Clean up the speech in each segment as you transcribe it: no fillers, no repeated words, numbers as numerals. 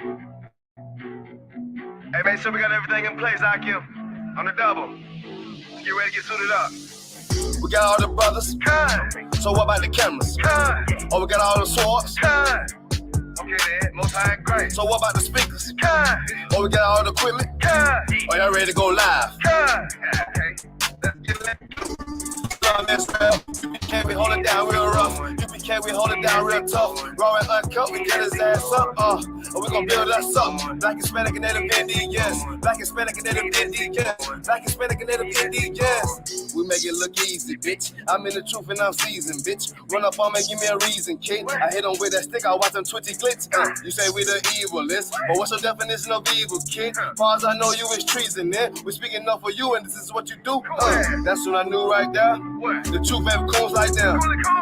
Hey, make sure we got everything in place, Akim. On the double. Let's get ready to get suited up. We got all the brothers. So what about the cameras? Oh, we got all the swords. Okay then, most high and great. So what about the speakers? Oh, we got all the equipment. Oh, y'all ready to go live? Okay, let's get it. UPK, we hold it down real rough. UPK, we hold it down real tough. Raw and uncut, we get his ass up. We gon' build us up. Black, Hispanic, and Native Indian, yes. Black, Hispanic, and Native Indian, yes. Black, Hispanic, and Native Indian, yes. We make it look easy, bitch. I'm in the truth and I'm seasoned, bitch. Run up on me, give me a reason, kid. I hit him with that stick, I watch them twitchy glitz. You say we the evilest, but what's your definition of evil, kid? Far as I know, you is treason, man. We speaking up for you, and this is what you do. That's what I knew right there. The truth ever comes like them.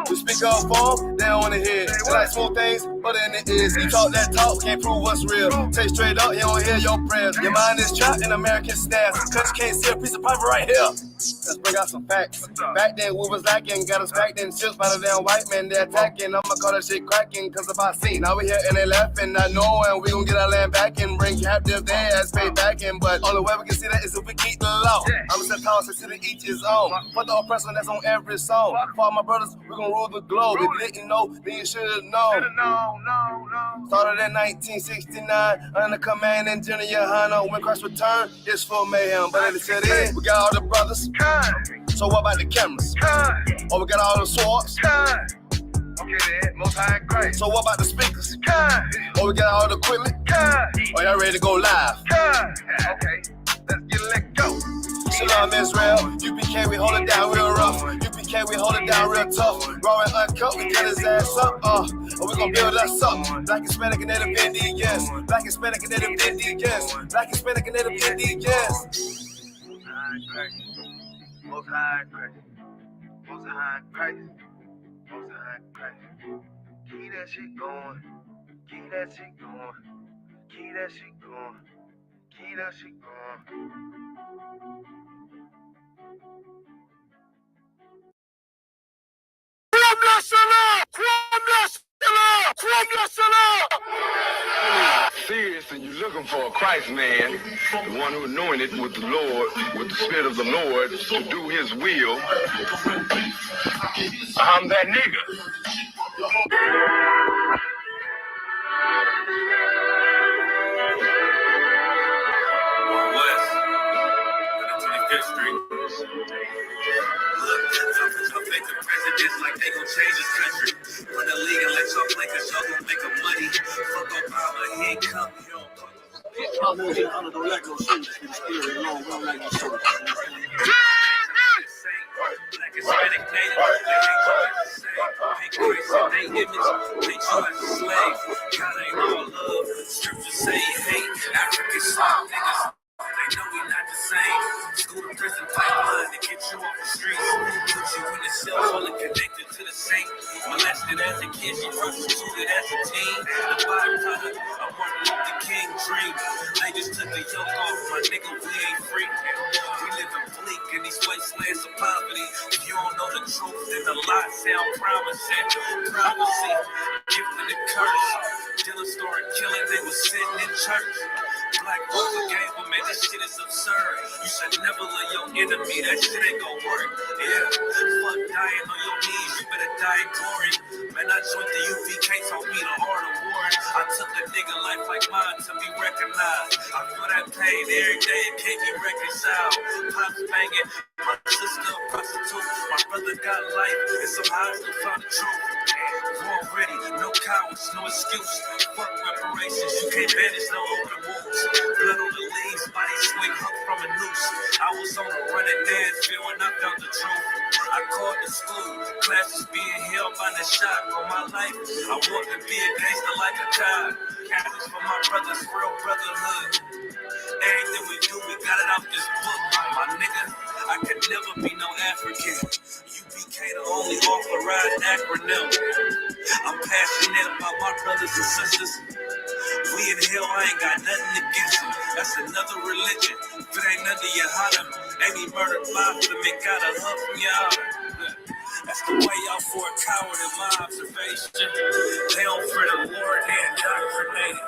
We speak up for them, they don't wanna hear. They like smooth things, but in the ears. You talk that talk, can't prove what's real. Say straight up, you don't hear your prayers. Your mind is trapped in American stairs. Cause you can't see a piece of paper right here. Let's bring out some facts. Back then we was lacking, got us back then ships by the damn white man, they attacking. I'ma call that shit cracking, cause of our scene. Now we here and they laughing, not knowing we gon' get our land back and bring captive their ass pay back in. But only way we can see that is if we keep the law. I'ma set tall, so to each his own. For the oppressor that's on every song. For all my brothers, we gon' rule the globe. If you didn't know, then you should've known. Started in 1969, under command in General Yohana. When Christ returned, it's for mayhem. But in the city, we got all the brothers. So what about the cameras? Oh, we got all the swords. Okay then, most high and great. So what about the speakers? Oh, we got all the equipment. Oh, y'all ready to go live? Okay, let's get let go. Shalom Israel, UPK, we hold it down real rough. UPK, we hold it down real tough. Raw and uncut, we get his ass up. We gon' build us up. Black, Hispanic, and Native Indian, yes. Black, Hispanic, and Native Indian, yes. Black, Hispanic, and Native Indian, yes. Most high and great. Most high and great. Most high and great. Keep that shit going. Keep that shit going. Keep that shit going. Keep that shit going. Serious and you're looking for a Christ man, the one who anointed with the Lord, with the Spirit of the Lord, to do his will. I'm that nigga. West, 25th Street. Look, I'm making presidents like they gon' change this country. Run the league and let y'all play cause y'all gon' make a money. Fuck Obama, he ain't come, he don't talk. Black Hispanic Native, they hate you as a slave. Hate Christ and they image, hate you as a slave. God ain't all love, scriptures say hate. African swap niggas, they know we not the same. School to prison pipeline to get you off the streets. Put you in the cell, fully connected to the saint. Molested as a kid, she prostituted as a teen. The byproduct of Martin Luther King dream. They just took the yoke off, my nigga, we ain't free. We live in bleak in these wastelands of poverty. If you don't know the truth, then the lie sound promising. Prophecy, gifted and curse. Dylan started killing, they was sitting in church. Black folks a game, but man, this shit is absurd. You should never love your enemy, that shit ain't gon' work. Yeah, fuck dying on your knees, you better die in glory. Man, I joined the UPK, taught me the art of war. I took a nigga life like mine to be recognized. I feel that pain every day, it can't be reconciled. Pops banging, my sister a prostitute. My brother got life, and somehow I still found the truth. War ready, no cowards, no excuse. Fuck reparations, you can't manage no open wounds. Blood on the leaves, body swing hung from a noose. I was on a running dance field when I felt the truth. I called the school, classes being held by the shot. On my life, I want to be a gangster like a child. Catholics for my brothers, real brotherhood. Everything we do, we got it off this book. My nigga, I could never be no African. UPK the only authorized acronym. I'm passionate about my brothers and sisters. We in hell, I ain't got nothing against them. That's another religion. If it ain't under your Hana, ain't he murdered by them and got a hug from y'all. That's the way out for a coward in my observation. They don't fear the Lord, they indoctrinated.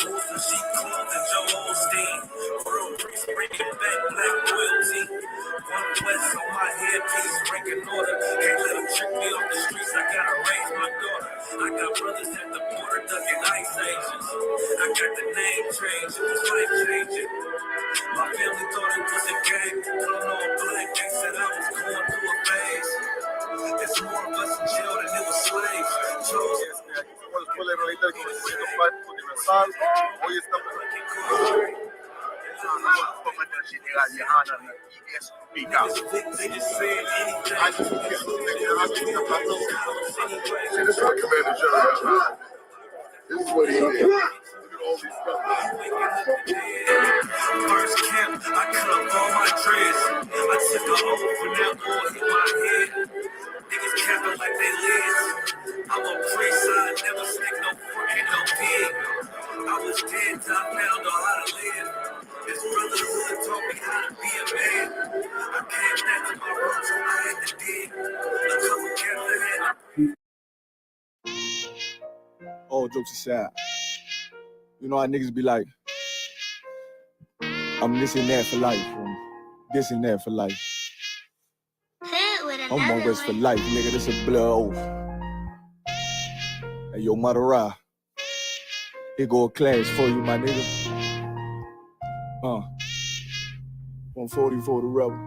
Rules She called the Joel Osteen. Real priest bringing back black royalty. One West on my headpiece, ranking order. Can't let them trick me off the streets. I gotta raise my daughter. I got brothers at the border ducking ice agents. I got the name change, it was life changing. My family thought it was a game. Pulling on black, they said I was going through a phase. It's more of us in jail than it was slaves. Hoy estamos This is what he did. Look at all these stuff. First camp, I cut up all my dreads. I took a oath when that boy hit my head. Niggas capping like they lids. I'm a priest, I never stick no fork in no pig. I was dead till I found out how to live. This brotherhood taught me how to be a man. I came back to my roots, I had to dig. A couple camps that had to. All jokes aside, you know how niggas be like, I'm this and that for life, I'm this and that for life. I'm on West for life, nigga, this a blood oath. Hey, yo, Mother Ra, here go a class for you, my nigga. 140 for the rebel.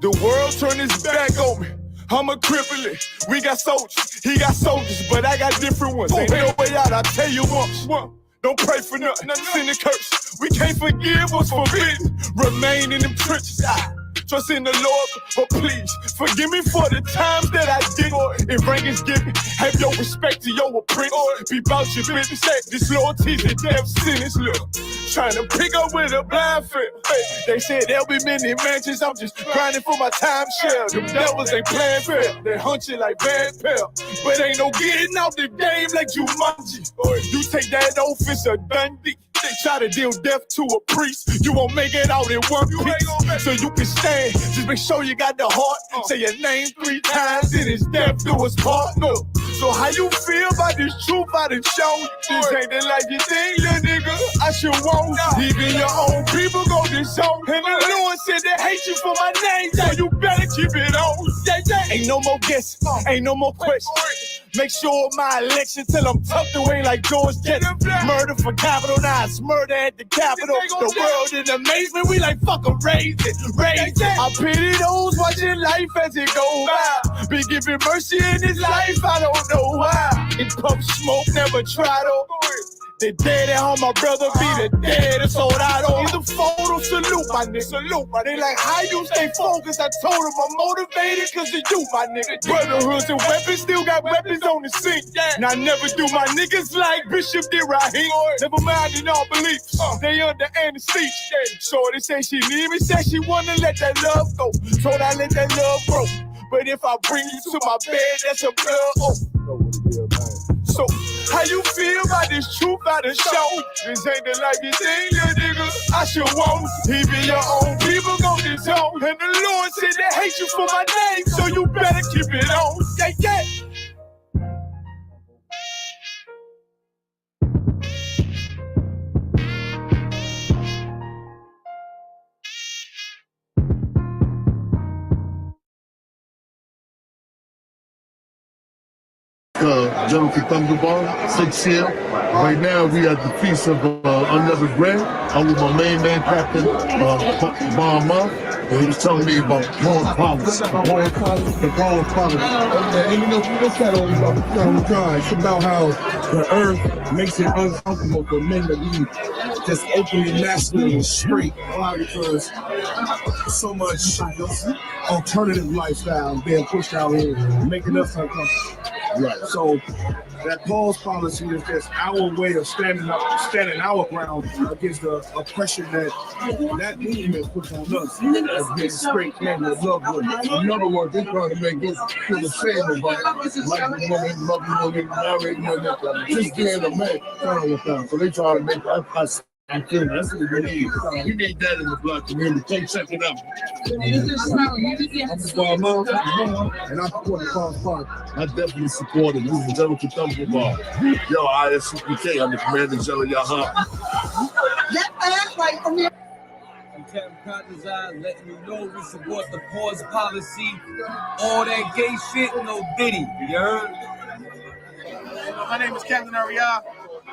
The world turned its back on me. I'm a crippling. We got soldiers, he got soldiers, but I got different ones. Ain't no way out, I tell you once. Don't pray for nothing, sin and curse. We can't forgive what's forbidden. Remain in them trenches. Trust in the Lord, but please forgive me for the times that I did. If rank is given, have your respect to your apprentice. Be about your business. This loyalty's a death sentence. Look, trying to pick up with a blind foot. They said there'll be many mansions. I'm just grinding for my time share. Them devils ain't playing fair. They hunt you like bad pal, but ain't no getting out the game like Jumanji. You take that oath, it's a Dundee. They try to deal death to a priest. You won't make it out in one piece. So you can stand. Just make sure you got the heart. Say your name 3 times, and it's death do us part. No. So how you feel about this truth I done shown? This ain't the life you think, little nigga. I should want. Even your own people go this zone. And the Lord said they hate you for my name, so you better keep it on. Ain't no more guessing, ain't no more questions. Make sure my election till I'm tucked away like George Jetson. Murder for capital, now it's murder at the Capitol. The world in amazement, we like fuck 'em, raise it. I pity those watching life as it goes by. Be giving mercy in this life, I don't know why. In pump smoke, never try to. The dead at home, my brother be the dead, it's all I don't. In the photo, salute my nigga, salute my nigga. They like, how you stay focused? I told him I'm motivated cause of you, my nigga. Brotherhoods and weapons, still got weapons on the scene. And I never do my niggas like Bishop did Raheem. Never mind in all beliefs, they under anesthesia. Shorty say she need me, say she wanna let that love go. Told I let that love grow. But if I bring you to my bed, that's a blood. So, how you feel about this truth I done shown? This ain't the life you think, little nigga. I should want. Even your own people go this home. And the Lord said they hate you for my name, so you better keep it on. Yeah. Jonathan Thunderbar, 6th year. Right now we at the Feast of Unleavened Bread. I'm with my main man, Captain Bahama. And he was telling me about Paul Collins. The Paul Collins. And you know, what's that all about? It's about how the earth makes it uncomfortable for men to be just openly masculine and straight. Why? Because so much alternative lifestyle being pushed out here, making us uncomfortable. Right. So that Paul's policy is just our way of standing our ground against the oppression that movement puts on us as being straight men with love with. In other words, they're trying to make us feel the same about like the woman, loving women, married women, just being a man. So they try to make us I think that's what we need. We need that in the black community. Come check it out. I'm the bar mom, and I support the Cause Party. I definitely support it. This is General Consumption Bar. Yo, Isupk, I'm the commander general of your heart. That's right from here. Chap letting you know we support the pause policy. All that gay shit, no Diddy. You heard? My name is Captain Ariel,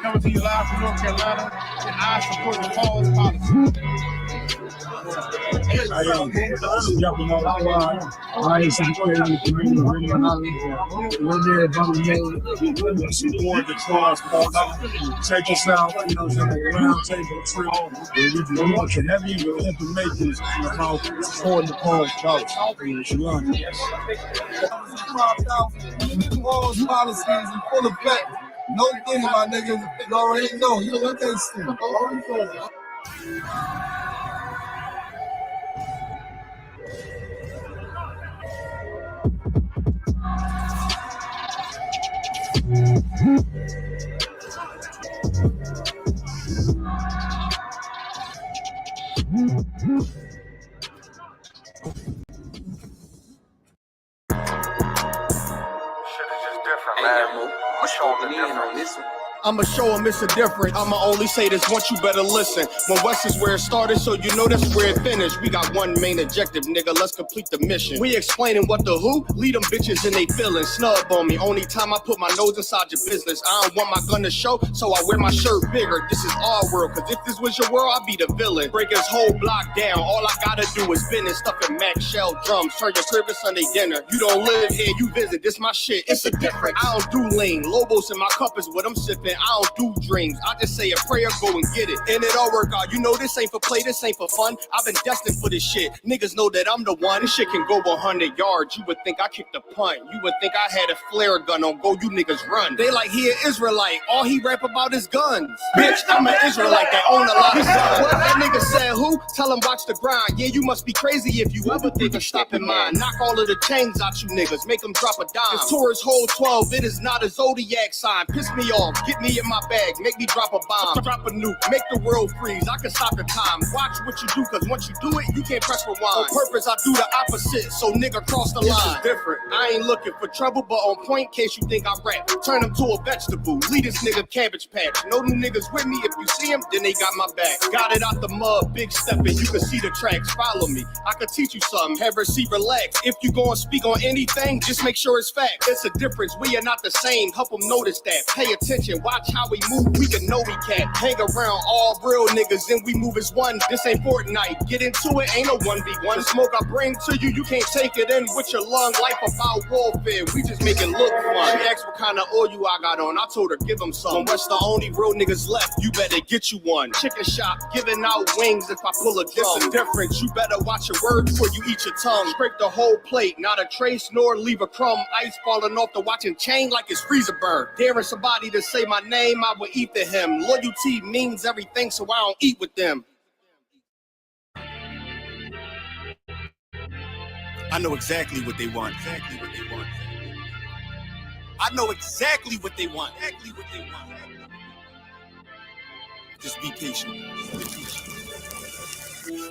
coming to you live from North Carolina, and I support the pause policy. I support the cause. Check us out. You know, the round table trip. We do much heavy information about supporting the cause. Pause policies in full effect. No thing, my niggas. You already know. You know what they say. I'ma show them it's a difference. I'ma only say this once, you better listen. When West is where it started, so you know that's where it finished. We got one main objective, nigga, let's complete the mission. We explaining what the who, lead them bitches and they feelin'. Snub on me, only time I put my nose inside your business. I don't want my gun to show, so I wear my shirt bigger. This is our world, cause if this was your world, I'd be the villain. Break his whole block down, all I gotta do is bend and stuff in Mac shell drums. Turn your crib to Sunday dinner. You don't live here, you visit, this my shit, it's a difference. I don't do lean, Lobos in my cup is what I'm sipping. I don't do dreams, I just say a prayer, go and get it. And it all work out, you know this ain't for play, this ain't for fun. I've been destined for this shit, niggas know that I'm the one. This shit can go 100 yards, you would think I kicked a punt. You would think I had a flare gun on go, you niggas run. They like he an Israelite, all he rap about is guns. Bitch, I'm an Israelite that own a lot of guns. What that nigga said who? Tell him watch the grind. Yeah, you must be crazy if you ever think of stopping mine. Knock all of the chains out you niggas, make them drop a dime. This Taurus hold 12, it is not a zodiac sign. Piss me off, get me in my bag, make me drop a bomb, drop a nuke, make the world freeze, I can stop the time. Watch what you do, cause once you do it, you can't press rewind. On purpose, I do the opposite, so nigga cross the line. This is different, I ain't looking for trouble, but on point, case you think I rap. Turn him to a vegetable, lead this nigga Cabbage Patch. No new niggas with me, if you see him, then they got my back. Got it out the mud, big stepping, you can see the tracks, follow me. I can teach you something, have her see relax. If you gon' speak on anything, just make sure it's fact. It's a difference, we are not the same, help them notice that. Pay attention, watch how we move, we can know we can't. Hang around all real niggas and we move as one. This ain't Fortnite, get into it, ain't no 1v1. The smoke I bring to you, you can't take it in with your lung. Life about warfare, we just make it look fun. She asked what kind of oil you I got on, I told her give them some. When West the only real niggas left, you better get you one. Chicken shop, giving out wings if I pull a drum. It's a difference, you better watch your words before you eat your tongue. Scrape the whole plate, not a trace nor leave a crumb. Ice falling off the watching chain like it's freezer burn. Daring somebody to say my name, I would eat to him. Loyalty means everything, so I don't eat with them. I know exactly what they want. Exactly what they want. I know exactly what they want. Exactly what they want. Just be patient.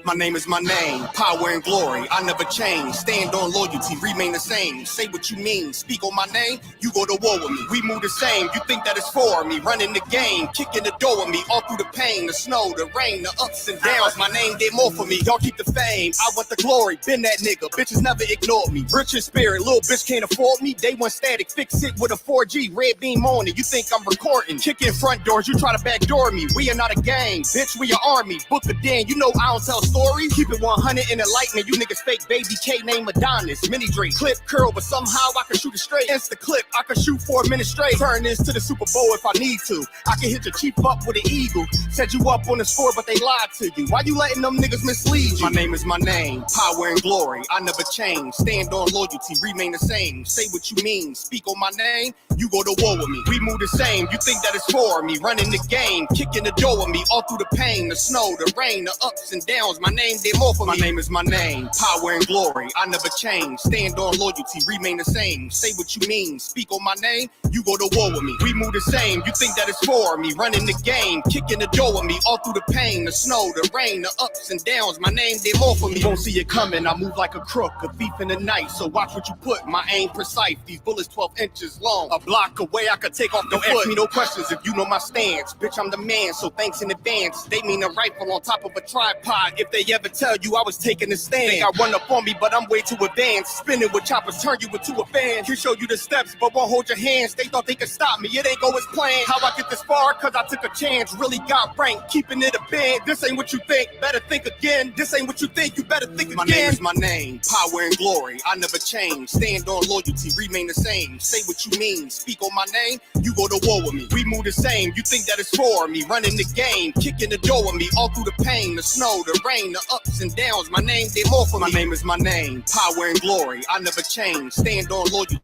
My name is my name, power and glory, I never change. Stand on loyalty, remain the same. Say what you mean, speak on my name, you go to war with me. We move the same, you think that it's for me. Running the game, kicking the door with me. All through the pain, the snow, the rain, the ups and downs. My name did more for me, y'all keep the fame. I want the glory, been that nigga, bitches never ignored me. Rich in spirit, little bitch can't afford me. They want static, fix it with a 4G, red beam on it. You think I'm recording, kick in front doors, you try to backdoor me. We are not a gang, bitch, we are army. Book a den, you know I don't tell stories. Keep it 100 in the lightning, you niggas fake baby K name Adonis. Mini Drake, clip curl, but somehow I can shoot it straight. Insta clip, I can shoot 4 minutes straight. Turn this to the Super Bowl if I need to. I can hit your chief up with an eagle. Set you up on the score, but they lied to you. Why you letting them niggas mislead you? My name is my name, power and glory, I never change. Stand on loyalty, remain the same. Say what you mean, speak on my name, you go to war with me. We move the same, you think that it's for me. Running the game, kicking the door adore me all through the pain, the snow, the rain, the ups and downs. My name, they're more for me. My name is my name. Power and glory, I never change. Stand on loyalty, remain the same. Say what you mean, speak on my name, you go to war with me. We move the same, you think that it's for me. Running the game, kicking the door with me. All through the pain, the snow, the rain, the ups and downs. My name, they're more for me. You won't see it coming, I move like a crook, a thief in the night. So watch what you put, my aim precise. These bullets 12 inches long, a block away I could take off the foot. Don't ask me no questions if you know my stance. Bitch, I'm the man, so thanks in advance. They mean a rifle on top of a tripod. If they ever tell you I was taking a stand, think I run up on me, but I'm way too advanced. Spinning with choppers, turn you into a fan. He'll show you the steps, but won't hold your hands. They thought they could stop me, it ain't go as planned. How I get this far? Cause I took a chance. Really got ranked, keeping it a band. This ain't what you think, better think again. This ain't what you think, you better think again. My name is my name, power and glory, I never change. Stand on loyalty, remain the same. Say what you mean, speak on my name, you go to war with me. We move the same, you think that it's for me. Running the game, kicking the door with me. All through the pain, the snow, the rain, the ups and downs. My name, they're more for me. My name is my name, power and glory, I never change. Stand on loyalty,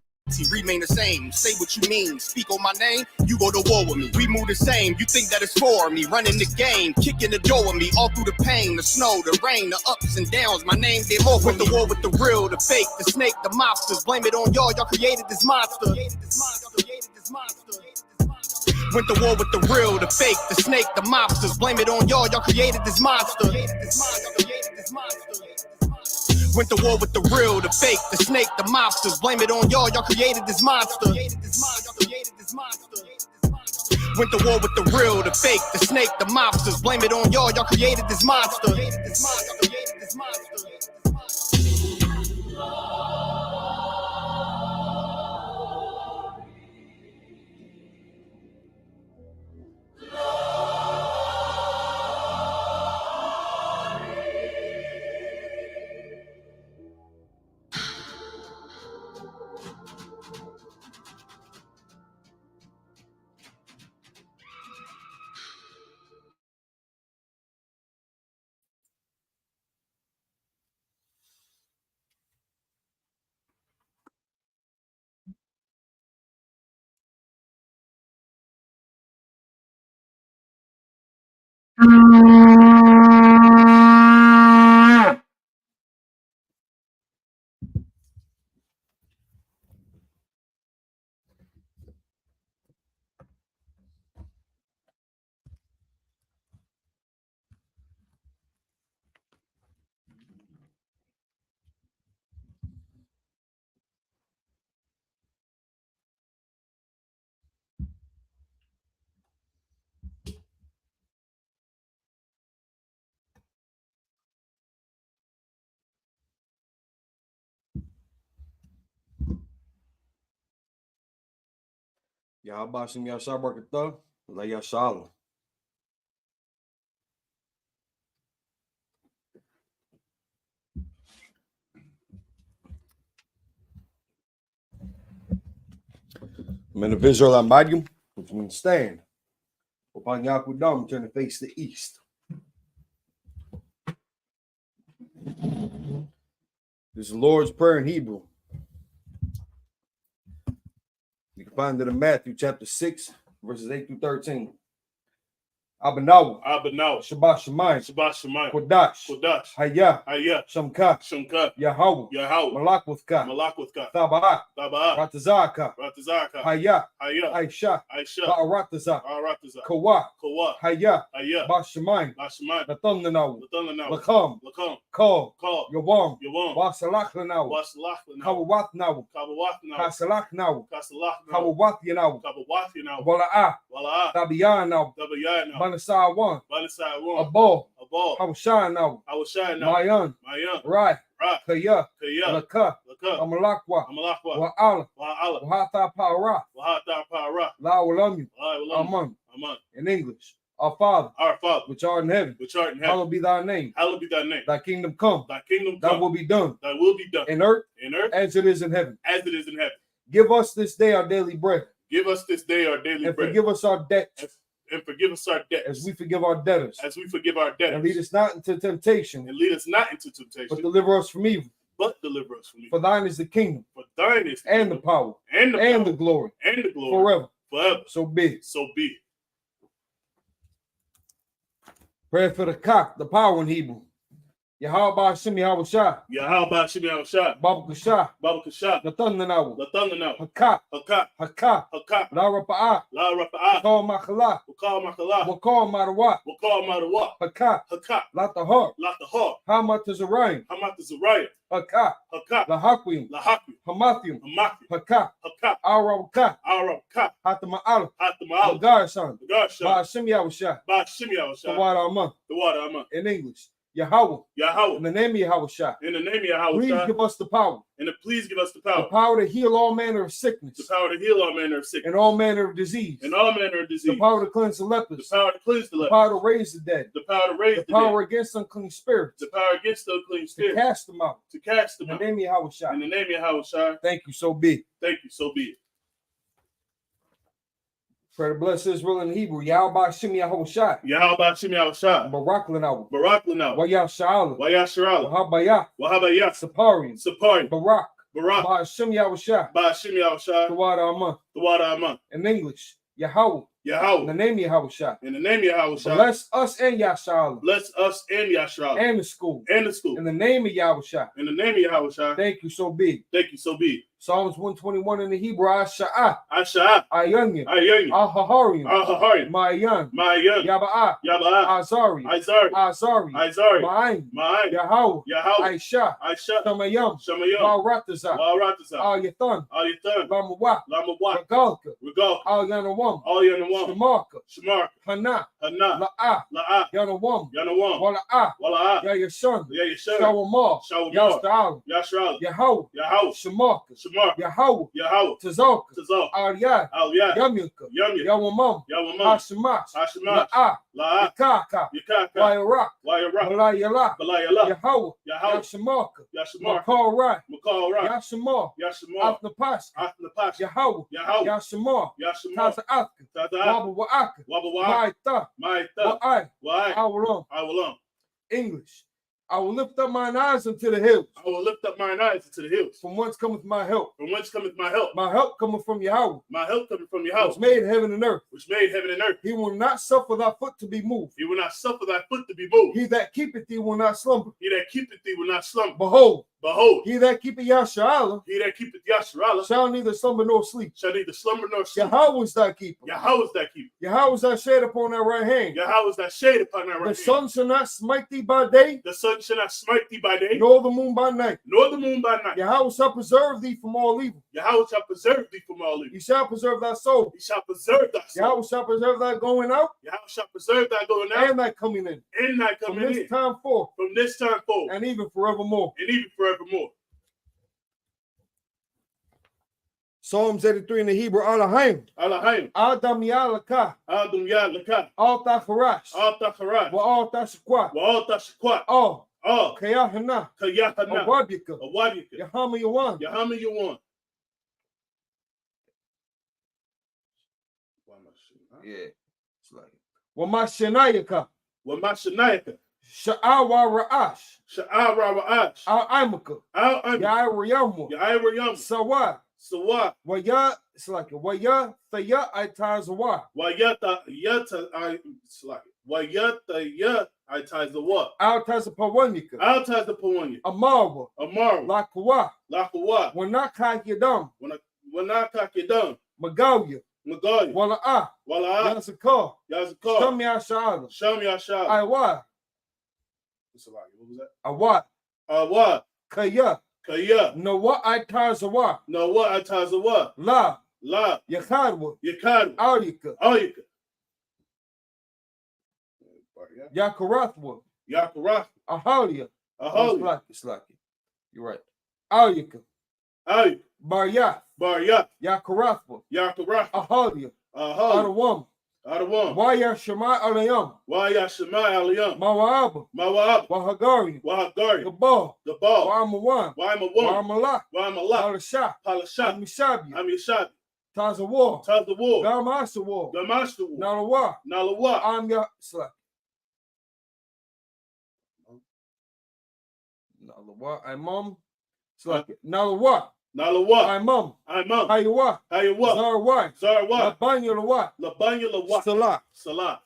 remain the same. Say what you mean, speak on my name, you go to war with me. We move the same, you think that it's for me. Running the game, kicking the door with me. All through the pain, the snow, the rain, the ups and downs. My name, they're more for me. With the war with the real, the fake, the snake, the mobsters. Blame it on y'all created this monster. Went to war with the real, the fake, the snake, the mobsters. Blame it on y'all created this monster. Went to war with the real, the fake, the snake, the mobsters. Blame it on y'all created this monster. Went to war with the real, the fake, the snake, the mobsters. Blame it on y'all created this monster. Y'all bashing y'all Sabbath though? Like y'all Shalom. I'm in the visual Ambadium, which means stand. Upon Yakudam, turn to face the east. This is the Lord's Prayer in Hebrew. You can find it in Matthew chapter 6, verses 8 through 13. Abanaw, Shabbat Shemayim, Kodash, Hayah, Shamka, Yahweh, Malakwithka, Taba'ah, Ratazaka, Hayah, Aisha, Ba'aratazak, Kawah, Hayah, Bashemayim, Nathanaw, Lakam, Kal, Yavam, Wasalachlanaw, Kawawathnaw, Kasalachnaw, Kawawathinaw, Wala'ah, Tabiyanaw, Banasai Abo, Hawashanaw, Mayan, Rai, Kaya, Laka, Amalakwa, Wa'ala, Wahata Para, La'ulamu, Aman. In English, our Father, which art in heaven, hallowed be thy name. Thy kingdom come, thy will be done, in earth, as it is in heaven. Give us this day our daily bread. And forgive us our debts. As we forgive our debtors. And lead us not into temptation. But deliver us from evil. For thine is the kingdom. And the power. And the glory. Forever. So be it. Prayer for the cock, the power in Hebrew. Yahweh Hashem Yahweh Shah. Yahweh Hashem Yahweh Shah. Babu Kashah. Babu Kashah. The thunder now. The thunder now. Hakak. Hakak. Hakak. Hakak. La Rapa'ah. La Rapa'ah. Wakal Makala. Wakal Makala. Wakal Marawat. Wakal Marawat. Hakak. Hakak. La Tahar. La Tahar. Hamat Tazarayim. Hamat Tazarayim. Hakak. Hakak. La Hakwim. La Hakwim. Hamathium. Hamathium. Hakak. Hakak. Arawakak. Arawakak. Hatama'al. Hatama'al. Magarsan. Magarsan. Ba Hashem Yahweh Shah. Ba Hashem Yahweh Shah. The water Amah. The water Amah. In English. Yahweh. Yahweh. In the name of Yahweh Shah. In the name of Yahweh Please Shah. give us the power. And please give us the The power. power to heal all manner of sickness. The power to heal all manner of sickness. And all manner of disease. And all manner of disease. The power to cleanse the lepers. The power to cleanse the The lepers. power to raise the dead. The power to raise The the power dead. against unclean spirits. The power against the unclean To spirit. cast them out. To cast them In out. the name of Yahweh Shah. In the name of Yahweh Shah. Thank you, so be it. Thank you, so be it. Pray to bless Israel in Hebrew. Yahweh Hashem Yahweh Shah. Yahweh Hashem Yahweh Shah. Barak Lanaw. Barak Lanaw. Wayah Sha'ala. Wayah Sha'ala. Wahabayah. Wahabayah. Saparian. Sapari. Barak. Barak. Ba Hashem Yahweh Shah. Ba Hashem Yahweh Shah. The water Amah. The water Amah. In English. Yahweh. In the Yahweh. name of Yahweh Shah. In the name of Yahweh Shah. Bless us and Yahsha'ala. Bless us and Yahshua. And the school. And the school. In the name of Yahweh Shah. In the name of Yahweh Shah. Thank you, so be it. Thank you, so be it. Psalms 121 in the Hebrew. Asha'ah. Asha'ah. Ayanya. Ayanya. Ahaharian. Ahaharian. Ma'ayan. Ma'ayan. Yaba'ah. Yaba'ah. Azari. Izari. Azari. Izari. Ma'ayin. Ma'ayin. Yahweh. Yahweh. Aisha. Aisha. Shamayam. Shamayam. Ba'ratazah. Ba'ratazah. Al-Yathan. Al-Yathan. Lamawah. Lamawah. Regalka. Regalka. Al-Yanawam. Al-Yanawam. Shamarka. Shamarka. Hana. Hana. La'ah. La'ah. Yanawam. Yanawam. Wala'ah. Wala'ah. Yayashun. Yayashun. Shawamah. Shawamah. Yasta'al. Yashral. Yahweh. Yahweh. Shamarka. Shamarka. Yahweh. Yahweh. Tazalka. Tazal. Al-Yad. Al-Yad. Yamilka. Yamya. Yawamam. Yawamam. Hashemash. Hashemash. La'ah. La'ah. Yakaka. Yakaka. Wayarak. Wayarak. Walayala. Balayala. Yahweh. Yahweh. Yashamarka. Yashamarka. Makal Rai. Makal Rai. Yashamar. Yashamar. Afnapash. Afnapash. Yahweh. Yahweh. Yashamar. Yashamar. Taza'aka. Taza'aka. Waba Wa'aka. Waba Wa'aka. Ma'ita. Ma'ita. Wa'ai. Wa'ai. Awalum. Awalum. English. I will lift up mine eyes unto the hills. I will lift up mine eyes to the hills. From whence cometh my help? From whence cometh my help? My help cometh from Yahweh. My help cometh from Which Yahweh. made heaven and earth. Which made heaven and earth. He will not suffer thy foot to be moved. He will not suffer thy foot to be moved. He that keepeth thee will not slumber. He that keepeth thee will not slumber. Behold, Behold, he that keepeth Yahsha'ala he that keepeth Yasharallah shall neither slumber nor sleep. shall neither slumber nor sleep. Yahweh is thy keeper. Yahweh is thy keeper. Yahweh is thy shade upon thy right hand. Yahweh is thy shade upon thy right The hand. sun shall not smite thee by day, The sun shall not smite thee by day, nor the moon by night. nor the moon by night. Yahweh shall preserve thee from all evil. Yahweh shall preserve thee from all evil. He shall preserve thy soul. He shall preserve thy soul. Yahweh shall preserve thy going out Yahweh shall preserve thy going out and thy coming in. and thy From coming this in. time forth From this time forward and even forevermore. and even forevermore. Psalms 83 in the Hebrew. Alahim. Alahayim. Adam Yalaka. Adam Yad Lakah. Al Tacharash. Al Tacharat. Wa al Tashaqwa. Wa al Tashakwat. All. All. Kayahana. Kayahana. Awabika. Awadika. Yahama Yawan. Yahama Yawan. Yeah. It's like it. Wamashanayaka. Wamashanayaka. Sha'awa Ra'ash. Sha'ara Ra'ash. Al Imaka. Al Imaka. Yairayamu. Yaira Yam. Sawa. Sawa. Waya. It's like it. Waya. Thaya Itazawa. Wayata Yata I Slack. Wayata Ya I ties the what? Al Tazapawanika. Al ties the Pawanya. Amawa. Amara. Lakawa. Lakawa. Wanaka Yadam. When I cock you down. Magawya. Magaya. Wala'a. Wala. Yazaka. Yazakar. Shamya Sha'ala. Show me our shot. Iwa. What was that? Awa. What? Kaya. Kaya. Nawa Itazawa. No what I ties the what? La. La. Yakadwa. Yakad. Auyika. Ayika. Yakarathwa. Yakarath. Ahalia. Aholi. It's like it. You're right. Auyika. Ayik. Baryath. Baryat. Yakarathwa. Yakarath. Ahalia. Aholi. Adawam. Adawam. Waya Shema Alayam. Waya Shemai Aliyam. Mawa'aba. Mawab. Wahagari. Wahagari. Gabal. The ball. Wa'amawan. Why am a one? Wa'amala. Why am a lot? Palasha. Palashat. Amishabi. I'm your shot. Tazawa. Tell the war. Gamasa War. The master war. Nalawa. Nalawa. I'm your slack. Nalawa. I'm mom. Slack. Nalawa. Nalawa. I'm mom. I'm mom. Hayawa. How you what? Zarwa. Zarwa. Labanya Lawa. Labanya Lawa. Salah. Salah.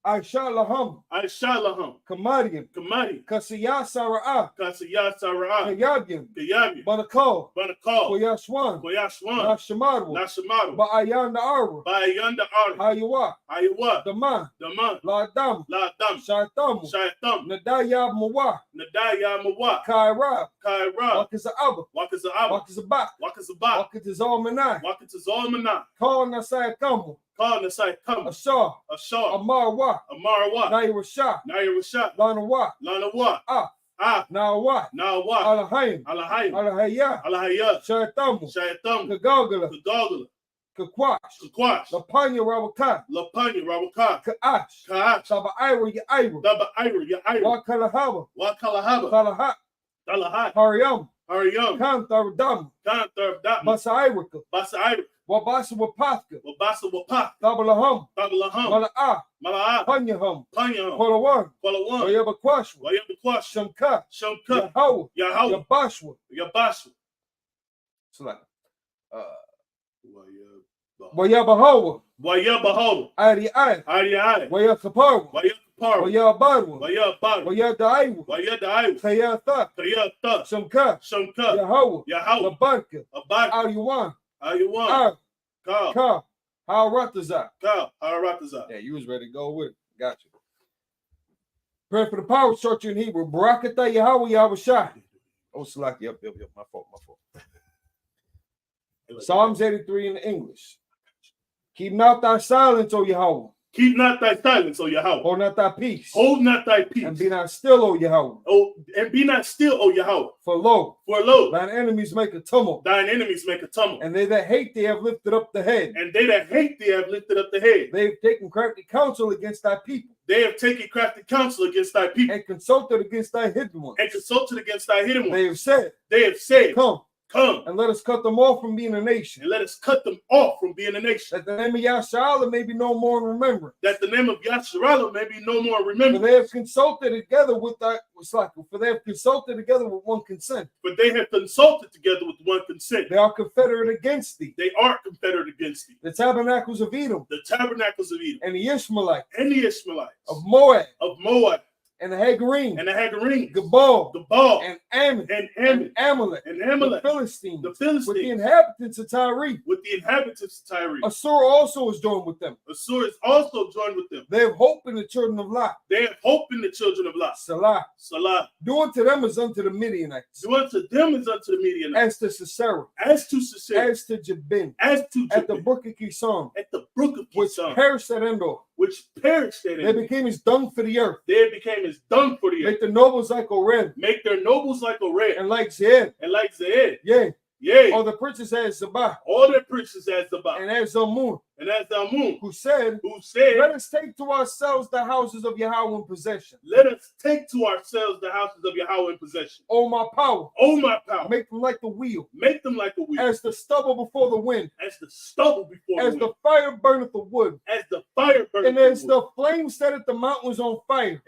Aisha Laham. Kamadian. Kasiya Sara'a. Kayabian. Banakal. Koyashwan. Nashamaru. Ba'ayan Na'ara. Hayawa. Daman. Ladam. Shaitamu. Nadaya Mawa. Kaira. Wakaza'aba. Wakazabak. Wakazalmanai. Call Nasai Kamu. Ashar. Amarwa. Naira Shah. Lanawa. Nawa. Alahayim. Alahaya. Shaitamu. Kagagala. Kakwash. Lapanya Rawakai. Kaash. Saba Ira Yaira. Wakalahaba. Kalahat. Hariam. Kanthar Basairika. Wabasa Wapaka. Tabalaham. Mala'a. Panyaham. Palawan. Wayabakwashwa. Shamka. Yahweh. Yabashwa. So like Wayabahawa. Ari. Wayapaparwa. Wayabarwa. Wayadaiwa. Kayatha. Shamka. Yahweh. Labarka. Ariwan. Ka. Haratazah. Yeah, you was ready to go with it. Got you. Pray for the power structure in Hebrew. Barakatah Yahweh Yahushua. Oh, Salaki. Yep. My fault. Psalms 83 in English. Keep not thy silence, O Yahweh. Keep not thy silence, O Yahweh. Hold not thy peace. Hold not thy peace. And be not still, O Yahweh. And be not still, O Yahweh. For lo, thine enemies make a tumult. And they that hate thee have lifted up the head. They have taken crafty counsel against thy people. And consulted against thy hidden ones. They have said, Come and let us cut them off from being a nation. That the name of Yasharallah may be no more in remembrance. For they have consulted together with one consent. They are confederate against thee. The tabernacles of Edom. And the Ishmaelites. Of Moab. And the Hagarim, Gabal, and Ammon, and Amalek, the Philistines, with the inhabitants of Tyre. Assur also is joined with them. They have hope in the children of Lot. Salah. Do unto them as unto the Midianites. As to Sisera. As to Jabin. At the brook of Kishon. Which perished at Endor. They became as dung for the earth. Make their nobles like Orem. And like Zeed. Yea. All the princes as Zabah. And as Zamun. Who said, let us take to ourselves the houses of Yahweh in possession. O my power. Make them like the wheel. As the stubble before the wind. As the fire burneth the wood. And as the flame setteth the mountains on fire.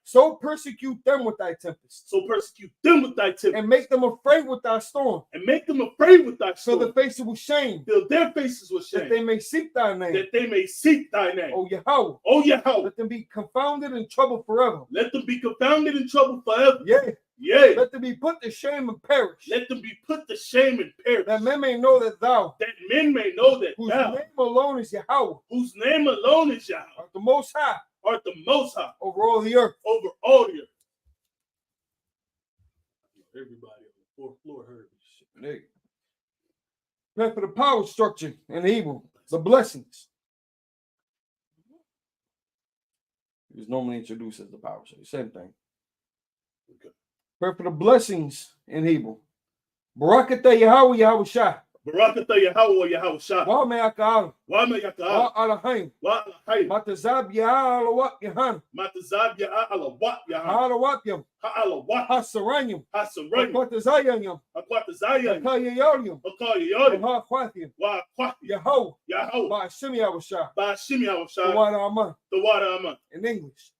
So persecute them with thy tempest. And make them afraid with thy storm. So the face of shame. Their faces were shamed. That they may seek thy name. O Yahweh. Let them be confounded in trouble forever. Yea. Let them be put to shame and perish. That men may know that thou. Whose name alone is Yahweh. Art the most high. Over all the earth. Everybody on the fourth floor heard me. Pray for the power structure in Hebrew, the blessings. It was normally introduced as the power structure, same thing. Okay. Pray for the blessings in Hebrew. Barakatah Yahweh Yahushua. Wa me'akal. Wa alahim. Matazab ya'alawat yahan. Ha'alawat yam. Ha'asaranyam. Ha'akwatazayanyam. Ha'akayayaryam. Ha'akwathyam. Yahweh. Ba'ashim Yahushua. The water Aman. In English.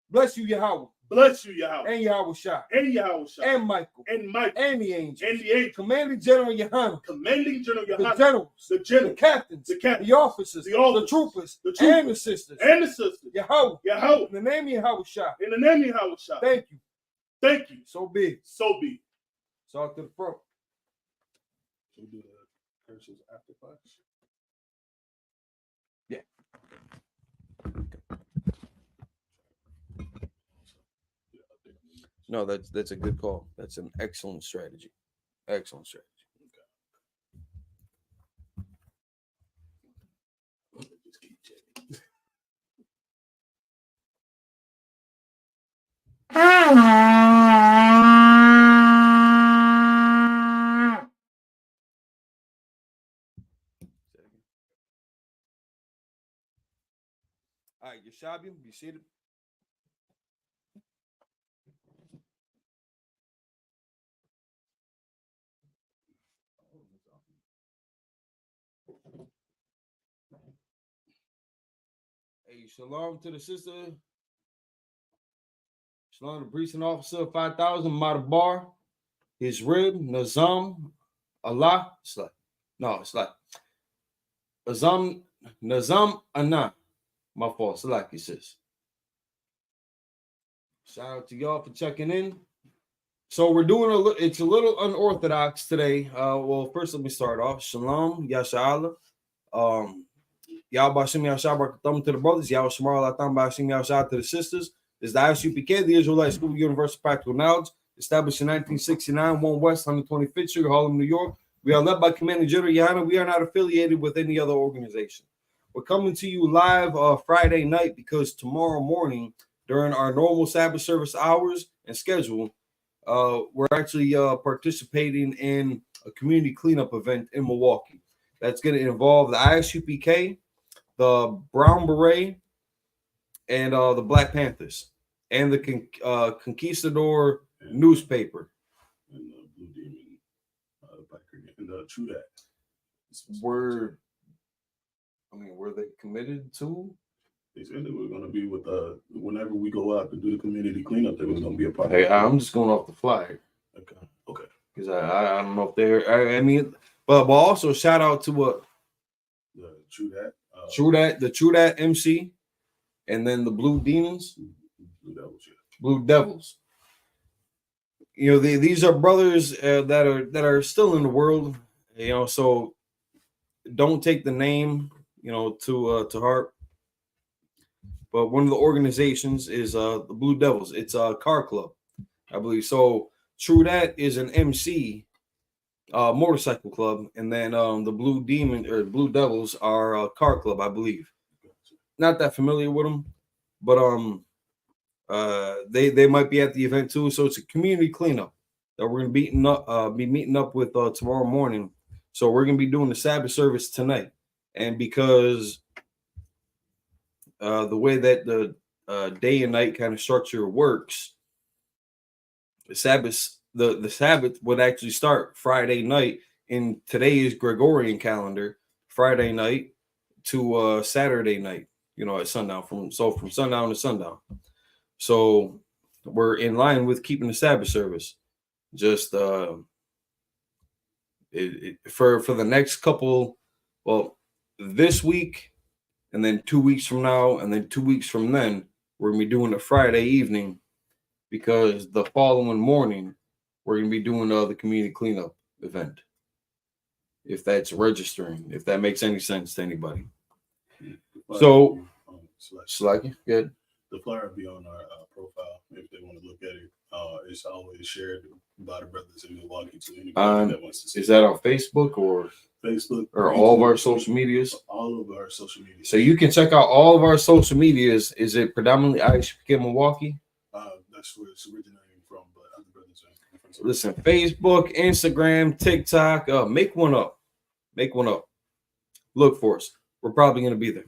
Bless you, Yahweh. Bless you, Yahweh. And Yahushua. And Yahushua. And Michael. And Michael. And the angels. And the angels. Commanding General Yohanan. Commanding General Yohanan. The generals. The generals. The captains. The captains. The officers. The officers. The troopers. The troopers. And the sisters. And the sisters. Yahweh. Yahweh. In the name of Yahushua. In the name of Yahushua. Thank you. Thank you. So be. So be. Talk to the front. Should we do the curses after class? Yeah. No, that's a good call. That's an excellent strategy. Excellent strategy. Okay. Just keep checking. All right, Yeshabim, you seated? Hey, shalom to the sister. Shalom to the priest and officer, 5,000, Madabar, his rib, Nazam, Allah. It's like Nazam Anna. My fault. Salaki sis. Shout out to y'all for checking in. So we're doing it's a little unorthodox today. Well, first let me start off. Shalom, Yasha'Allah. Y'all Bashim Yasha'Allah to the brothers. Y'all Shamar Latam Bashim Yasha'Allah to the sisters. This is the Isupk, the Israelite School of Universal Practical Knowledge, established in 1969, 1 West, 125th Street, Harlem, New York. We are led by Commanding General Yohanan. We are not affiliated with any other organization. We're coming to you live Friday night because tomorrow morning, during our normal Sabbath service hours and schedule, we're actually participating in a community cleanup event in Milwaukee. That's going to involve the Isupk, the Brown Beret, and the Black Panthers, and the Conquistador newspaper. And the Blue Demon, and the True That. Were they committed to? They said they were going to be with whenever we go out to do the community cleanup, they was going to be a part. Hey, I'm just going off the flag. Okay. Because I don't know if they're. But also shout out to the True That. The True That MC, and then the Blue Demons. Blue Devils. Yeah. Blue Devils. You know, these are brothers that are still in the world. You know, so don't take the name, to heart. But one of the organizations is the Blue Devils. It's a car club, I believe. So True That is an MC motorcycle club, and then the Blue Demon or Blue Devils are a car club, I believe. Not that familiar with them, but they might be at the event too. So it's a community cleanup that we're gonna be meeting up with tomorrow morning. So we're gonna be doing the Sabbath service tonight, and because the way that the day and night kind of structure works, the Sabbath would actually start Friday night in today's Gregorian calendar, Friday night to Saturday night, at sundown, from sundown to sundown. So we're in line with keeping the Sabbath service. Just for the next couple, this week, and then 2 weeks from now, and then 2 weeks from then, we're gonna be doing a Friday evening, because the following morning we're gonna be doing the community cleanup event. If that's registering, if that makes any sense to anybody. So, good. The flyer will be on our profile if they want to look at it. It's always shared by the brothers in Milwaukee to anybody that wants to see. Is that on Facebook or Facebook or all of our social medias? All of our social medias. So you can check out all of our social medias. Is it predominantly Isupk Milwaukee? That's where it's originating from, but other brothers are different. Listen, Facebook, Instagram, TikTok. Make one up. Look for us. We're probably going to be there.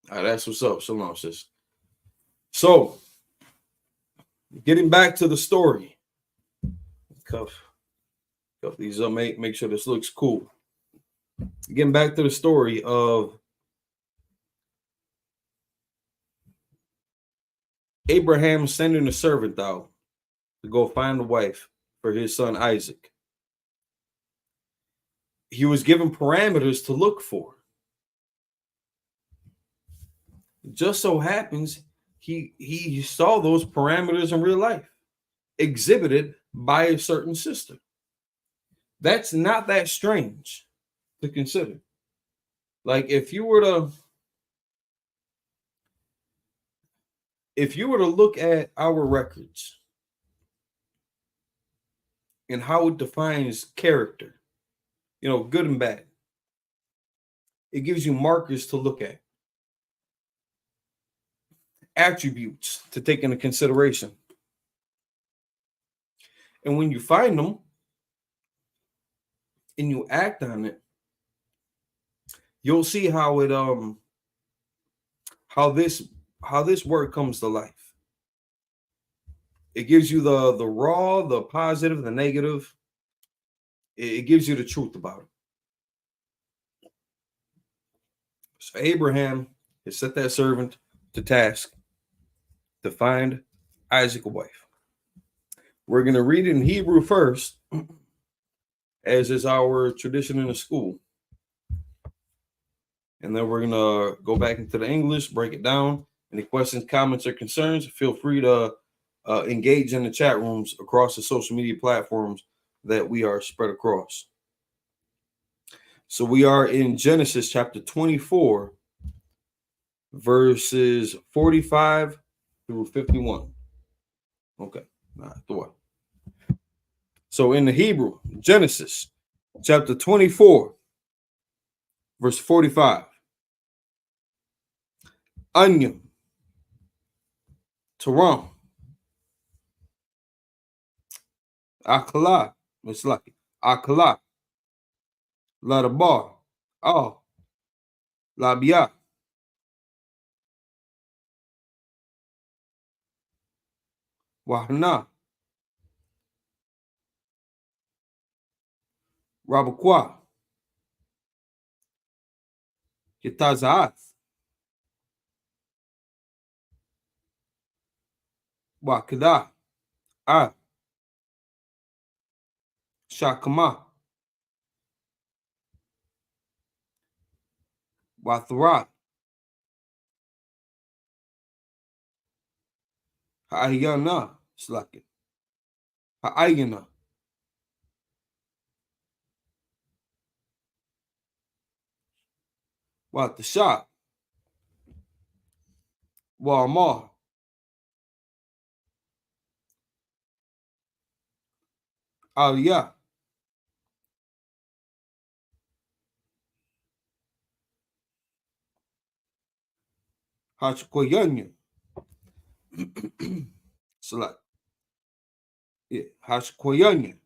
All right, that's what's up. Shalom, sis. So, getting back to the story. Cuff these up, make sure this looks cool. Getting back to the story of Abraham sending a servant out to go find a wife for his son Isaac. He was given parameters to look for. It just so happens he saw those parameters in real life, exhibited by a certain sister. That's not that strange to consider. Like if you were to look at our records and how it defines character, good and bad, it gives you markers to look at, attributes to take into consideration. And when you find them and you act on it, you'll see how it how this word comes to life. It gives you the raw, the positive, the negative. It gives you the truth about it. So Abraham has set that servant to task to find Isaac a wife. We're going to read it in Hebrew first, as is our tradition in the school. And then we're going to go back into the English, break it down. Any questions, comments, or concerns, feel free to engage in the chat rooms across the social media platforms that we are spread across. So we are in Genesis chapter 24, verses 45 through 51. Okay, not the one. So in the Hebrew, Genesis chapter 24, verse 45. Onion, Taram, Akala, it's like Akala, Ladabar, Labia, Wahana, Rabakwa, Yatazaat, Wakada, Shakama, Watharat, Ha'ayana, Slaki, Ha'ayana, Watasha, Wa'amar, Aliyah, Hachkoyanya, Slak, Hachkoyanya,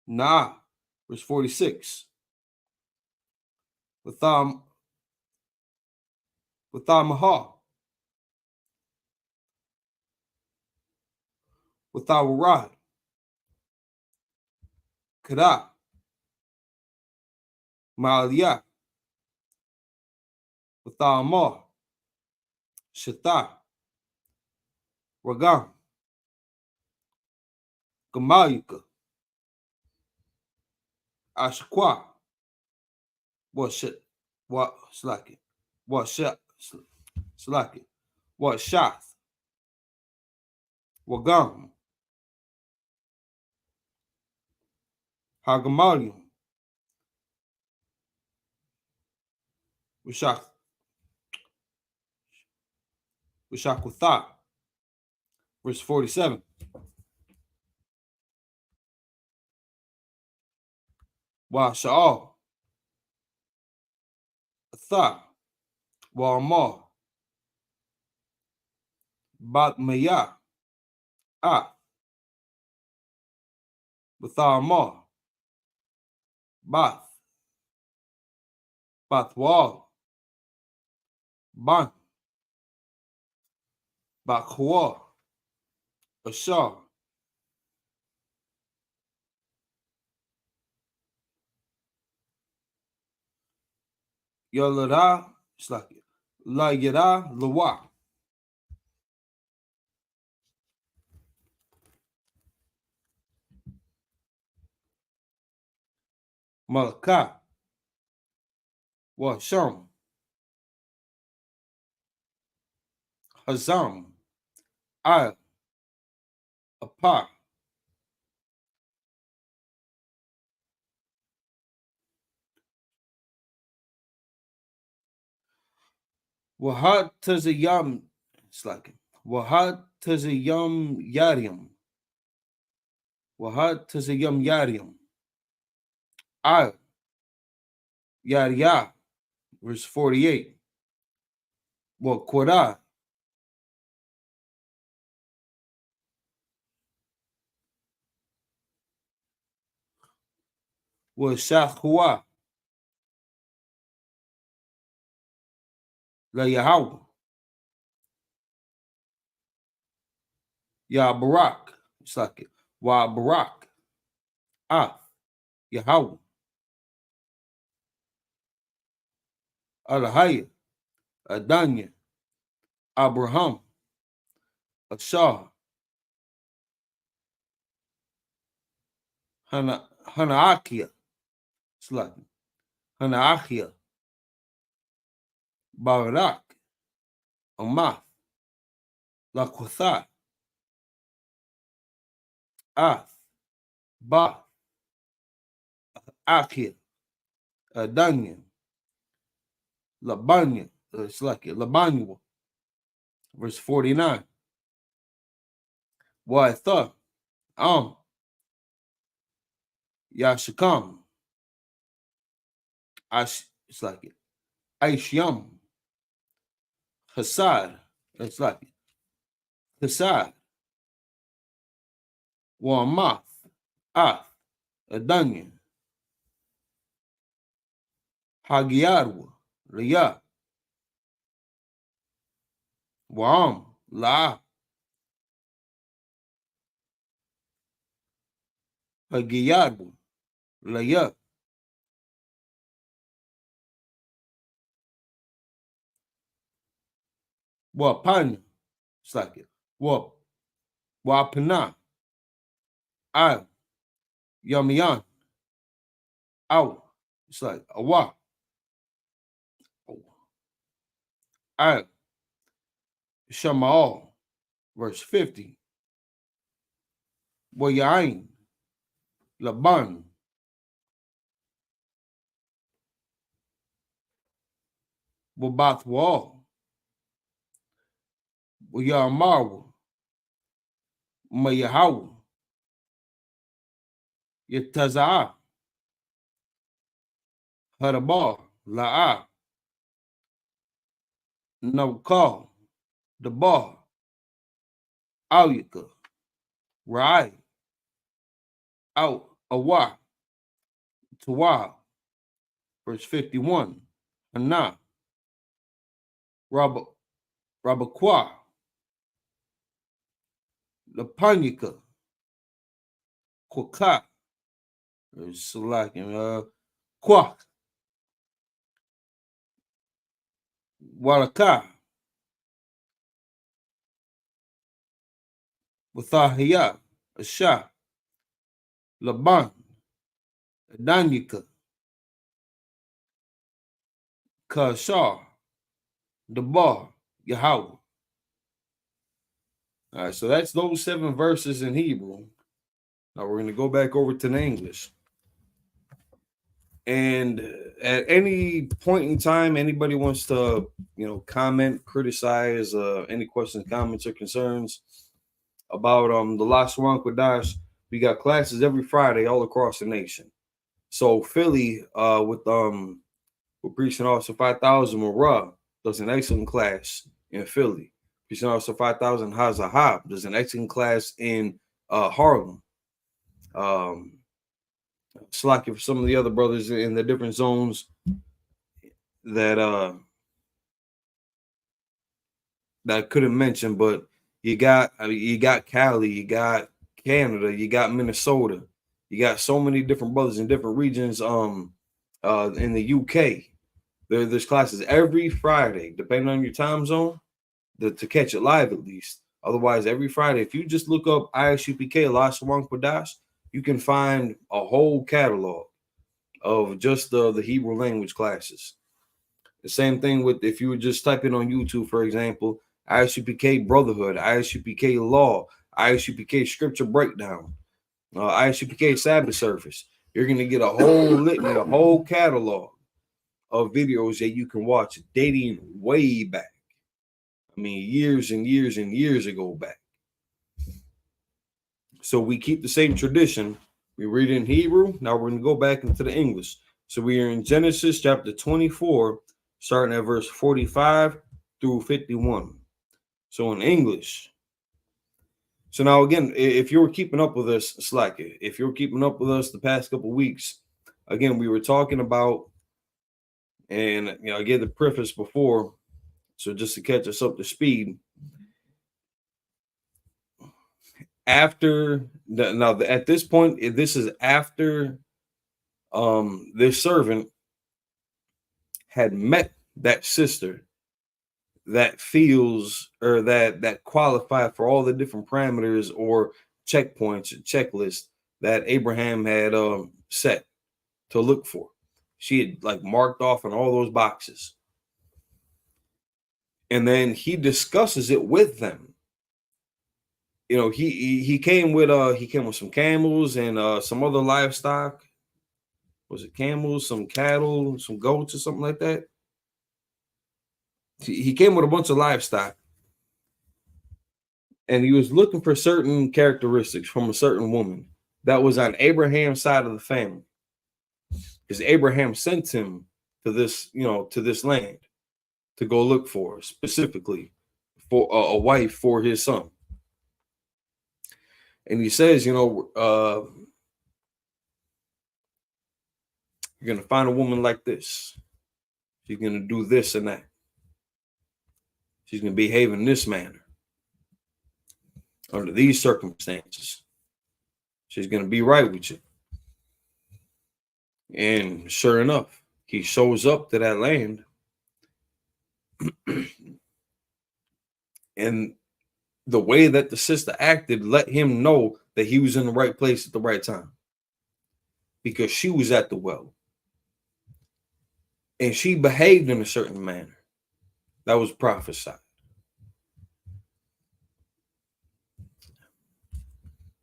Nah, verse 46. Wathamaha, Wathawarad, Kada, Maliyah, Wathamah, Shata, Ragam, Gamayuka, Ashqua, what shit, what slack it, what shot, slack it, what shot, Wagam, Hagamalium, Wishakutha, verse 47. Washa'al, Tha, Wa'amah, Batmaya, Wathamah, Bath, Bathwal, Ban, Bakhwa, Ashar, Yalada, it's like La Yada, Lawa, Malakah, Washam, Hazam, Al, Apar, Wahad Tazayam, it's like Wahad Tazayam Yariam, Wahad Tazayam Yariam, Al, Yariyah, verse 48. Well, Quora, was Shahua, La Yahweh, Ya Barak, it's like it. Wa Barak, Yahweh, Alahaya, Adanya, Abraham, Ashah, Hanaakia, it's like Hanaakia, Barak, Amath, Lakwatha, Ath, Ba, Akia, Adanya, Labanya, it's like it, Labanya, verse 49. Waitha, Yashikam, it's like it, Aishyam, Hasad, it's like it, Hasad, Wamath, Adanya, Hagiarwa, Riyah, Waam, La, Hagiarwa, Laya, Wapanya, it's like it, Wapana, Al, Yamiyan, Aw, it's like Awa, Al, Shamaal, verse 50. Wayain, Laban, Wabathwal, Wayamawa, Mayahawa, Yataza'a, Hadabar, La'a, Nabkal, Dabar, Auyaka, Rai, Out, Awa, Tawa, verse 51. Ana, Rabakwa, Lapanyaka, Kwaka, it's like Kwak, Walaka, Wathahiyah, Asha, Laban, Adanyaka, Kashar, Dabar, Yahweh. All right, so that's those 7 verses in Hebrew. Now we're going to go back over to the English. And at any point in time, anybody wants to, comment, criticize, any questions, comments, or concerns about the Last One Kodash, we got classes every Friday all across the nation. So Philly, with Preaching Officer 5000 Marah does an excellent class in Philly. Preaching Officer 5000 Hazahab does an excellent class in Harlem. Slacky for some of the other brothers in the different zones that I couldn't mention, but you got Cali, you got Canada, you got Minnesota, you got so many different brothers in different regions in the UK. There's classes every Friday, depending on your time zone, to catch it live at least. Otherwise, every Friday, if you just look up ISUPK Last One Kodash, you can find a whole catalog of just the Hebrew language classes. The same thing with if you were just typing on YouTube, for example, ISUPK Brotherhood, ISUPK Law, ISUPK Scripture Breakdown, ISUPK Sabbath Service. You're going to get a whole litany, a whole catalog of videos that you can watch dating way back. I mean, years and years and years ago back. So we keep the same tradition. We read in Hebrew. Now we're going to go back into the English. So we are in Genesis chapter 24, starting at verse 45 through 51. So in English. So now again, if you were keeping up with us, Slacker, if you were keeping up with us the past couple of weeks, again, we were talking about, and I gave the preface before, so just to catch us up to speed. After at this point, this is after this servant had met that sister that feels or that qualified for all the different parameters or checkpoints or checklists that Abraham had set to look for. She had like marked off on all those boxes. And then he discusses it with them. He came with some camels and some other livestock. Was it camels, some cattle, some goats or something like that? He came with a bunch of livestock. And he was looking for certain characteristics from a certain woman that was on Abraham's side of the family. Because Abraham sent him to this land to go look for, specifically for a wife for his son. And he says, you're going to find a woman like this. She's going to do this and that. She's going to behave in this manner. Under these circumstances, she's going to be right with you. And sure enough, he shows up to that land. And the way that the sister acted let him know that he was in the right place at the right time. Because she was at the well. And she behaved in a certain manner that was prophesied.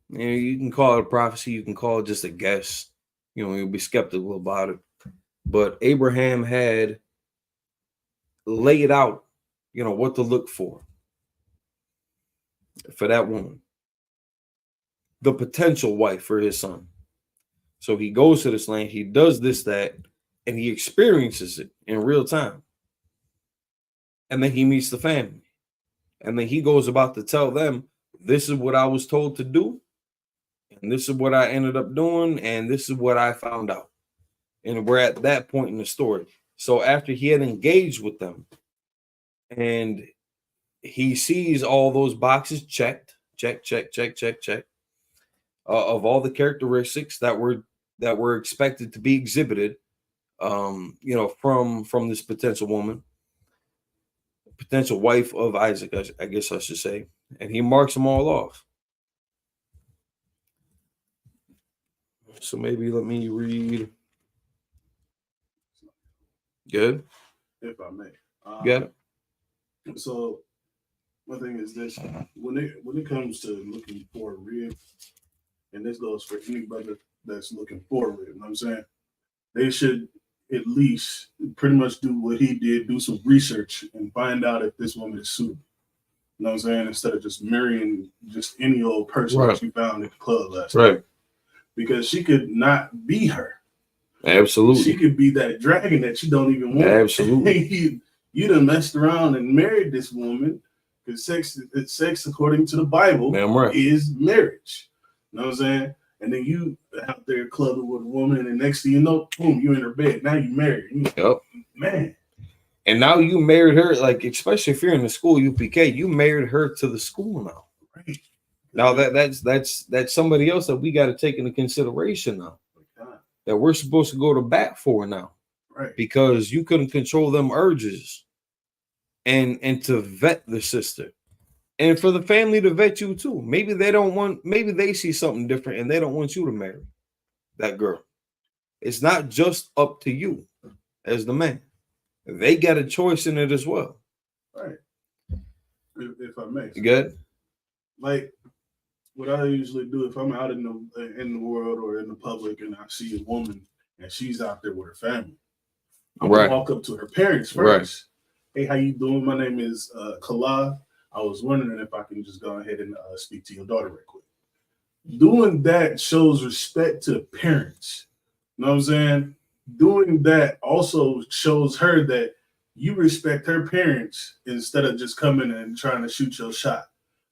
You can call it a prophecy. You can call it just a guess. You'll be skeptical about it. But Abraham had laid out, what to look for that woman. The potential wife for his son. So he goes to this land. He does this, that, and he experiences it in real time. And then he meets the family. And then he goes about to tell them, this is what I was told to do. And this is what I ended up doing. And this is what I found out. And we're at that point in the story. So after he had engaged with them and he sees all those boxes checked, check, of all the characteristics that were expected to be exhibited, from this potential woman, potential wife of Isaac, I guess I should say. And he marks them all off. So maybe let me read. Good. If I may. Got it. So one thing is this: when it comes to looking for a rib, and this goes for anybody that's looking for a rib, you know what I'm saying? They should at least pretty much do what he did, do some research and find out if this woman is suitable. You know what I'm saying? Instead of just marrying just any old person that you found at the club last night. Because she could not be her. Absolutely. She could be that dragon that you don't even want. Absolutely. You done messed around and married this woman because sex according to the Bible, is marriage. You know what I'm saying? And then you out there clubbing with a woman, and the next thing you know, boom, you in her bed. Now you married. Man. And now you married her, like, especially if you're in the school UPK, you married her to the school now. Right. Now that's somebody else that we got to take into consideration now. That we're supposed to go to bat for now. Right. Because you couldn't control them urges and to vet the sister. And for the family to vet you too. Maybe they see something different and they don't want you to marry that girl. it's not just up to you as the man. They got a choice in it as well. Right. If I may. You good? Like what I usually do if I'm out in the world or in the public and I see a woman and she's out there with her family, I'm gonna walk up to her parents first. Hey, how you doing? My name is Kala. I was wondering if I can just go ahead and speak to your daughter real quick. Doing that shows respect to the parents. You know what I'm saying? Doing that also shows her that you respect her parents instead of just coming and trying to shoot your shot.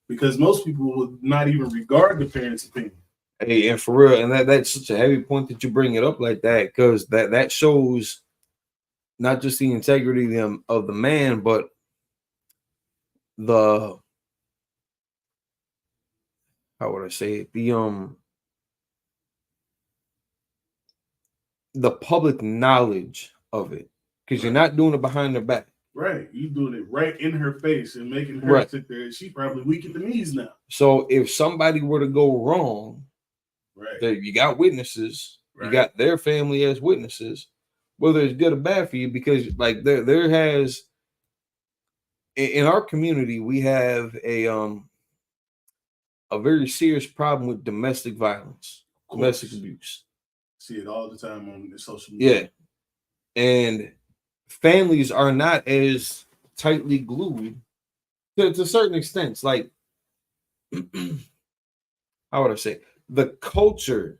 Because most people would not even regard the parents' opinion. Hey, and for real, and that's such a heavy point that you bring it up like that, because that shows not just the integrity of the man, but the, how would I say it? The public knowledge of it, because you're not doing it behind their back. Right, you doing it right in her face and making her sit there. She's probably weak at the knees now. So if somebody were to go wrong, you got witnesses, you got their family as witnesses, whether it's good or bad for you, because like there has in our community we have a very serious problem with domestic violence, domestic abuse. See it all the time on the social media. Yeah, and families are not as tightly glued to certain extents. Like, how would I say, the culture,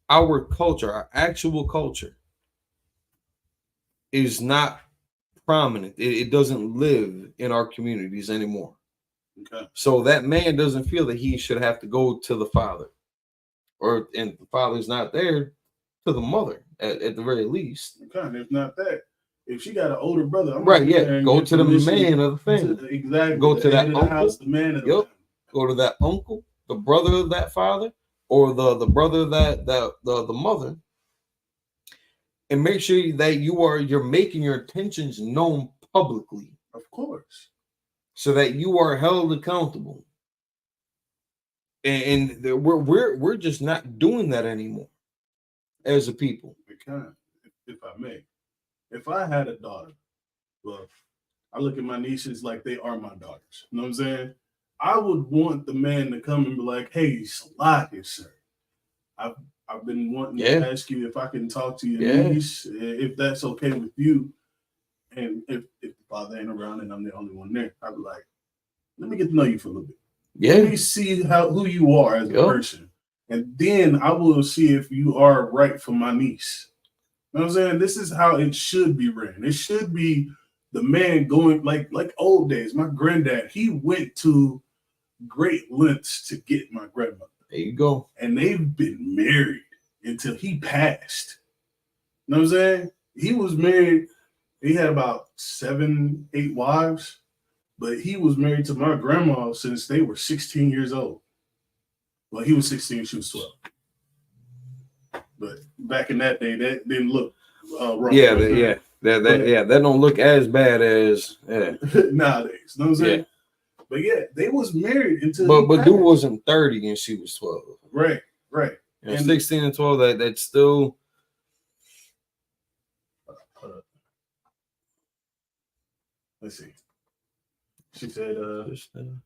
our actual culture is not prominent. It doesn't live in our communities anymore. Okay. So that man doesn't feel that he should have to go to the father, and the father's not there, to the mother at the very least. Okay, and if not that, if she got an older brother, I'm go to the man of the family. Exactly. Go to that uncle. House, the man of the family. Go to that uncle, the brother of that father, or the brother of the mother, and make sure that you're making your intentions known publicly. Of course. So that you are held accountable. And we're just not doing that anymore as a people. If I may. If I had a daughter, well, I look at my nieces like they are my daughters. You know what I'm saying? I would want the man to come and be like, hey, Salaki, sir. I've been wanting to ask you if I can talk to your niece, if that's okay with you. And if the father ain't around and I'm the only one there, I'd be like, let me get to know you for a little bit. Let me see who you are as a person. And then I will see if you are right for my niece. You know what I'm saying? This is how it should be ran. It should be the man going like old days. My granddad, he went to great lengths to get my grandmother. There you go. And they've been married until he passed. You know what I'm saying? He was married. He had about 7, 8 wives, but he was married to my grandma since they were 16 years old. Well, he was 16, she was 12. But back in that day, that didn't look wrong. That don't look as bad as nowadays. You know what I'm saying? But yeah, they was married until. But dude wasn't 30 and she was 12. Right. You know, 16 and 12. That's still. Let's see. She said,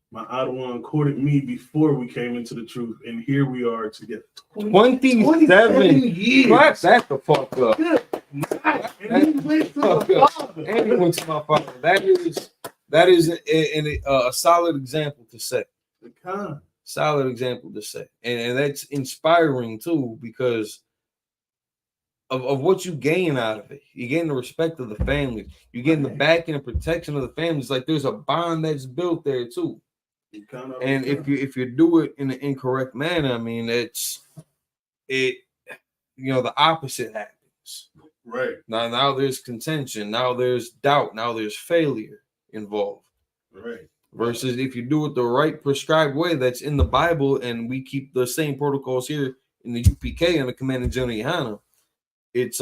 my Ottawa courted me before we came into the truth, and here we are together. 27 years. Clap that the fuck up. And he went to the father. And he went to my father. That is a solid example to set. Solid example to set. And that's inspiring too, because of what you gain out of it. You gain the respect of the family. You gain the backing and protection of the families. Like there's a bond that's built there too. And if you do it in an incorrect manner, I mean, the opposite happens. Right. Now there's contention. Now there's doubt. Now there's failure involved. Right. Versus if you do it the right prescribed way that's in the Bible, and we keep the same protocols here in the UPK and the Command and General Yohana, it's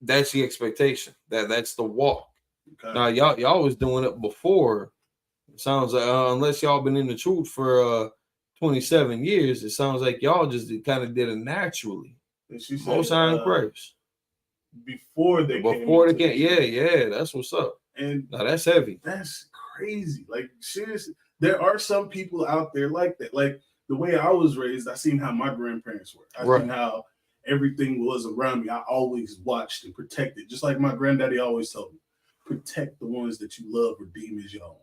that's the expectation. That's the walk. Okay. Now y'all was doing it before. It sounds like unless y'all been in the truth for 27 years, it sounds like y'all just kind of did it naturally. And she said, Most High in Christ. Before they came. Yeah, that's what's up. And now that's heavy. That's crazy. Like, seriously, there are some people out there like that. Like, the way I was raised, I seen how my grandparents were. I seen how everything was around me. I always watched and protected. Just like my granddaddy always told me, protect the ones that you love, redeem as your own.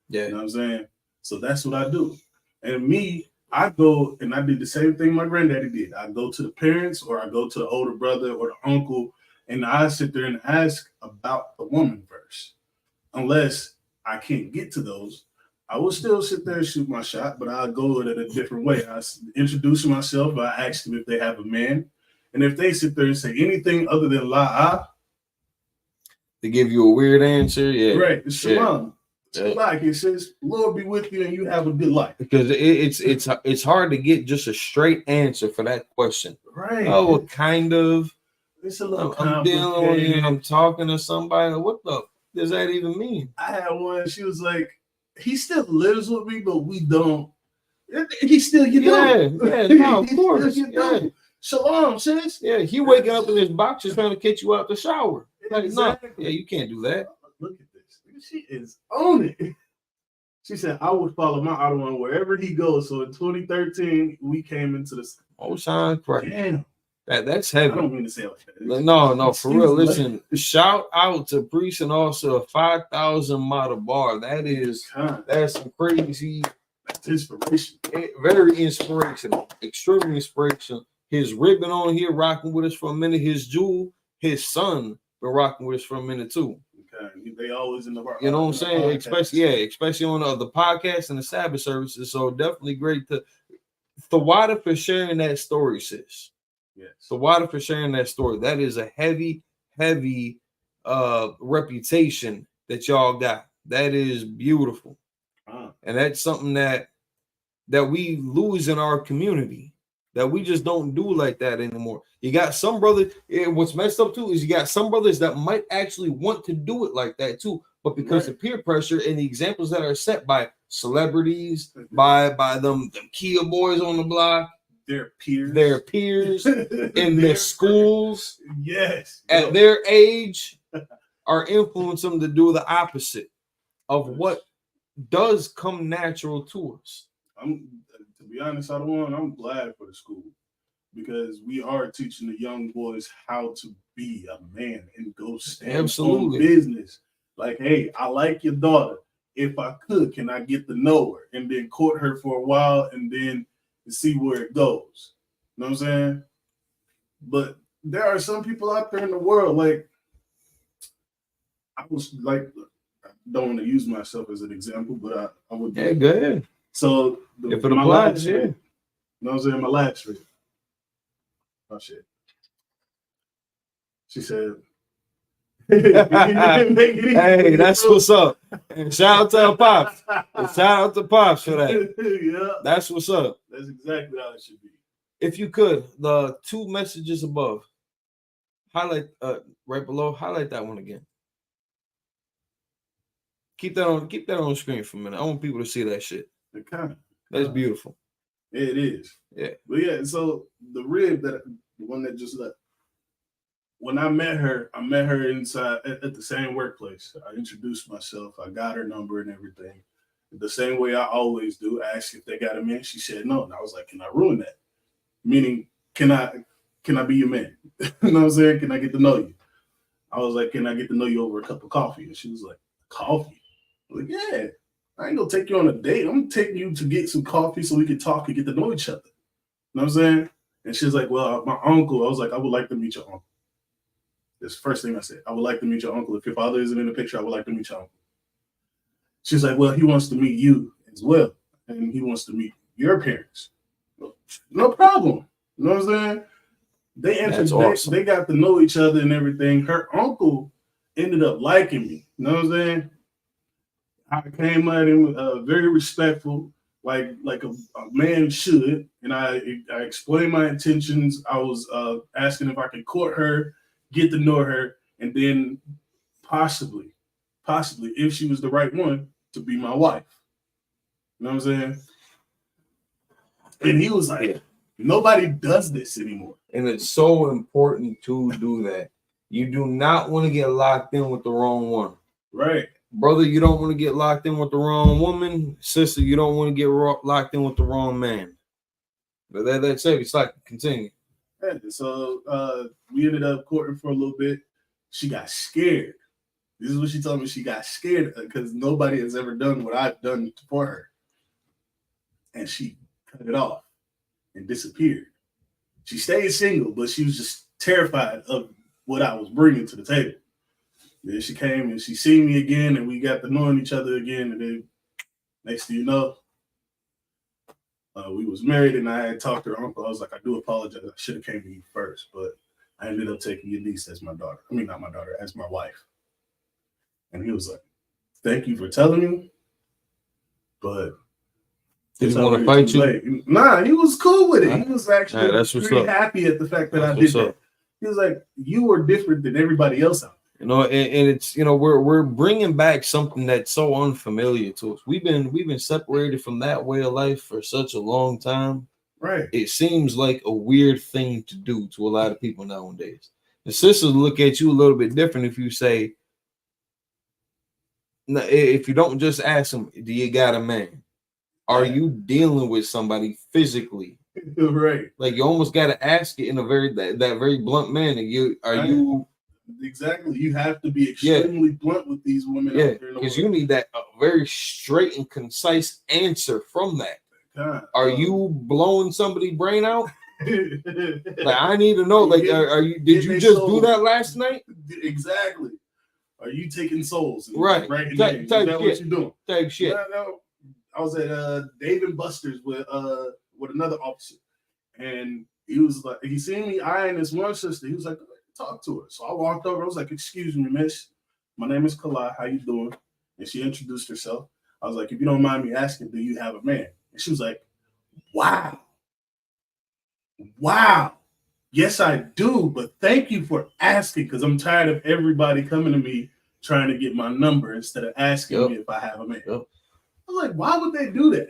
Yeah. You know what I'm saying? So that's what I do. And me, I go and I did the same thing my granddaddy did. I go to the parents or I go to the older brother or the uncle, and I sit there and ask about the woman first. Unless I can't get to those, I will still sit there and shoot my shot, but I'll go at it a different way. I introduce myself. I ask them if they have a man. And if they sit there and say anything other than la, they give you a weird answer. Yeah. Right. It's shalom. Like it says, Lord be with you and you have a good life. Because it's hard to get just a straight answer for that question. Right. Oh, kind of. It's a little I'm dealing with you. I'm talking to somebody. What the does that even mean? I had one. She was like, he still lives with me, but we don't. He still, no, of course. Shalom, sis. Yeah, he waking up in his boxers trying to catch you out the shower. Like, exactly. No, you can't do that. Look at this. She is on it. She said, I would follow my Ottawa wherever he goes. So in 2013, we came into the Ocean Christ. Damn. That's heavy. I don't mean to say like that. No, for real. Listen, shout out to Priest and also a 5,000 model bar. That's some crazy. That's inspiration. Very inspirational. Extremely inspirational. His ribbon on here rocking with us for a minute. His jewel, his son been rocking with us for a minute too. Okay, they always in the you know what I'm saying? Especially on the podcast and the Sabbath services. So definitely great to Thawada for sharing that story, sis. Yes. Thawada for sharing that story. That is a heavy reputation that y'all got. That is beautiful. And that's something that we lose in our community. That we just don't do like that anymore. You got some brothers. What's messed up too is you got some brothers that might actually want to do it like that too, but because of peer pressure and the examples that are set by celebrities, by them Kia boys on the block, their peers in their schools, at their age, are influencing them to do the opposite of what does come natural to us. To be honest, I'm glad for the school because we are teaching the young boys how to be a man and go stand on business. Like, hey, I like your daughter. If I could, can I get to know her and then court her for a while and then see where it goes? You know what I'm saying? But there are some people out there in the world, like, I was like, I don't want to use myself as an example, but I would. Yeah, go ahead. So if it applies, you know what I'm saying? My last read. Oh shit. She said, hey, that's what's up. And shout out to our pops. And shout out to pops for that. Yeah. That's what's up. That's exactly how it should be. If you could, the two messages above, highlight right below, highlight that one again. Keep that on the screen for a minute. I want people to see that shit. That's beautiful. It is. Yeah. But yeah, so the rib the one that just left. When I met her inside at the same workplace. I introduced myself. I got her number and everything. The same way I always do. Asked if they got a man. She said no. And I was like, can I ruin that? Meaning, can I be your man? You know what I'm saying? Can I get to know you? I was like, can I get to know you over a cup of coffee? And she was like, coffee? I was like, yeah. I ain't gonna take you on a date. I'm taking you to get some coffee so we can talk and get to know each other. You know what I'm saying? And she's like, well, my uncle. I was like, I would like to meet your uncle. That's the first thing I said. I would like to meet your uncle. If your father isn't in the picture, I would like to meet your uncle. She's like, well, he wants to meet you as well. And he wants to meet your parents. No problem. You know what I'm saying? They got to know each other and everything. Her uncle ended up liking me. You know what I'm saying? I came at him very respectful, like a man should. And I explained my intentions. I was asking if I could court her, get to know her, and then possibly, if she was the right one, to be my wife. You know what I'm saying? And he was like, Nobody does this anymore. And it's so important to do that. You do not want to get locked in with the wrong one. Right. Brother, you don't want to get locked in with the wrong woman. Sister, you don't want to get locked in with the wrong man. But that's it. It's like, continue. Yeah, so we ended up courting for a little bit. She got scared. This is what she told me. She got scared because nobody has ever done what I've done for her. And she cut it off and disappeared. She stayed single, but she was just terrified of what I was bringing to the table. Then she came and she seen me again, and we got to knowing each other again. And then next thing you know, we was married, and I had talked to her uncle. I was like, I do apologize. I should have came to you first, but I ended up taking your niece as my daughter. I mean, not my daughter, as my wife. And he was like, thank you for telling me, but did he want to fight you? Nah, he was cool with it. He was actually pretty up. happy at the fact that I did that. He was like, you were different than everybody else out there. You know, and it's, you know, we're bringing back something that's so unfamiliar to us. We've been separated from that way of life for such a long time. Right. It seems like a weird thing to do to a lot of people nowadays. The sisters look at you a little bit different if you say, if you don't just ask them, do you got a man? Are you dealing with somebody physically? Right. Like you almost got to ask it in a very that very blunt manner. You exactly? You have to be extremely blunt with these women. Yeah, because you need that very straight and concise answer from that. God, are you blowing somebody's brain out? Like I need to know. Like, are you? Did you just do that last night? Exactly. Are you taking souls? Right. Type shit. What you're doing? Type shit. No. I was at Dave and Buster's with another officer, and he was like, he seen me eyeing this one sister. He was like, talk to her. So I walked over. I was like, excuse me, miss. My name is Kala. How you doing? And she introduced herself. I was like, if you don't mind me asking, do you have a man? And she was like, wow. Yes, I do. But thank you for asking, because I'm tired of everybody coming to me trying to get my number instead of asking me if I have a man. I was like, why would they do that?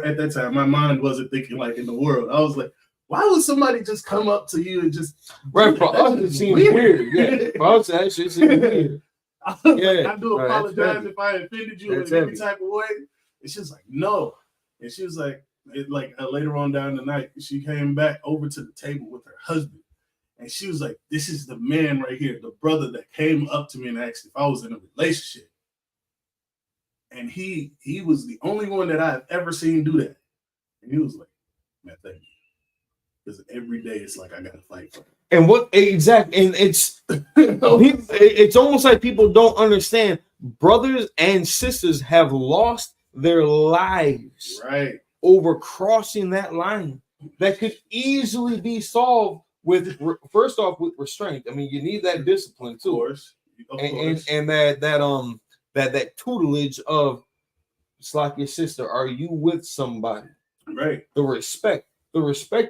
At that time, my mind wasn't thinking like in the world. I was like, why would somebody just come up to you and just right? For us, it seems weird. Yeah, for us, that shit seems weird. I do apologize if I offended you in any type of way. And she was like, no. And she was like, later on down the night, she came back over to the table with her husband. And she was like, this is the man right here, the brother that came up to me and asked if I was in a relationship. And he was the only one that I've ever seen do that. And he was like, man, thank you. Because every day it's like I gotta fight for him. And what exactly? And it's almost like people don't understand. Brothers and sisters have lost their lives over crossing that line that could easily be solved with first off with restraint. I mean, you need that discipline too, of course. And that tutelage of it's like your sister. Are you with somebody? Right. The respect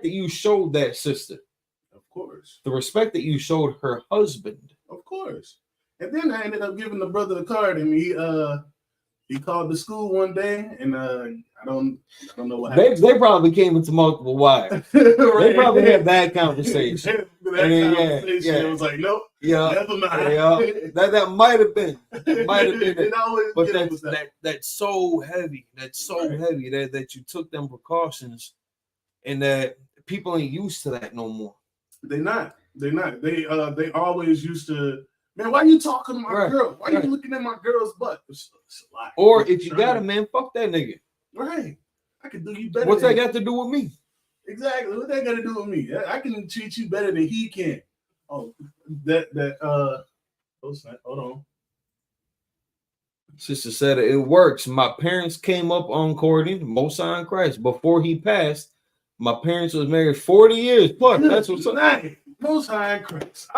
that you showed that sister. Of course. The respect that you showed her husband. Of course. And then I ended up giving the brother the card, and he called the school one day, and I don't know what happened. They probably came into multiple wives. They probably had that conversation. It was like, nope. Yeah. Never mind. Yeah. That might have been. It always but that's so heavy. That's so heavy that you took them precautions, and that people ain't used to that no more. They're not. They always used to. Man, why are you talking to my girl? Why are you looking at my girl's butt? It's a lie. Or if you got a man, fuck that nigga. Right. I can do you better. What's that got to do with me? Exactly. What that got to do with me? I can treat you better than he can. Oh, hold on. Sister said it works. My parents came up on courting Most High in Christ. Before he passed, my parents was married 40 years plus. That's what's up. Most High in Christ.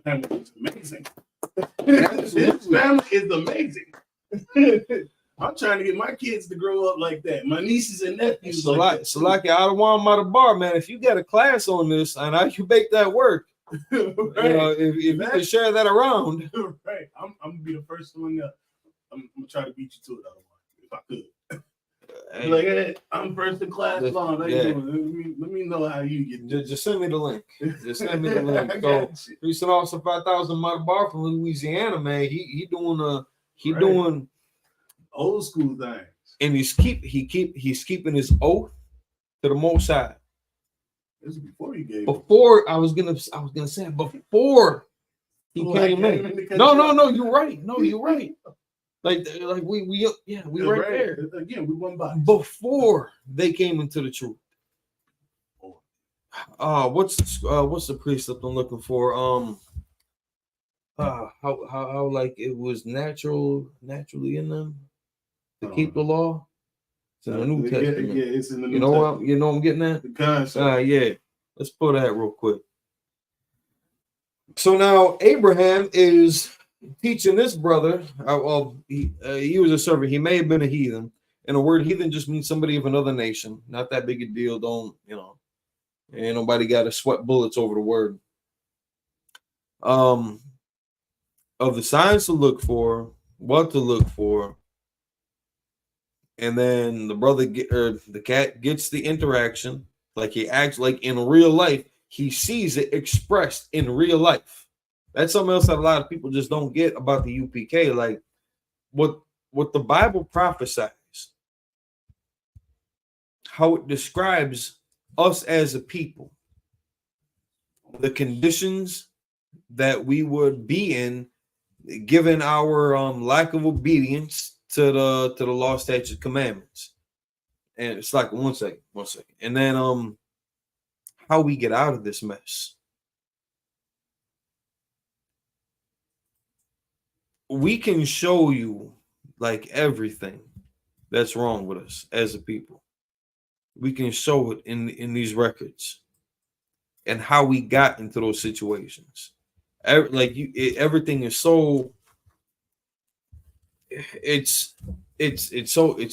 Family is amazing. This family is amazing. I'm trying to get my kids to grow up like that. My nieces and nephews. So I don't want them out of bar, man. If you got a class on this and I can make that work, you know, if you can share that around. Right. I'm gonna be the first one. I'm gonna try to beat you to it otherwise, if I could. Like, hey, I'm first in class law. Yeah. Let me know how you get this. Just send me the link. Just send me the link. So Priest and Officer 5000 Mike Bar from Louisiana, man. He doing old school things. And he's keeping his oath to the Most High. This is before he gave. Before I was gonna say before he came in. No, you're right. No, you're right. Like we right there. Again, we won by before they came into the truth. What's the precept I'm looking for? How like it was naturally in them to keep the law. It's in the New Testament. Yeah, it's in the New Testament. You know what I'm getting at? The concept. Yeah. Let's pull that real quick. So now Abraham is teaching this brother. He was a servant. He may have been a heathen. And the word heathen just means somebody of another nation. Not that big a deal. Don't, ain't nobody got to sweat bullets over the word. Of the signs to look for, what to look for. And then the brother the cat gets the interaction, like he acts like in real life. He sees it expressed in real life. That's something else that a lot of people just don't get about the UPK. Like what the Bible prophesies, how it describes us as a people, the conditions that we would be in, given our lack of obedience to the law, statutes, commandments. And it's like one second. And then how we get out of this mess. We can show you like everything that's wrong with us as a people. We can show it in these records and how we got into those situations. Everything is so it's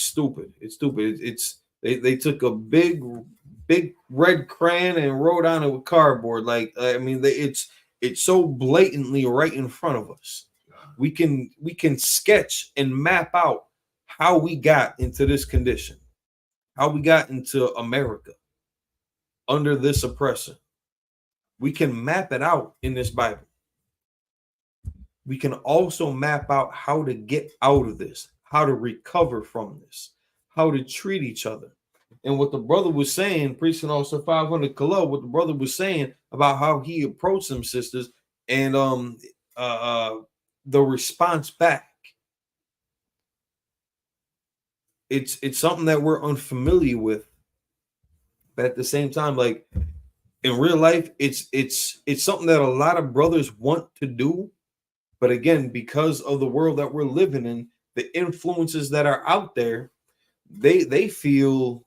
stupid. It's stupid. They took a big red crayon and wrote on it with cardboard. It's so blatantly right in front of us. We can sketch and map out how we got into this condition, how we got into America under this oppressor. We can map it out in this Bible. We can also map out how to get out of this, how to recover from this, how to treat each other. And what the brother was saying, Priest and Officer 500 Khalil, what the brother was saying about how he approached them sisters and the response back. It's something that we're unfamiliar with. But at the same time, like in real life, it's something that a lot of brothers want to do. But again, because of the world that we're living in, the influences that are out there, they feel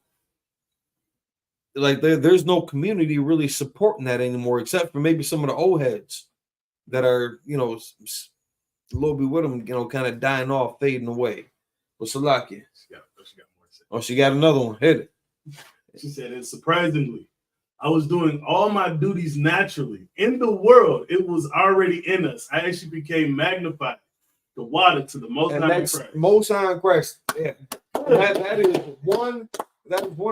like there's no community really supporting that anymore, except for maybe some of the old heads that are, a little bit with them, kind of dying off, fading away. What's Salaki? She got another one. Hit it. She said, and surprisingly, I was doing all my duties naturally. In the world, it was already in us. I actually became magnified. The water to the Most High Christ. Most High Christ. Yeah. That is one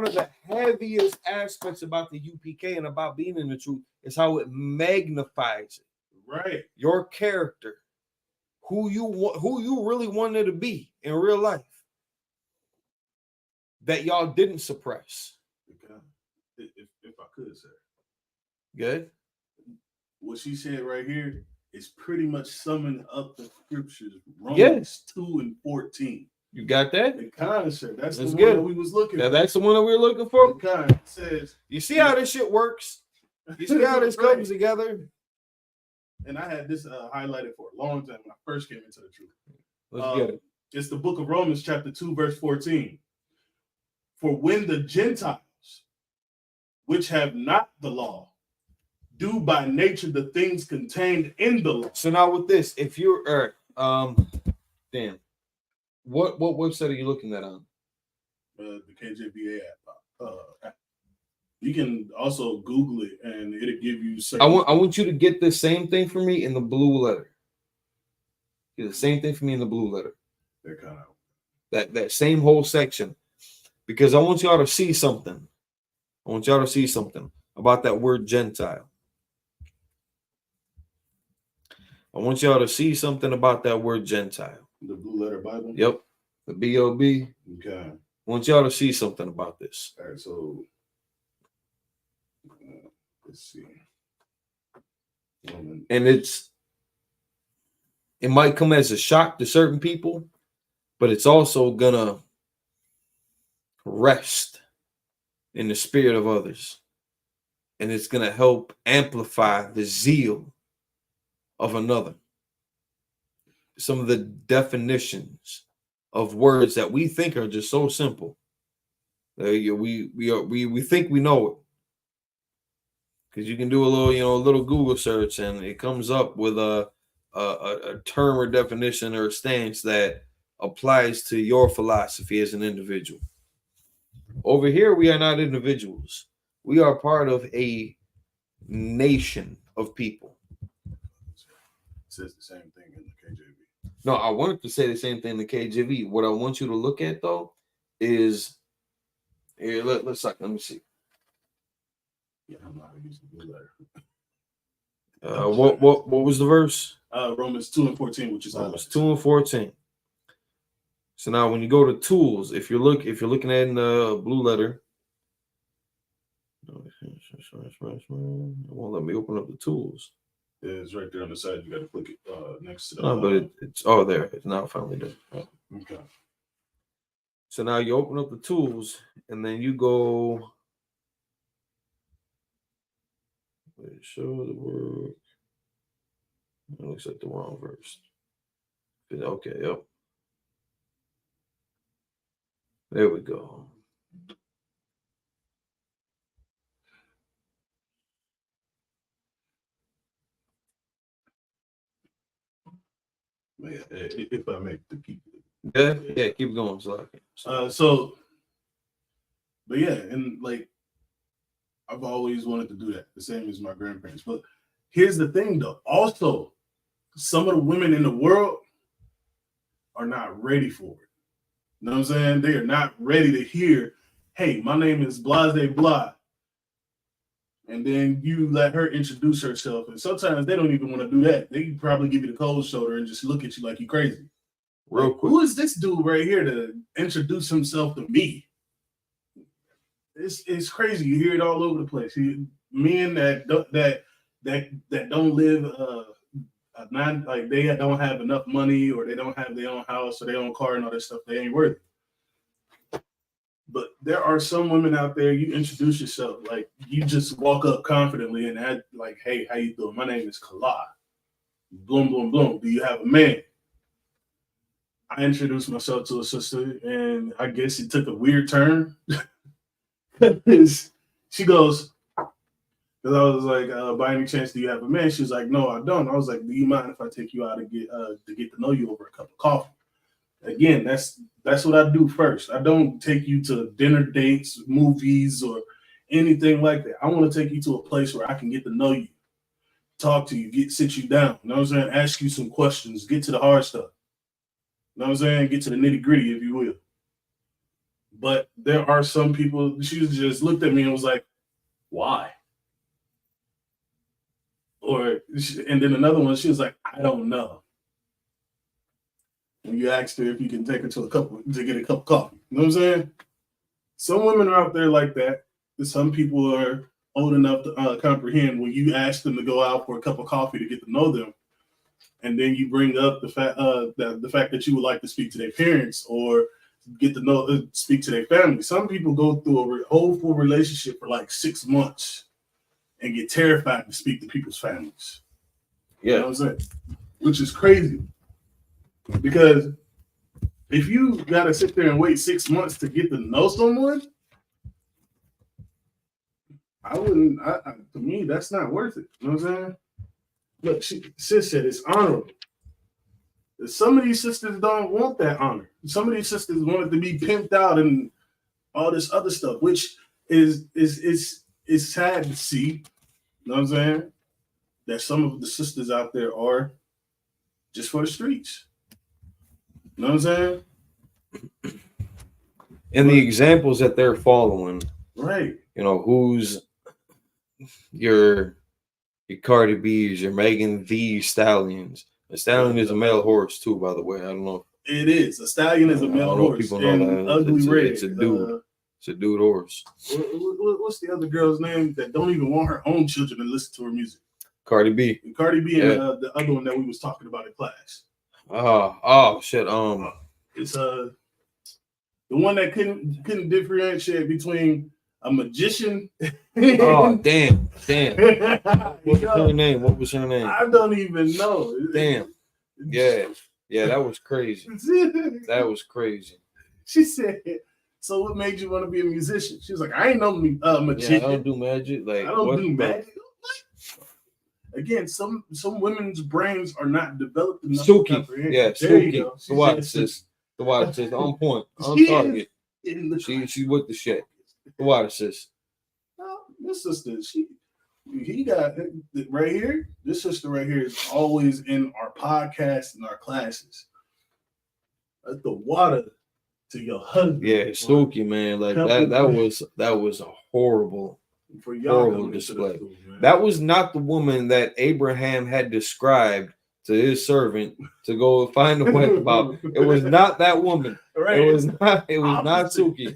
of the heaviest aspects about the UPK and about being in the truth is how it magnifies it. Right. Your character, who you really wanted to be in real life, that y'all didn't suppress. If I could, sir. Good. What she said right here is pretty much summing up the scriptures. Romans 2 and 14. You got that? The concept. That's the good. One that we was looking for. That's the one that we were looking for. The concept says. You see how this shit works? You see how this comes together? And I had this highlighted for a long time when I first came into the truth. Let's get it. It's the book of Romans, chapter 2, verse 14. For when the Gentiles, which have not the law, do by nature the things contained in the law. So now with this, if you're damn, what website are you looking at on? The KJVA app. You can also Google it and it'll give you certain... I want you to get the same thing for me in the blue letter. Get the same thing for me in the blue letter. They're kind of that same whole section. because I want y'all to see something. I want y'all to see something about that word Gentile. I want y'all to see something about that word Gentile. The Blue Letter Bible? Yep. The B-O-B. Okay. I want y'all to see something about this. All right, so let's see. And it might come as a shock to certain people, but it's also gonna rest in the spirit of others. And it's gonna help amplify the zeal of another. Some of the definitions of words that we think are just so simple. We think we know it. Because you can do a little Google search and it comes up with a term or definition or a stance that applies to your philosophy as an individual. Over here, we are not individuals. We are part of a nation of people. It says the same thing in the KJV. No, I wanted to say the same thing in the KJV. What I want you to look at, though, is here. Let me see. Yeah, I'm not using the Blue Letter. What was the verse? Romans 2:14, which is Romans 2:14. So now, when you go to tools, if you're looking at in the Blue Letter, it won't let me open up the tools. It's right there on the side. You got to click it next to the. No, but it's there. It's now finally there. Oh. Okay. So now you open up the tools, and then you go. Show the word. It looks like the wrong verse. Okay, yep. There we go. Yeah, if I make the keep. Yeah, keep going. But yeah, and like I've always wanted to do that, the same as my grandparents. But here's the thing, though. Also, some of the women in the world are not ready for it. You know what I'm saying? They are not ready to hear, hey, my name is Blase Blah. And then you let her introduce herself. And sometimes they don't even want to do that. They probably give you the cold shoulder and just look at you like you're crazy. Real quick. Who is this dude right here to introduce himself to me? It's crazy. You hear it all over the place. Men that don't live like they don't have enough money, or they don't have their own house or their own car and all that stuff. They ain't worth it. But there are some women out there, you introduce yourself, like you just walk up confidently and act like, hey, how you doing? My name is Kala. Boom, boom, boom. Do you have a man? I introduced myself to a sister, and I guess it took a weird turn. She goes, because I was like, by any chance, do you have a man? She was like, no, I don't. I was like, do you mind if I take you out to get to know you over a cup of coffee? Again, that's what I do first. I don't take you to dinner dates, movies, or anything like that. I want to take you to a place where I can get to know you, talk to you, sit you down. You know what I'm saying? Ask you some questions, get to the hard stuff. You know what I'm saying? Get to the nitty gritty, if you will. But there are some people, she just looked at me and was like, why? And then another one, she was like, I don't know. And you asked her if you can take her to get a cup of coffee. You know what I'm saying? Some women are out there like that. Some people are old enough to comprehend when you ask them to go out for a cup of coffee to get to know them. And then you bring up the fact that you would like to speak to their parents or get to know, speak to their family. Some people go through a whole full relationship for like 6 months and get terrified to speak to people's families. Yeah. You know what I'm saying? Which is crazy. Because if you got to sit there and wait 6 months to get to know someone, to me, that's not worth it. You know what I'm saying? Look, sis said it's honorable. Some of these sisters don't want that honor. Some of these sisters want it to be pimped out and all this other stuff, which is sad to see. You know what I'm saying? That some of the sisters out there are just for the streets. You know what I'm saying? And the examples that they're following, right? You know, who's your Cardi B's, your Megan Thee Stallions. A stallion is a male horse too, by the way. I don't know. It is. A stallion is a male horse. People know that. Ugly Red. It's a dude. It's a dude horse. What's the other girl's name that don't even want her own children to listen to her music? Cardi B. Cardi B and the other one that we was talking about in class. Oh shit. It's the one that couldn't differentiate between a magician. Oh damn. What's her name? What was her name? I don't even know. Damn. Yeah, that was crazy. That was crazy. She said, "So what made you want to be a musician?" She was like, "I ain't no magician. Yeah, I don't do magic. Like I don't do magic." Again, some women's brains are not developed enough. Suki. Yeah, Suki. The water sis. On point. On target. She with the shit. The water sis. This sister, he got right here. This sister right here is always in our podcasts and our classes. That's the water to your husband. Yeah, Suki, man. Like that was a horrible display. School, that was not the woman that Abraham had described to his servant to go find a wife about. It was not that woman. Right. It was not Suki.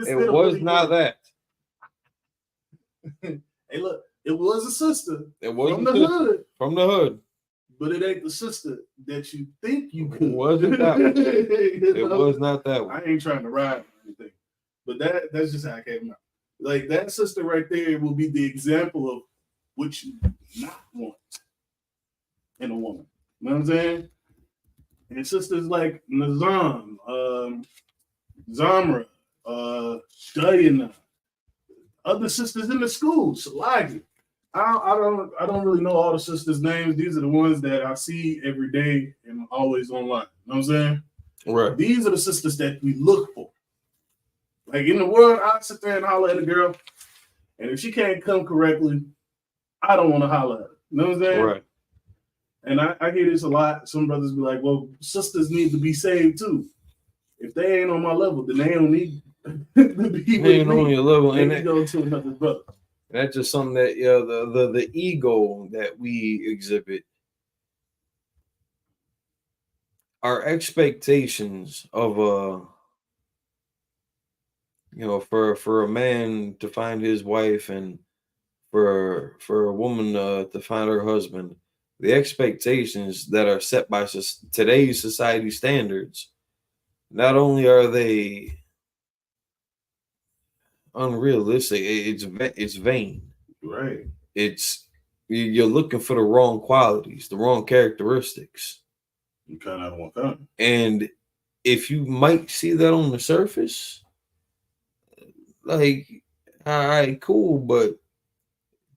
It was not that. Hey, look, it was a sister. It was from the hood. From the hood. But it ain't the sister that you think you could. It wasn't that one. It was not that one. I ain't trying to ride or anything. But that's just how it came out. Like that sister right there will be the example of what you not want in a woman. You know what I'm saying? And sisters like Nazam, Zamra, Diana, other sisters in the school, Shalagi. I don't really know all the sisters' names. These are the ones that I see every day and always online. You know what I'm saying? Right. These are the sisters that we look for. Like in the world, I sit there and holler at a girl, and if she can't come correctly, I don't want to holler at her. You know what I'm saying? Right. And I hear this a lot. Some brothers be like, well, sisters need to be saved too. If they ain't on my level, then they don't need to be they ain't on your level. And they go to another brother. That's just something that the ego that we exhibit. Our expectations of for a man to find his wife and for a woman to find her husband, the expectations that are set by today's society standards, not only are they unrealistic, it's vain. Right. You're looking for the wrong qualities, the wrong characteristics. You kind of want that. And if you might see that on the surface, like, all right, cool, but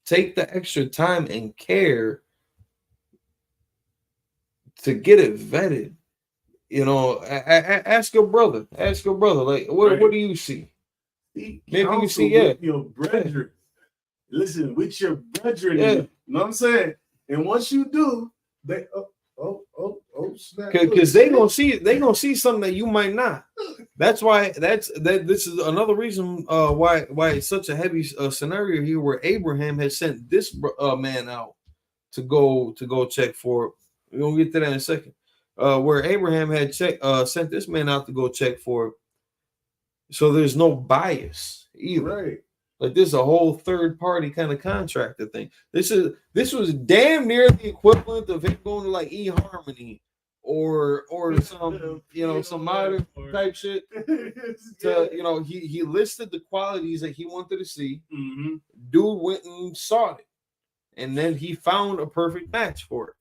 take the extra time and care to get it vetted. You know, ask your brother. Like, what do you see? Maybe you see, your brethren. Listen, with your brethren. Yeah. You know what I'm saying? And once you do, they snap. Because they gonna see something that you might not. That's why this is another reason why it's such a heavy scenario here where Abraham has sent this man out to go check for it. We're gonna get to that in a second. Where Abraham had sent this man out to go check for it. So there's no bias either. Right. Like this is a whole third party kind of contractor thing. This was damn near the equivalent of him going to like eHarmony or some some modern type shit. He listed the qualities that he wanted to see. Mm-hmm. Dude went and saw it, and then he found a perfect match for it.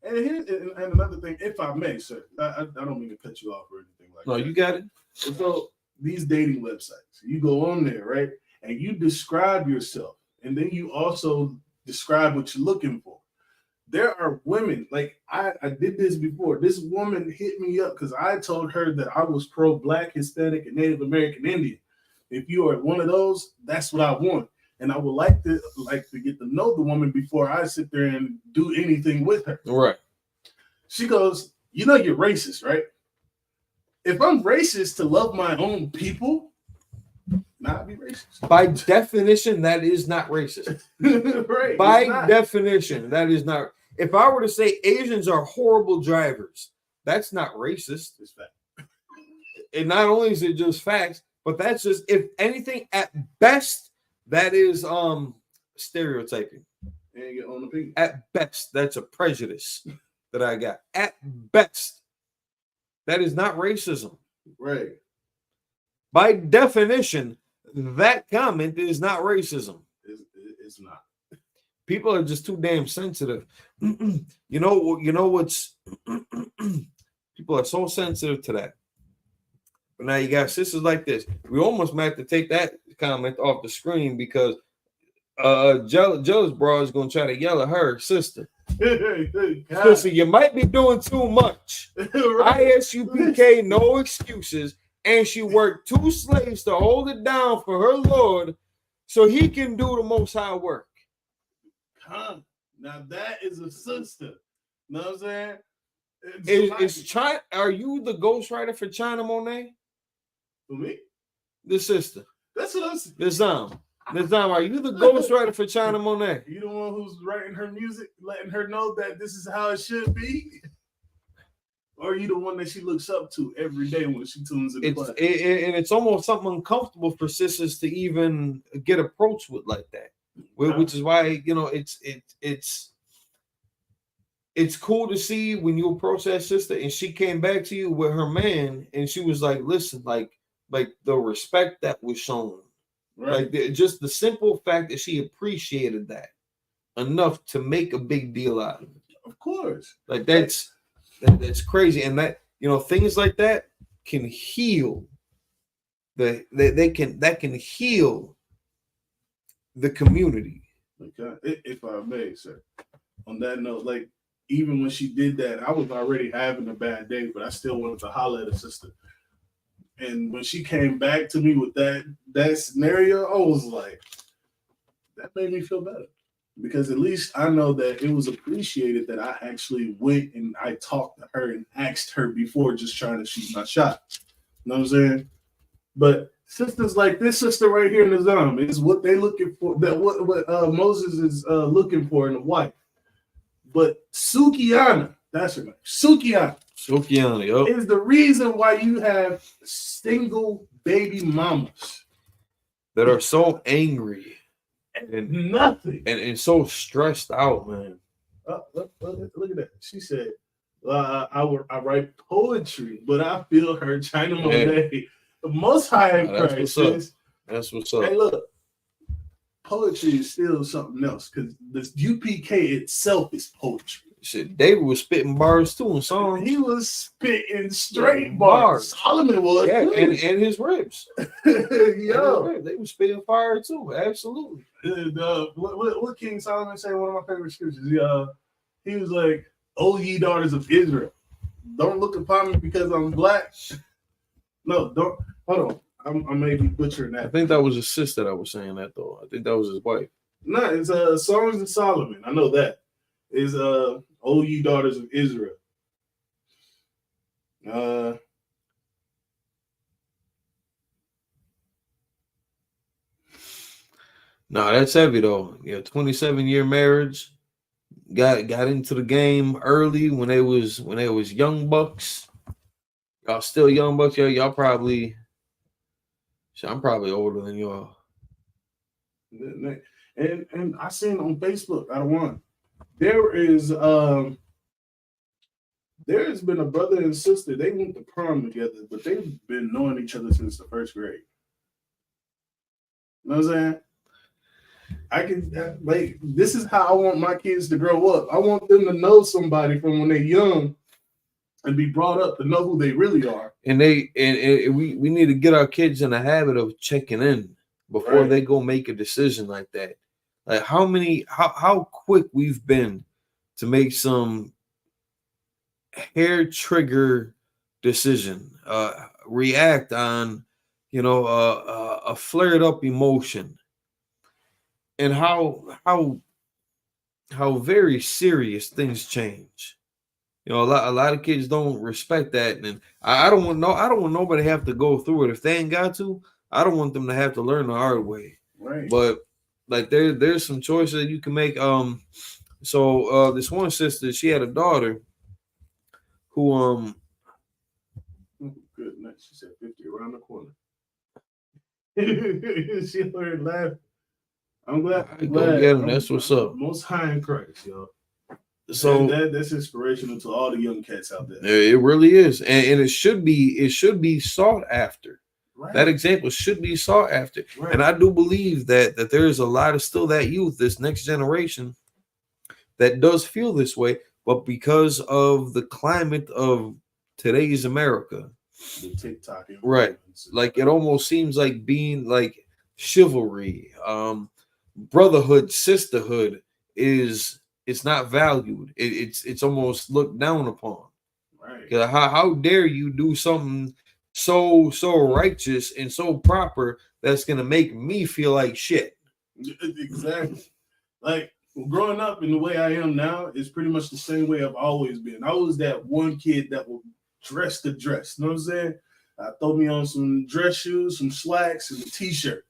And another thing, if I may, sir, I don't mean to cut you off or anything like that. No, you got it. So these dating websites, you go on there, right? And you describe yourself. And then you also describe what you're looking for. There are women, like I did this before. This woman hit me up because I told her that I was pro-Black, Hispanic, and Native American Indian. If you are one of those, that's what I want. And I would like to get to know the woman before I sit there and do anything with her. Right. She goes, you're racist, right? if I'm racist to love my own people, not be racist. By definition, that is not racist. Right. By definition, that is not. If I were to say Asians are horrible drivers, that's not racist. It's fact. And not only is it just facts, but that's just, if anything, at best, that is stereotyping. And your own opinion. At best, that's a prejudice that I got. At best, that is not racism. Right. By definition, that comment is not racism. It's not. People are just too damn sensitive. You know what's people are so sensitive to that. But now you got sisters like this. We almost might have to take that comment off the screen because jealous bro is gonna try to yell at her sister. Listen, you might be doing too much. Right. ISUPK, no excuses, and she worked 2 slaves to hold it down for her Lord, so he can do the Most High work. Now that is a sister. You know what I'm saying? Is China? Are you the ghostwriter for China Monet? For me? The sister. That's what I'm saying. Nizam, are you the ghostwriter for China Monet? You the one who's writing her music, letting her know that this is how it should be? Or are you the one that she looks up to every day when she tunes in the class? And it's almost something uncomfortable for sisters to even get approached with like that. Which is why, it's cool to see when you approach that sister and she came back to you with her man and she was like, listen, like the respect that was shown. Right. Like just the simple fact that she appreciated that enough to make a big deal out of it. Of course. Like that's crazy. And that, things like that can heal. That can heal the community. Okay. If I may, sir. On that note, like even when she did that, I was already having a bad day, but I still wanted to holler at her sister. And when she came back to me with that scenario, I was like, that made me feel better. Because at least I know that it was appreciated that I actually went and I talked to her and asked her before just trying to shoot my shot. You know what I'm saying? But sisters like this sister right here in the Zam is what they looking for, that what Moses is looking for in a wife. But Sukiana, that's her name, Sukiana, is the reason why you have single baby mamas that are so angry and nothing and so stressed out, man. Look at that. She said, I write poetry, but I feel her China Monet. The Most High in Christ is. That's what's up. Hey, look, poetry is still something else because the UPK itself is poetry. Shit, David was spitting bars too in songs. He was spitting straight bars. Solomon was. Yeah, and his ribs. Yo. They were spitting fire too. Absolutely. And, what King Solomon say? One of my favorite scriptures. He was like, "O ye daughters of Israel, don't look upon me because I'm black." No, don't. Hold on. I may be butchering that. I think that was his sister that was saying that though. I think that was his wife. No, it's Songs of Solomon. I know that. Is O ye daughters of Israel. No, that's heavy though. Yeah, 27-year marriage. Got into the game early when they was young bucks. Y'all still young bucks. Y'all probably. I'm probably older than y'all. And I seen on Facebook. I don't want. There has been a brother and sister. They went to prom together, but they've been knowing each other since the 1st grade. You know what I'm saying? This is how I want my kids to grow up. I want them to know somebody from when they're young and be brought up to know who they really are. And we need to get our kids in the habit of checking in before they go make a decision like that. Like how quick we've been to make some hair trigger decision, react on, a flared up emotion, and how very serious things change. You know, a lot of kids don't respect that, and I don't want nobody to have to go through it. If they ain't got to, I don't want them to have to learn the hard way. Right. But like there's some choices you can make. So this one sister, she had a daughter who good night. She said 50 around the corner. She heard laugh. I'm glad. Go get him. That's what's up. Most high in Christ, yo. So that's inspirational to all the young cats out there. It really is, and it should be sought after. Right. That example should be sought after, right. And I do believe that there is a lot of still that youth, this next generation, that does feel this way, but because of the climate of today's America, the TikTok, right? Like it almost seems like being like chivalry, brotherhood, sisterhood it's not valued. It's almost looked down upon. Right. How dare you do something so righteous and so proper that's gonna make me feel like shit? Exactly. Like growing up in the way I am now is pretty much the same way I've always been. I was that one kid that would dress the dress. You know what I'm saying? I throw me on some dress shoes, some slacks, and a t-shirt.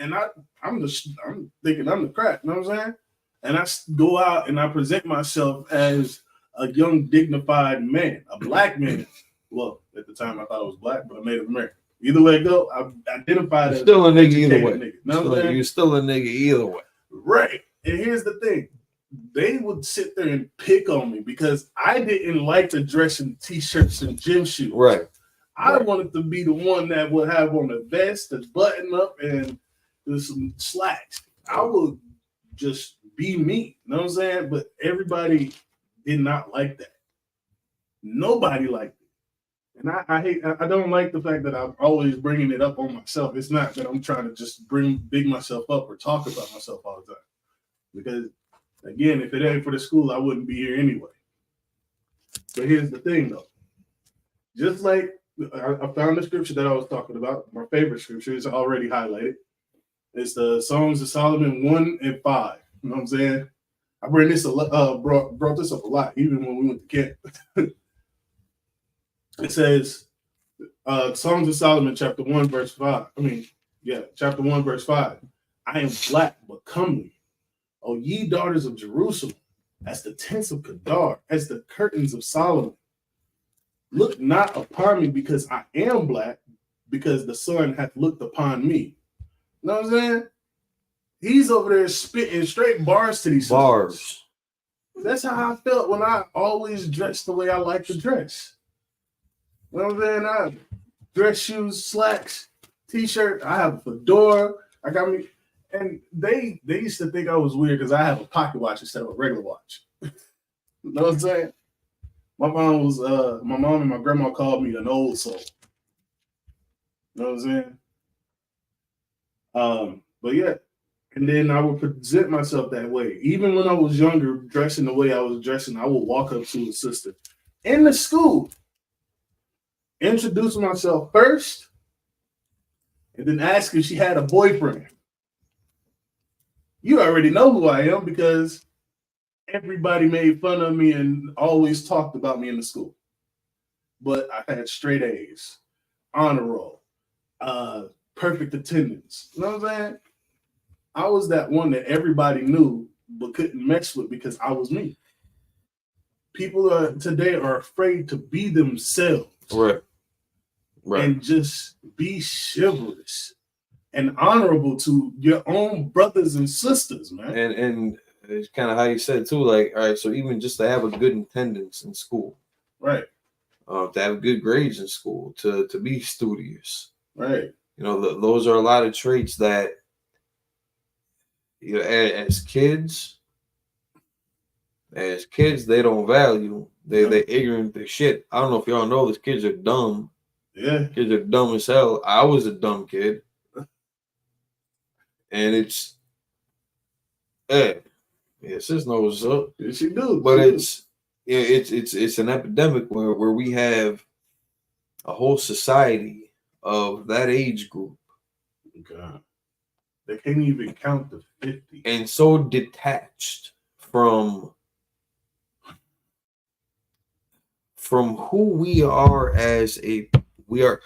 And I'm thinking I'm the crack. You know what I'm saying? And I go out and I present myself as a young, dignified man, a black man. Well, at the time I thought I was black, but I made it American. Either way it go, I identified as still a nigga either way. Nigga. You're still a nigga either way. Right. And here's the thing. They would sit there and pick on me because I didn't like to dress in t-shirts and gym shoes. Right. I wanted to be the one that would have on a vest, a button up, and some slacks. I would just be me. You know what I'm saying? But everybody did not like that. Nobody liked it. And I don't like the fact that I'm always bringing it up on myself. It's not that I'm trying to just big myself up or talk about myself all the time. Because, again, if it ain't for the school, I wouldn't be here anyway. But here's the thing, though. Just like I found the scripture that I was talking about, my favorite scripture is already highlighted. It's the Songs of Solomon 1 and 5. You know what I'm saying? I bring this brought this up a lot, even when we went to camp. It says, Songs of Solomon, chapter 1, verse 5. Chapter 1, verse 5. I am black but comely. O ye daughters of Jerusalem, as the tents of Kedar, as the curtains of Solomon. Look not upon me because I am black, because the sun hath looked upon me. You know what I'm saying? He's over there spitting straight bars to these bars. Sisters. That's how I felt when I always dressed the way I like to dress. You know what I'm saying? I dress shoes, slacks, t-shirt. I have a fedora. I got me, and they used to think I was weird because I have a pocket watch instead of a regular watch. You know what I'm saying? My mom and my grandma called me an old soul. You know what I'm saying? But yeah, and then I would present myself that way. Even when I was younger, dressing the way I was dressing, I would walk up to a sister in the school, introduce myself first, and then ask if she had a boyfriend. You already know who I am because everybody made fun of me and always talked about me in the school. But I had straight A's, honor roll, perfect attendance. You know what I'm saying? I was that one that everybody knew but couldn't mess with because I was me. People today are afraid to be themselves. Right. And just be chivalrous and honorable to your own brothers and sisters, man. And it's kind of how you said too, like, all right, so even just to have a good attendance in school, right? To have good grades in school, to be studious, right? You know, those are a lot of traits that, you know, as kids they don't value. They're ignorant to shit. I don't know if y'all know this. Kids are dumb. Yeah, kids are dumb as hell. I was a dumb kid, and it's, hey. Yeah, sis knows what's up. Yes, she do. But it's an epidemic where we have a whole society of that age group. God. They can't even count to 50. And so detached from from who we are as we're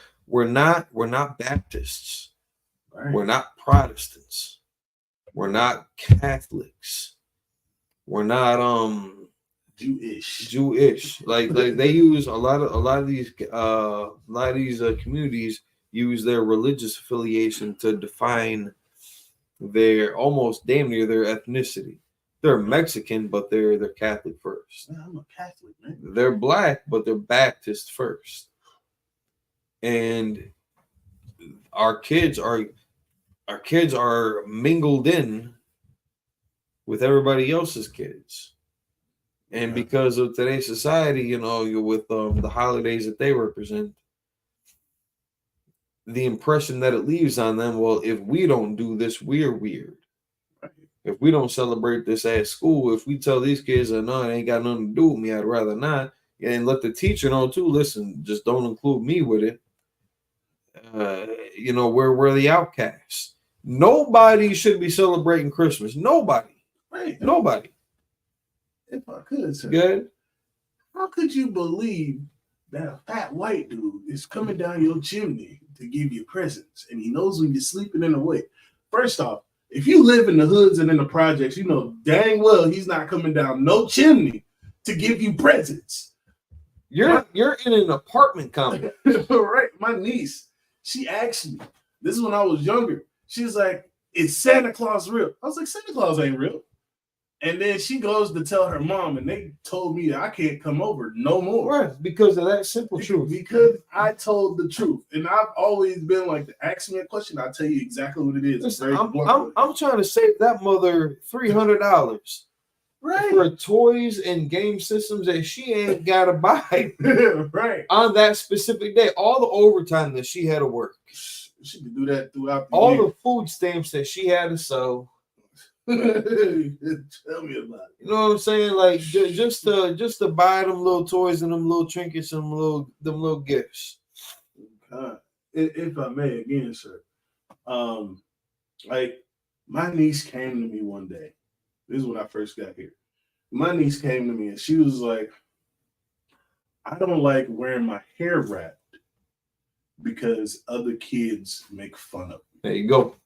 not Baptists. Right. We're not Protestants. We're not Catholics. We're not Jewish. Like they use a lot of these communities use their religious affiliation to define their almost damn near their ethnicity. They're Mexican, but they're Catholic first. Man, I'm a Catholic, man. They're black, but they're Baptist first. And our kids are mingled in with everybody else's kids. And because of today's society, you know, with the holidays that they represent, the impression that it leaves on them, well, if we don't do this, we're weird. If we don't celebrate this at school, if we tell these kids that no, it ain't got nothing to do with me, I'd rather not, and let the teacher know too, listen, just don't include me with it. You know, we're the outcasts. Nobody should be celebrating Christmas. Nobody. Right. Nobody. If I could, sir. Good. How could you believe that a fat white dude is coming down your chimney to give you presents, and he knows when you're sleeping in the way? First off, if you live in the hoods and in the projects, you know dang well he's not coming down no chimney to give you presents. You're in an apartment complex. Right. My niece, she asked me, this is when I was younger. She was like, is Santa Claus real? I was like, Santa Claus ain't real. And then she goes to tell her mom, and they told me that I can't come over no more. Right, because of that simple truth. Because I told the truth. And I've always been like, ask me a question, I'll tell you exactly what it is. Listen, I'm trying to save that mother $300 for toys and game systems that she ain't got to buy right on that specific day. All the overtime that she had to work. She could do that throughout the all year. the food stamps that she had to sell. Tell me about it. You know what I'm saying? Like just to buy them little toys and them little trinkets and them little gifts. If I may again, sir. Like my niece came to me one day. This is when I first got here. My niece came to me and she was like, I don't like wearing my hair wrapped because other kids make fun of me. There you go.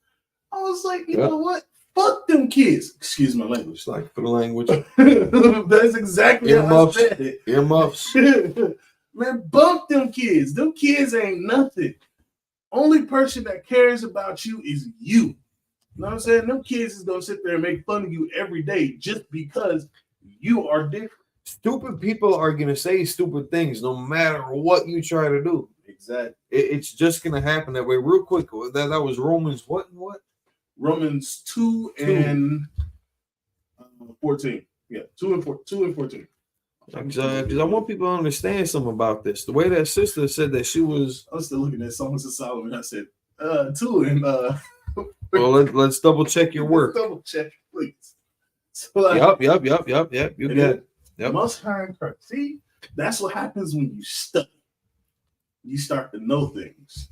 I was like, you know what? Fuck them kids. Excuse my language. Like for the language. That's exactly how I said it. Earmuffs. Man, bump them kids. Them kids ain't nothing. Only person that cares about you is you. You know what I'm saying? Them kids is gonna sit there and make fun of you every day just because you are different. Stupid people are gonna say stupid things no matter what you try to do. Exactly. It's just gonna happen that way. Real quick. That was Romans what and what? Romans 2 and 14. Yeah, 2 and 14. Because I want people to understand something about this. The way that sister said that she was. I was still looking at Songs of Solomon. I said 2 and. Well, let's double check your work. Double check, please. So, yep. You got it. Yep. Most High in Christ. See, that's what happens when you study. You start to know things.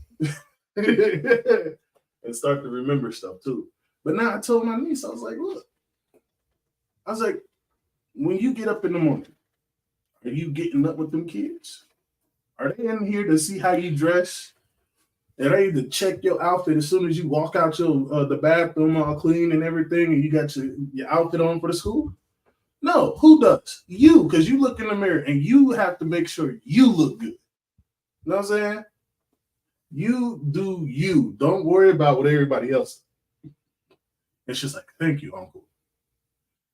And start to remember stuff too. But now I told my niece, I was like, when you get up in the morning, are you getting up with them kids? Are they in here to see how you dress? Are they to check your outfit as soon as you walk out your the bathroom all clean and everything, and you got your outfit on for the school? No, who does? You, because you look in the mirror and you have to make sure you look good. You know what I'm saying? You do you. Don't worry about what everybody else does. And she's like, thank you, Uncle.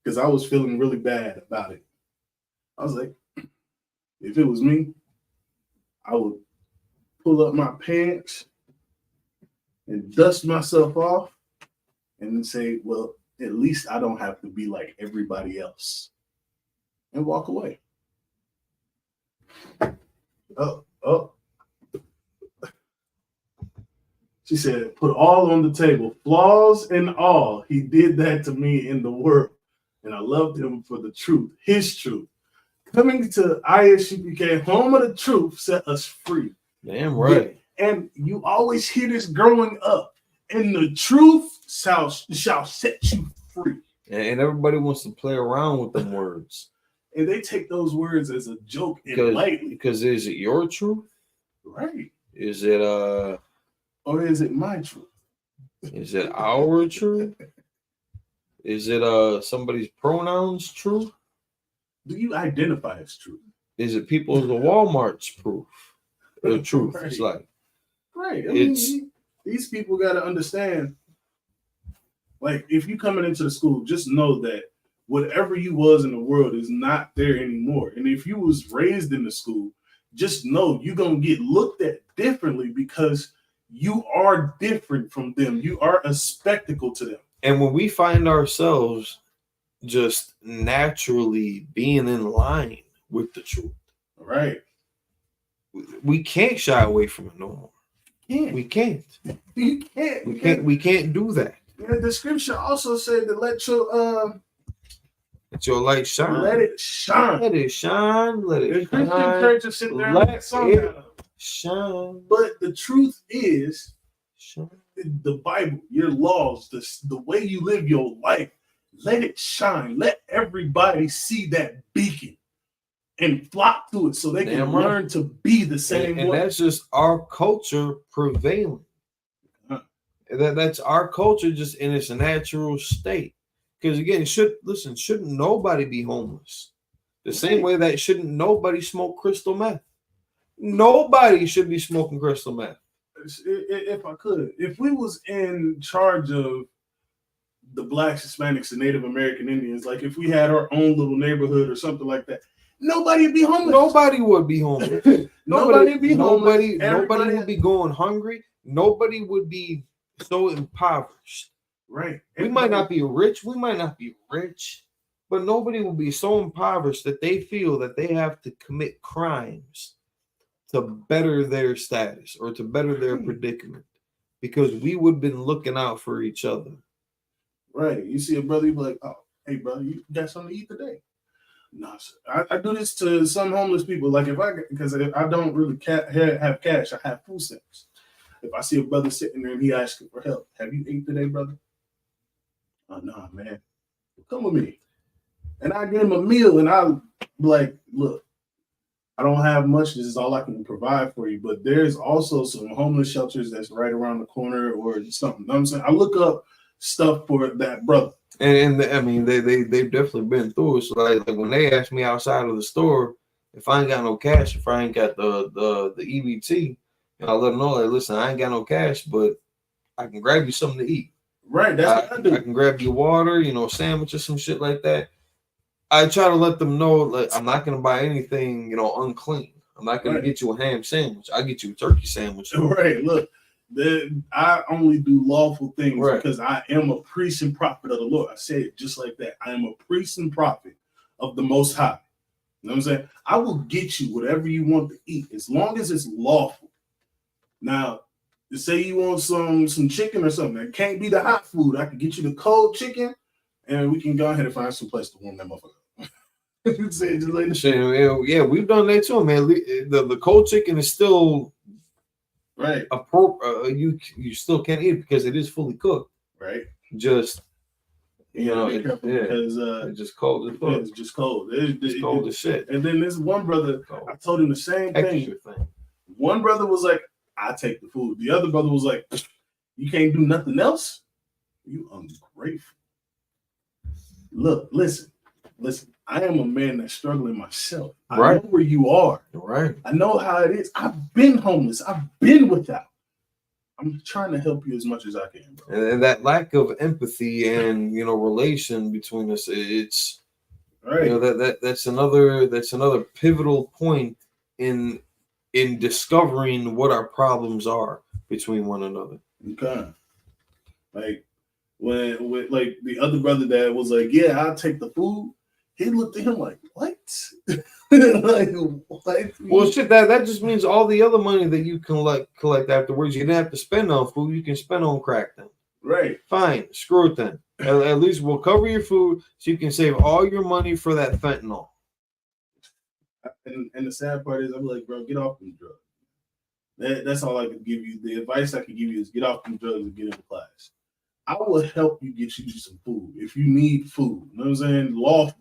Because I was feeling really bad about it. I was like, if it was me, I would pull up my pants and dust myself off and then say, well, at least I don't have to be like everybody else. And walk away. Oh. She said, put all on the table, flaws and all. He did that to me in the world. And I loved him for the truth, his truth. Coming to Isupk, home of the truth, set us free. Damn right. And you always hear this growing up. And the truth shall set you free. And everybody wants to play around with them words. and they take those words as a joke and lightly. Because is it your truth? Right. Is it or is it my truth? Is it our truth? Is it somebody's pronouns truth? Do you identify as truth? Is it people's Walmart's proof? Truth. Right. It's like right. I mean, these people got to understand. Like, if you coming into the school, just know that whatever you was in the world is not there anymore. And if you was raised in the school, just know you're gonna get looked at differently because you are different from them. You are a spectacle to them. And when we find ourselves just naturally being in line with the truth, right? We can't shy away from it no more. We can't. You can't. We can't do that. Yeah, the scripture also said to let your light shine. Let it shine. Let it shine. Let it shine. Christian churches sit there and let it shine. But the truth is, the Bible, your laws, the way you live your life, let it shine. Let everybody see that beacon and flock to it so they can learn to be the same way. And that's just our culture prevailing. That's our culture just in its natural state. Because again, shouldn't nobody be homeless? The same way that shouldn't nobody smoke crystal meth. Nobody should be smoking crystal meth. If I could, if we was in charge of the Blacks, Hispanics, and Native American Indians, like if we had our own little neighborhood or something like that, nobody would be homeless. Nobody would be homeless. Nobody would be homeless. Nobody would be going hungry. Nobody would be so impoverished. Right. We might not be rich. But nobody will be so impoverished that they feel that they have to commit crimes to better their status or to better their predicament, because we would have been looking out for each other. Right. You see a brother, you be like, oh, hey, brother, you got something to eat today? No, sir. I do this to some homeless people. Like because I don't really have cash, I have food stamps. If I see a brother sitting there and he asking for help, have you ate today, brother? Oh, no, man. Come with me. And I give him a meal and I be like, look, I don't have much. This is all I can provide for you. But there's also some homeless shelters that's right around the corner or something. You know what I'm saying? I look up stuff for that brother. And I mean, they've definitely been through it. So like when they ask me outside of the store, if I ain't got no cash, if I ain't got the EBT, I let them know, like, listen, I ain't got no cash, but I can grab you something to eat. Right, that's what I do. I can grab you water, sandwich or some shit like that. I try to let them know, like, I'm not going to buy anything, unclean. I'm not going to get you a ham sandwich. I'll get you a turkey sandwich. Right, look, I only do lawful things because I am a priest and prophet of the Lord. I say it just like that. I am a priest and prophet of the Most High. You know what I'm saying? I will get you whatever you want to eat as long as it's lawful. Now, say you want some chicken or something. It can't be the hot food. I can get you the cold chicken, and we can go ahead and find some place to warm that motherfucker up. Yeah, we've done that too, man. The cold chicken is still right. You still can't eat it because it is fully cooked. Right. Just because it's just cold as fuck. It's just cold. It's cold as shit. And then this one brother, I told him the same thing. One brother was like, I take the food. The other brother was like, you can't do nothing else? You ungrateful. Look, listen. I am a man that's struggling myself. I know where you are. Right. I know how it is. I've been homeless. I've been without. I'm trying to help you as much as I can, bro. And that lack of empathy and relation between us, it's right. That's another pivotal point in discovering what our problems are between one another. Okay. Like when like the other brother that was like, yeah, I'll take the food. He looked at him like, what? Like, what? Well, shit, that just means all the other money that you can collect afterwards, you didn't have to spend on food. You can spend on crack then. Right. Fine. Screw it then. At least we'll cover your food so you can save all your money for that fentanyl. And the sad part is, I'm like, bro, get off them drugs. That's all I can give you. The advice I can give you is get off them drugs and get into class. I will help you get you some food if you need food. You know what I'm saying? Lawful.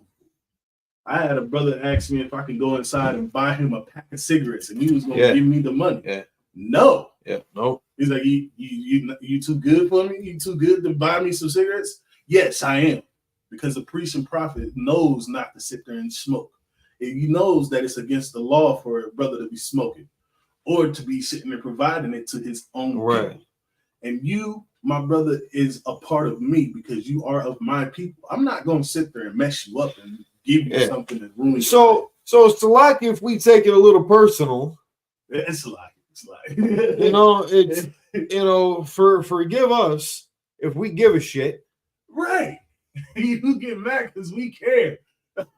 I had a brother ask me if I could go inside and buy him a pack of cigarettes, and he was going to give me the money. Yeah. No. Yeah. No. He's like, you too good for me? You too good to buy me some cigarettes? Yes, I am. Because the priest and prophet knows not to sit there and smoke. He knows that it's against the law for a brother to be smoking or to be sitting there providing it to his own people. And you, my brother, is a part of me because you are of my people. I'm not going to sit there and mess you up and give you something that ruins So it's like if we take it a little personal. It's a lot. It's like it's forgive us if we give a shit. Right. You get mad because we care.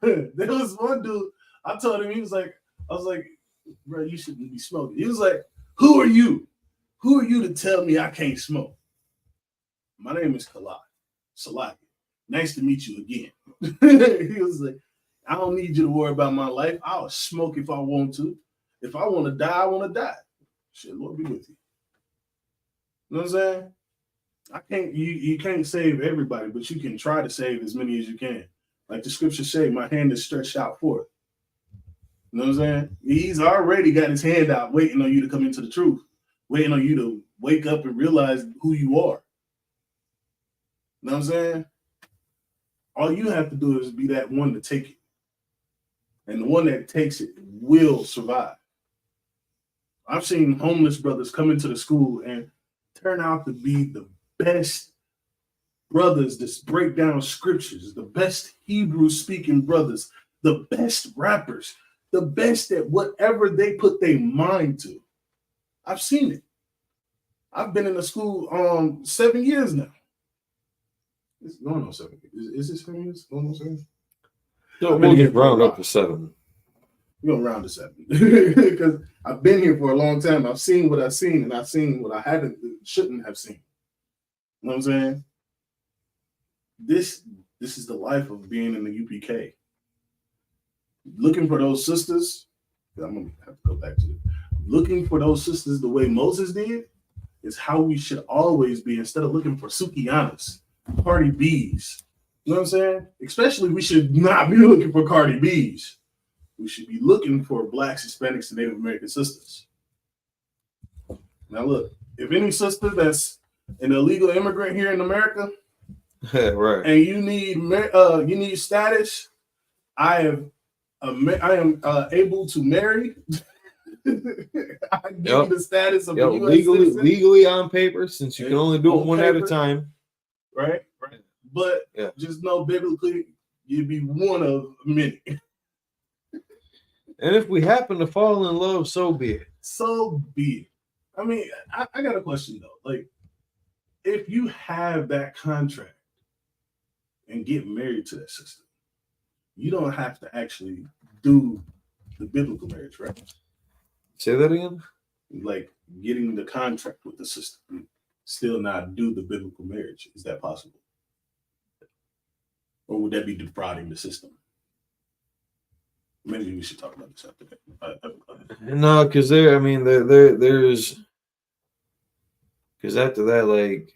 There was one dude, I told him, I was like, bro, you shouldn't be smoking. He was like, who are you? Who are you to tell me I can't smoke? My name is Salaki. Nice to meet you again. He was like, I don't need you to worry about my life. I'll smoke if I want to. If I want to die, I want to die. Shit, Lord be with you. You know what I'm saying? You can't save everybody, but you can try to save as many as you can. Like the scriptures say, my hand is stretched out for it. You know what I'm saying? He's already got his hand out waiting on you to come into the truth, waiting on you to wake up and realize who you are. You know what I'm saying? All you have to do is be that one to take it. And the one that takes it will survive. I've seen homeless brothers come into the school and turn out to be the best brothers that break down scriptures, the best Hebrew speaking brothers, the best rappers, the best at whatever they put their mind to. I've seen it. I've been in the school 7 years now. It's going on 7 years. Is it 7 years? Going on 7 years? No, we'll get round up to 7. We're gonna round to 7 because I've been here for a long time. I've seen what I've seen, and I've seen what I shouldn't have seen. You know what I'm saying? This is the life of being in the UPK. Looking for those sisters. I'm gonna have to go back to it. Looking for those sisters the way Moses did is how we should always be. Instead of looking for Sukianas, Cardi B's. You know what I'm saying? Especially, we should not be looking for Cardi B's. We should be looking for Blacks, Hispanics, and Native American sisters. Now, look, if any sister that's an illegal immigrant here in America, right, and you need status, I am able to marry. I give you the status of a US citizen. legally on paper, since you can only do it one at a time. Right. But just know biblically, you'd be one of many. And if we happen to fall in love, so be it. So be it. I mean, I got a question though. Like, if you have that contract and get married to that sister, you don't have to actually do the biblical marriage, right? Say that again? Like getting the contract with the sister, still not do the biblical marriage. Is that possible? Or would that be defrauding the system? Maybe we should talk about this after that. No, because there's because after that, like,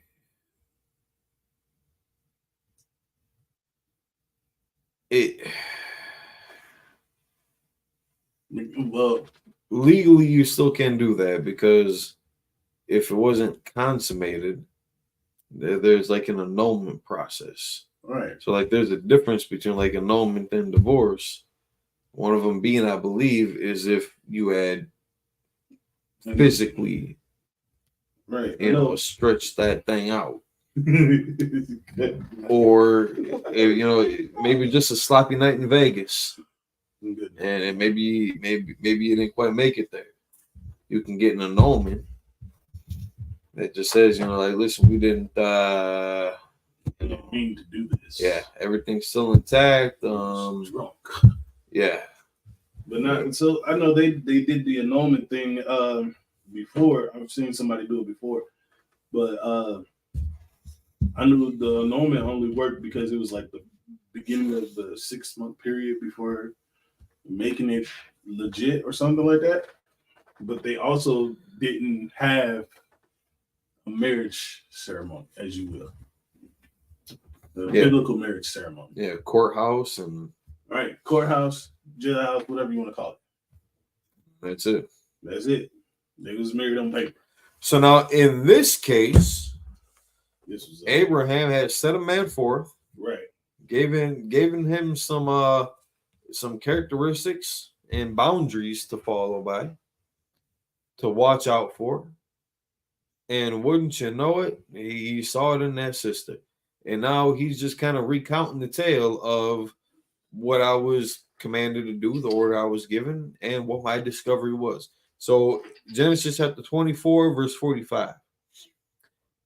well, legally you still can't do that, because if it wasn't consummated, there's like an annulment process. Right. So like there's a difference between like annulment and divorce. One of them being, I believe, is if you had physically, stretched that thing out. Or, maybe just a sloppy night in Vegas. And maybe you didn't quite make it there. You can get an annulment that just says, like, listen, we didn't mean to do this. Yeah, everything's still intact. Drunk. Yeah. But not so I know they did the annulment thing before. I've seen somebody do it before. But I knew the annulment only worked because it was like the beginning of the 6-month period before making it legit or something like that. But they also didn't have a marriage ceremony, as you will. The biblical marriage ceremony. Yeah, courthouse and Right. Courthouse, jailhouse, whatever you want to call it. That's it. That's it. They was married on paper. So now in this case, this was Abraham had set a man forth, right? Given him some characteristics and boundaries to follow by, to watch out for. And wouldn't you know it, he saw it in that sister. And now he's just kind of recounting the tale of what I was commanded to do, the order I was given, and what my discovery was. So Genesis chapter 24, verse 45.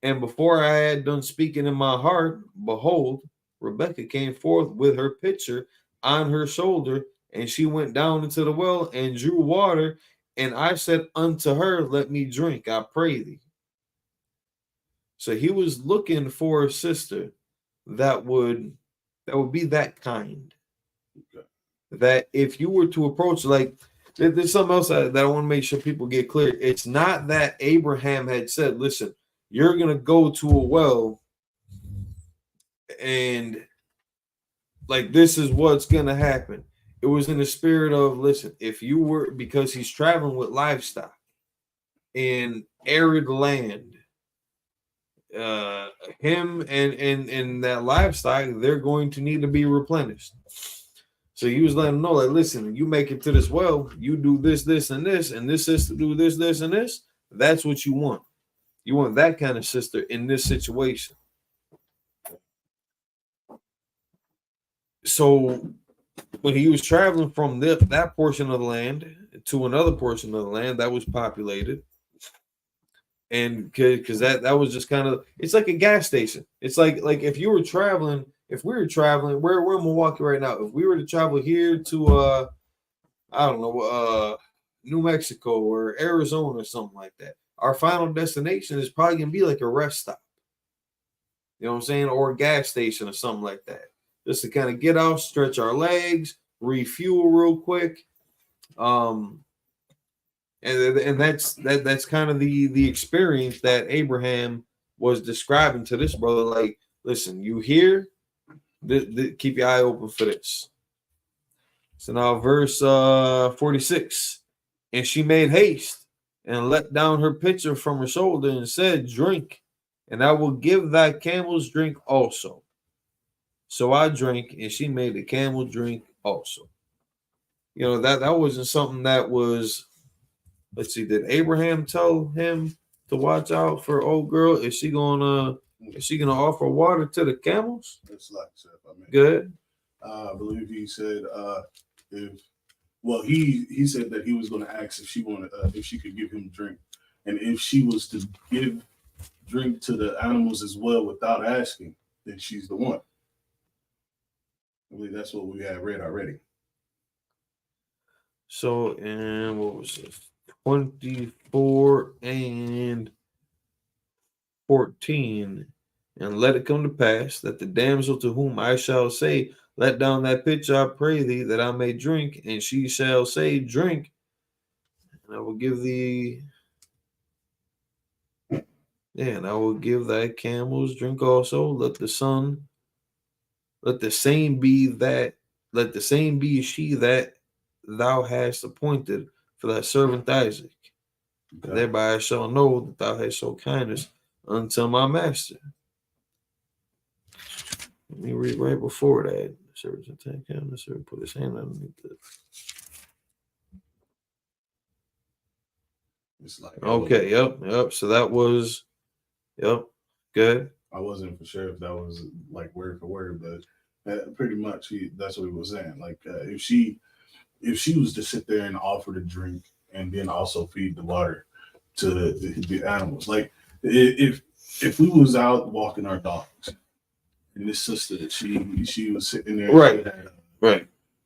And before I had done speaking in my heart, behold, Rebekah came forth with her pitcher on her shoulder, and she went down into the well and drew water. And I said unto her, let me drink, I pray thee. So he was looking for a sister that would be that kind. Okay. That if you were to approach, like, there's something else that I want to make sure people get clear. It's not that Abraham had said, listen, you're going to go to a well and like this is what's going to happen. It was in the spirit of, listen, if you were, because he's traveling with livestock in arid land, him and that livestock, they're going to need to be replenished. So he was letting them know, like, listen, you make it to this well, you do this, this, and this sister do this, this, and this. That's what you want. You want that kind of sister in this situation. So when he was traveling from that portion of the land to another portion of the land that was populated, and because that was just kind of, it's like a gas station. It's like if you were traveling, if we were traveling, we're in Milwaukee right now. If we were to travel here to I don't know, New Mexico or Arizona or something like that, our final destination is probably gonna be like a rest stop. You know what I'm saying? Or a gas station or something like that. Just to kind of get out, stretch our legs, refuel real quick. And that's kind of the experience that Abraham was describing to this brother. Like, listen, you hear, keep your eye open for this. So now verse 46. And she made haste and let down her pitcher from her shoulder and said, drink, and I will give thy camels drink also. So I drank, and she made the camel drink also. You know, that wasn't something that was, let's see, did Abraham tell him to watch out for old girl? Is she gonna offer water to the camels? It's like, I mean, good. I believe he said he said that he was going to ask if she wanted if she could give him drink, and if she was to give drink to the animals as well without asking, then she's the one. I believe that's what we had read already. So, and what was this? 24 and 14. And let it come to pass that the damsel to whom I shall say, let down that pitcher, I pray thee, that I may drink, and she shall say, drink, and I will give thee, and I will give thy camels drink also. Let the same be she that thou hast appointed for thy servant Isaac. Okay. Thereby I shall know that thou hast shown kindness unto my master. Let me read right before that. Put his hand underneath it. It's like, okay, yep. So that was, good. I wasn't for sure if that was like word for word, but pretty much that's what he was saying. Like if she was to sit there and offer to drink and then also feed the water to the animals, like if we was out walking our dogs and this sister, she was sitting there, right, had,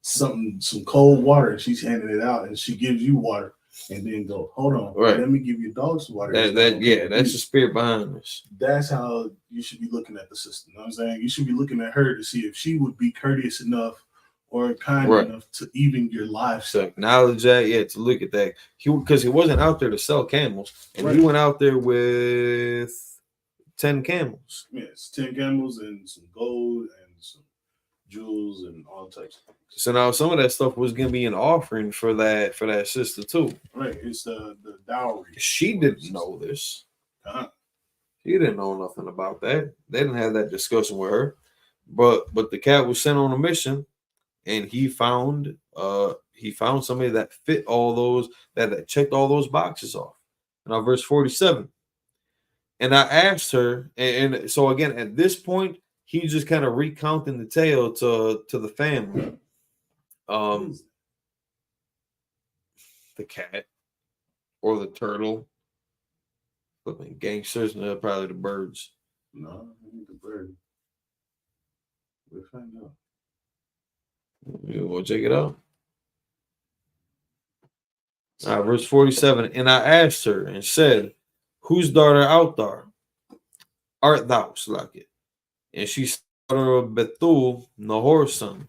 some cold water, and she's handing it out, and she gives you water, and then go, hold on, let me give your dogs water. That's the spirit behind this. That's how you should be looking at the sister. You know what I'm saying? You should be looking at her to see if she would be courteous enough or kind enough to even your livestock. To acknowledge that, to look at that. Because he wasn't out there to sell camels, and he went out there with 10 camels. Yes, 10 camels and some gold and some jewels and all types of things. So now some of that stuff was gonna be an offering for that sister too. Right, it's the dowry. She didn't know this. Uh-huh. She didn't know nothing about that. They didn't have that discussion with her. But the cat was sent on a mission, and he found somebody that fit all those that checked all those boxes off. Now verse 47. And I asked her, and so again at this point he's just kind of recounting the tale to the family. The cat or the turtle. Flipping gangsters, no, probably the birds. No, I need the bird. We'll find out. We'll check it out. All right, verse 47. And I asked her and said, whose daughter art thou, Slack? And she said, daughter of Bethuel, Nahor's son,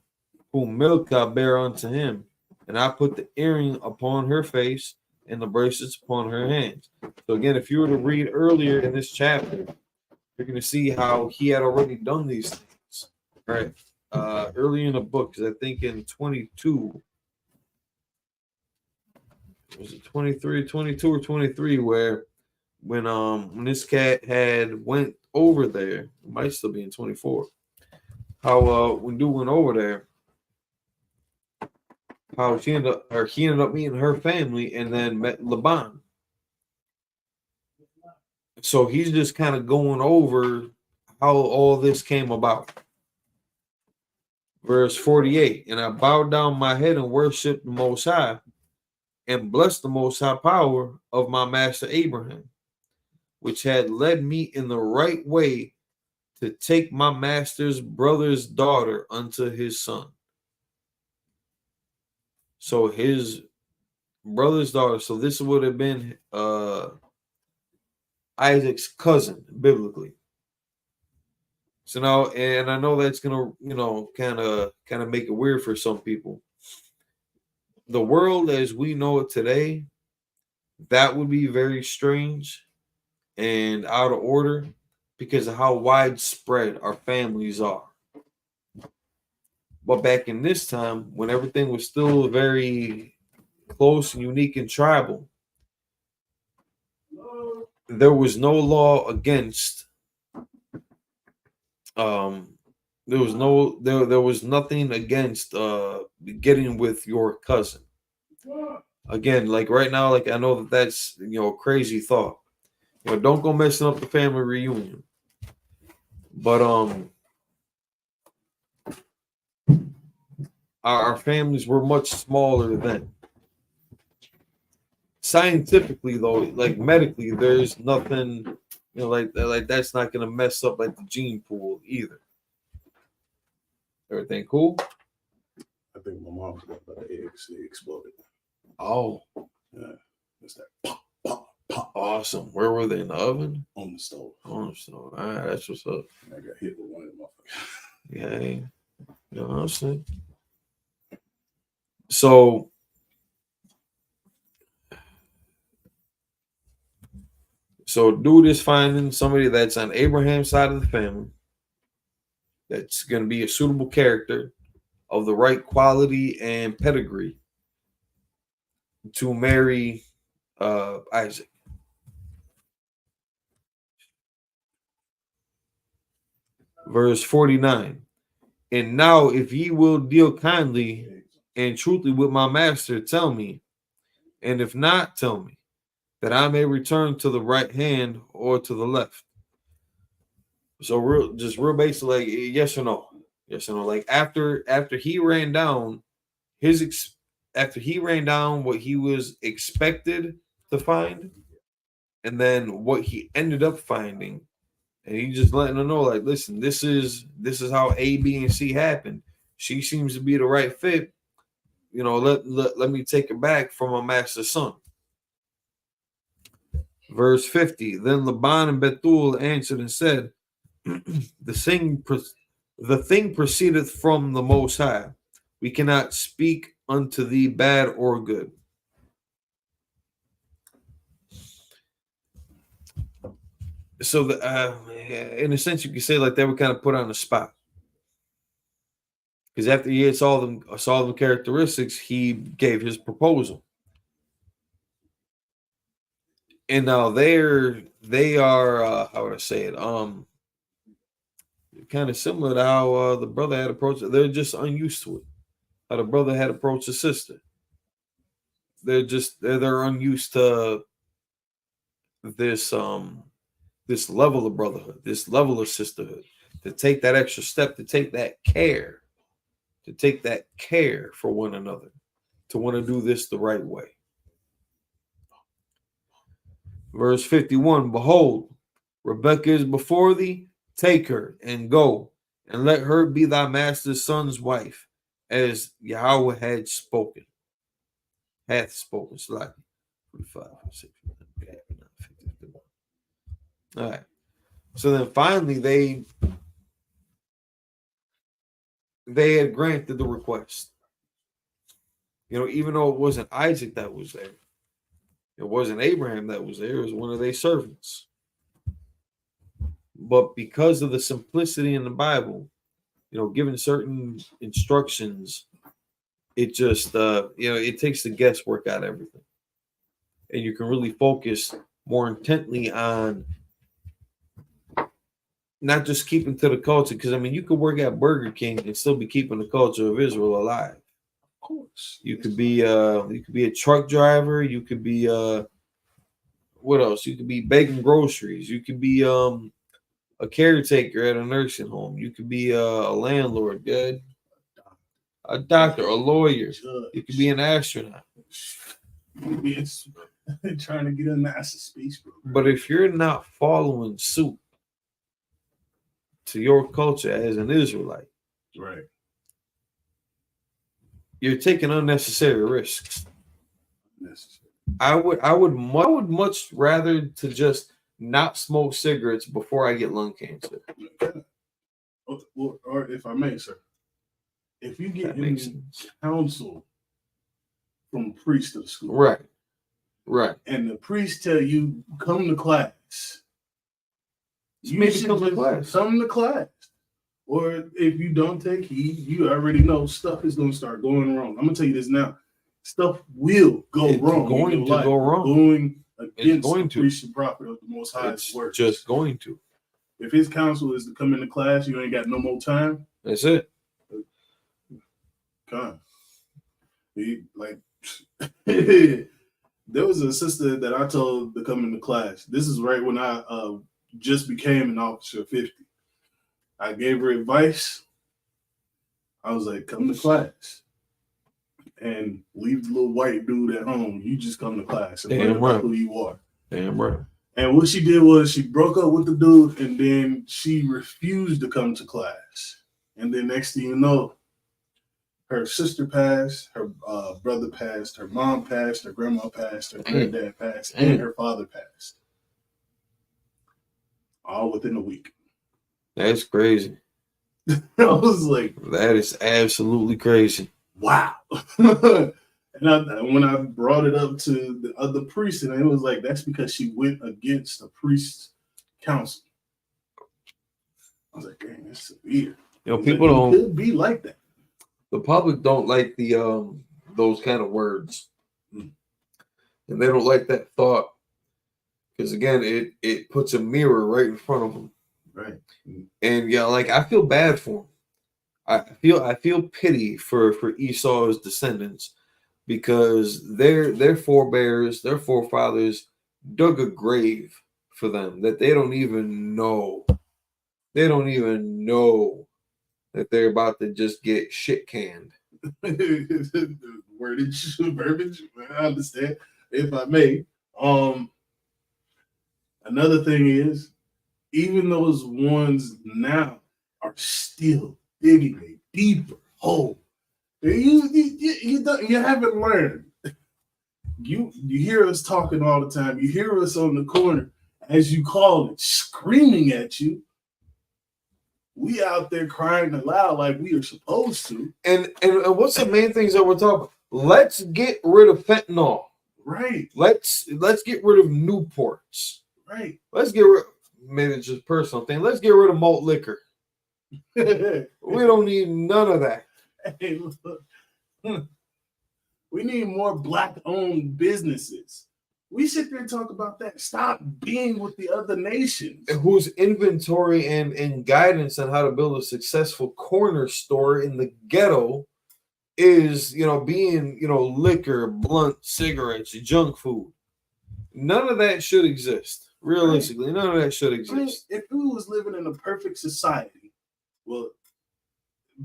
whom Milcah bare unto him. And I put the earring upon her face and the bracelets upon her hands. So again, if you were to read earlier in this chapter, you're going to see how he had already done these things, right? Early in the book, because I think in 22, was it 22 or 23, where when this cat had went over there, it might still be in 24, how when dude went over there, how he ended up meeting her family and then met Laban. So he's just kind of going over how all this came about. Verse 48, and I bowed down my head and worshiped the Most High and blessed the Most High power of my master Abraham, which had led me in the right way to take my master's brother's daughter unto his son. So his brother's daughter, so this would have been Isaac's cousin biblically. So now, and I know that's gonna, kind of make it weird for some people. The world as we know it today, that would be very strange and out of order because of how widespread our families are. But back in this time, when everything was still very close and unique and tribal, there was no law against there was nothing against getting with your cousin. Again, like right now, like I know that's a crazy thought. Don't go messing up the family reunion. But our families were much smaller then. Scientifically, though, like medically, there's nothing, like that's not gonna mess up like the gene pool either. Everything cool? I think my mom's got the eggs. They exploded. Oh, yeah, it's that pop, pop, pop. Awesome. Where were they? In the oven? On the stove. On the stove. All right, that's what's up. I got hit with one of them. Yeah, you know what I'm saying? So dude is finding somebody that's on Abraham's side of the family that's going to be a suitable character of the right quality and pedigree to marry Isaac. Verse 49. And now if ye will deal kindly and truthfully with my master, tell me, and if not, tell me, that I may return to the right hand or to the left. So real basic, like yes or no. Yes or no. Like after he ran down what he was expected to find, and then what he ended up finding, and he just letting her know, like, listen, this is how A, B, and C happened. She seems to be the right fit. Let me take it back from my master's son. Verse 50. Then Laban and Bethuel answered and said, the thing proceedeth from the Most High. We cannot speak unto thee bad or good. So, in a sense, you could say like they were kind of put on the spot. Because after he had saw them characteristics, he gave his proposal. And now they are how would I say it? Kind of similar to how the brother had approached it. They're just unused to it. How the brother had approached his sister. They're unused to this level of brotherhood, this level of sisterhood, to take that extra step, to take that care for one another, to want to do this the right way. Verse 51, behold, Rebekah is before thee, take her and go, and let her be thy master's son's wife, as Yahweh hath spoken. Slightly. 45, 6, all right. So then finally they had granted the request. Even though it wasn't Isaac that was there, it wasn't Abraham that was there, it was one of their servants. But because of the simplicity in the Bible, given certain instructions, it just it takes the guesswork out of everything. And you can really focus more intently on not just keeping to the culture, because you could work at Burger King and still be keeping the culture of Israel alive. Of course. You could be a truck driver, you could be what else? You could be baking groceries, you could be a caretaker at a nursing home, you could be a landlord, a doctor, a lawyer, you could be an astronaut. Trying to get a NASA space program. But if you're not following suit to your culture as an Israelite, right, you're taking unnecessary risks. I would much rather to just not smoke cigarettes before I get lung cancer. Or if I may, sir, if you get any counsel from a priest of the school, right, and the priest tell you come to class, you should come to class. Or if you don't take heed, you already know stuff is going to start going wrong. I'm going to tell you this now. Stuff will go wrong. It's going to go wrong. Going against the priest and prophet of the Most High's words. Just going to. If his counsel is to come into class, you ain't got no more time. That's it. Come. There was a sister that I told to come into class. This is right when I just became an officer of 50. I gave her advice. I was like, come to class and leave the little white dude at home. You just come to class and learn about who you are. Damn right. And what she did was she broke up with the dude, and then she refused to come to class. And then next thing you know, her sister passed, her brother passed, her mom passed, her grandma passed, her granddad passed, and her father passed. All within a week. That's crazy. I was like, that is absolutely crazy. Wow. And when I brought it up to the other priest, and it was like, that's because she went against the priest's counsel. I was like, dang, that's severe. People don't. It could be like that. The public don't like the those kind of words, and they don't like that thought, because again, it puts a mirror right in front of them. Right. And I feel bad for him. I feel pity for Esau's descendants, because their forebears, their forefathers dug a grave for them that they don't even know. They don't even know that they're about to just get shit canned. Wordage, verbiage, I understand, if I may. Another thing is, even those ones now are still digging a deeper hole. You haven't learned. You hear us talking all the time. You hear us on the corner, as you call it, screaming at you. We out there crying aloud like we are supposed to. And what's the main things that we're talking about? Let's get rid of fentanyl. Right. Let's get rid of Newports. Right. Let's get rid. Maybe it's just a personal thing. Let's get rid of malt liquor. We don't need none of that. Hey, look, we need more Black-owned businesses. We sit there and talk about that. Stop being with the other nations. Whose inventory and guidance on how to build a successful corner store in the ghetto is, being, liquor, blunt, cigarettes, junk food. None of that should exist. Realistically, none of that should exist. I mean, if we was living in a perfect society, well,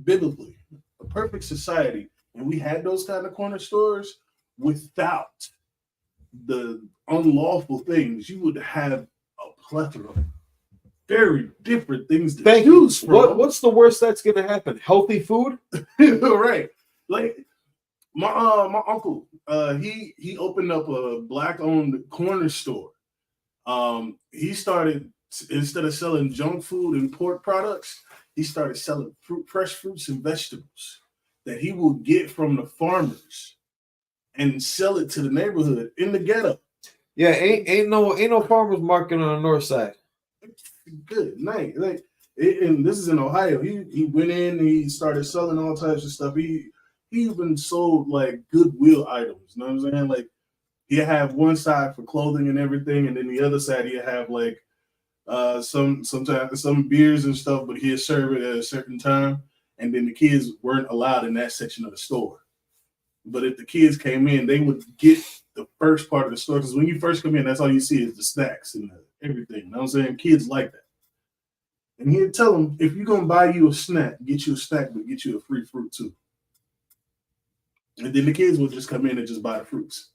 biblically, a perfect society, and we had those kind of corner stores without the unlawful things, you would have a plethora of very different things to choose from. What's the worst that's going to happen? Healthy food? Right. Like my uncle, he opened up a Black-owned corner store. He started, instead of selling junk food and pork products, he started selling fresh fruits and vegetables that he will get from the farmers and sell it to the neighborhood in the ghetto. Yeah, ain't no farmers market on the north side. Good night. And this is in Ohio. He went in and he started selling all types of stuff. He even sold like Goodwill items. You know what I'm saying? Like he'd have one side for clothing and everything, and then the other side he'd have like sometimes some beers and stuff, but he'd serve it at a certain time, and then the kids weren't allowed in that section of the store. But if the kids came in, they would get the first part of the store, because when you first come in, that's all you see is the snacks and everything. You know what I'm saying? Kids like that. And he'd tell them, if you're going to buy you a snack, get you a snack, but get you a free fruit too. And then the kids would just come in and just buy the fruits.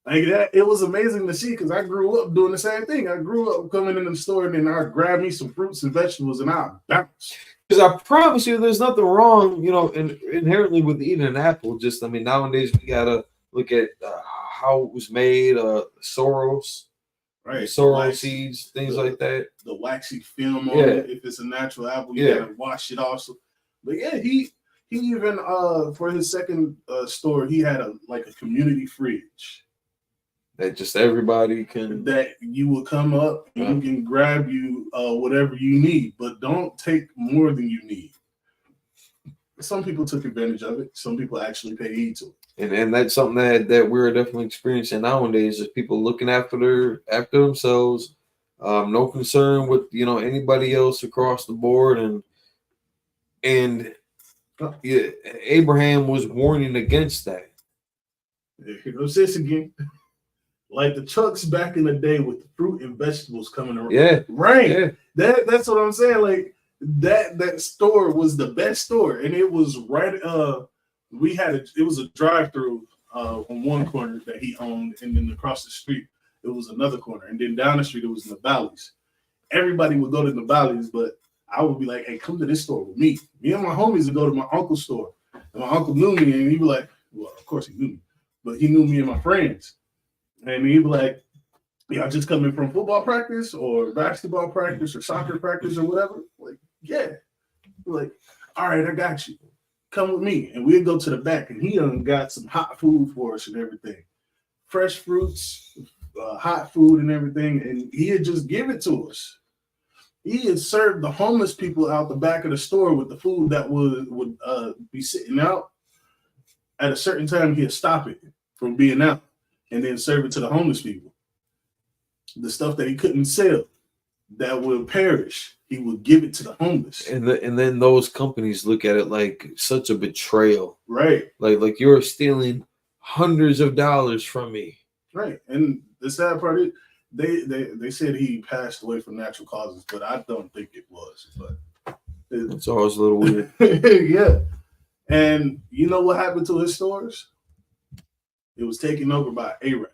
Like that, it was amazing to see, because I grew up doing the same thing. I grew up coming in the store and then I'd grab me some fruits and vegetables and I'd bounce. Because I promise you, there's nothing wrong, inherently with eating an apple. Just, nowadays we gotta look at how it was made, Soros, right? Soros seeds, things like that. The waxy film on it. If it's a natural apple, you gotta wash it off. But yeah, he even for his second store, he had a community fridge. That just everybody can. That you will come up and you can grab you whatever you need, but don't take more than you need. Some people took advantage of it. Some people actually pay heed to it. And that's something that we're definitely experiencing nowadays, is people looking after themselves, no concern with anybody else across the board, and Abraham was warning against that. Here goes this again. Like the trucks back in the day with the fruit and vegetables coming around. Yeah. Right. Yeah. That's what I'm saying. Like that store was the best store. And it was right. It was a drive-through on one corner that he owned. And then across the street, it was another corner. And then down the street, it was in the valleys. Everybody would go to the valleys, but I would be like, hey, come to this store with me. Me and my homies would go to my uncle's store. And my uncle knew me. And he'd be like, well, of course he knew me, but he knew me and my friends. And he'd be like, y'all just coming from football practice or basketball practice or soccer practice or whatever? Like, yeah. We're like, all right, I got you. Come with me. And we'd go to the back, and he done got some hot food for us and everything. Fresh fruits, hot food and everything. And he'd just give it to us. He had served the homeless people out the back of the store with the food that would be sitting out. At a certain time, he'd stop it from being out and then serve it to the homeless people. The stuff that he couldn't sell, that would perish, he would give it to the homeless. And then those companies look at it like such a betrayal. Right. Like you're stealing hundreds of dollars from me. Right. And the sad part is they said he passed away from natural causes, but I don't think it was. But it's always a little weird. Yeah. And you know what happened to his stores? It was taken over by Arab.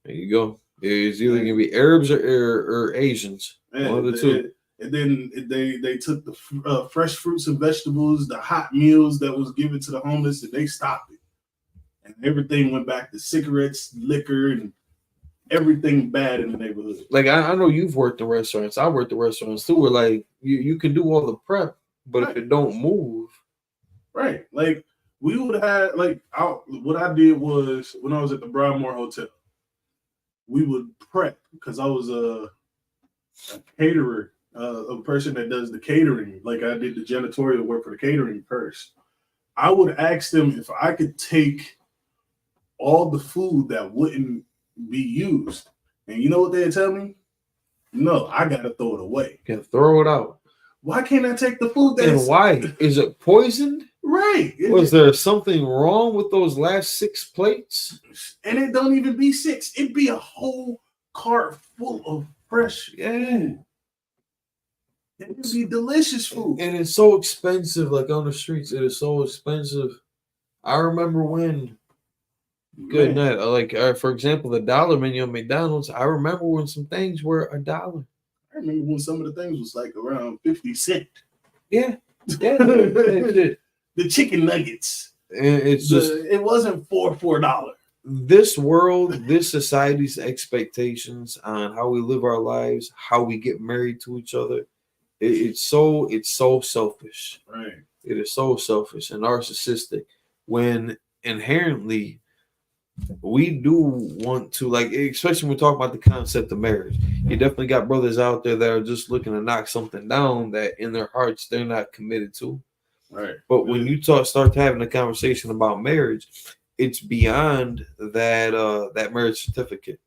There you go. It's either going to be Arabs or Asians. Yeah, one of the two. And then they took the fresh fruits and vegetables, the hot meals that was given to the homeless, and they stopped it. And everything went back to cigarettes, liquor, and everything bad in the neighborhood. Like I know you've worked in restaurants. I worked in restaurants too, where like you can do all the prep, but if it don't move. Right. Like we would have what I did was when I was at the Broadmoor Hotel, we would prep because I was a caterer a person that does the catering, like I did the janitorial work for the catering first, I would ask them if I could take all the food that wouldn't be used. And you know what they'd tell me? No, I got to throw it away. Can throw it out. Why can't I take the food that's... And why? Is it poisoned? Right. Was there something wrong with those last 6 plates? And it don't even be 6. It'd be a whole cart full of fresh food. It would be delicious food. And it's so expensive, like on the streets. It is so expensive. I remember when, good night, like, for example, the dollar menu at McDonald's, I remember when some things were $1. I remember when some of the things was like around 50 cents. Yeah. The chicken nuggets. It's just, it wasn't $4. This world, this society's expectations on how we live our lives, how we get married to each other, it's so selfish. Right. It is so selfish and narcissistic when inherently we do want to, like, especially when we talk about the concept of marriage. You definitely got brothers out there that are just looking to knock something down that in their hearts they're not committed to. Right. But when you start having a conversation about marriage, it's beyond that marriage certificate.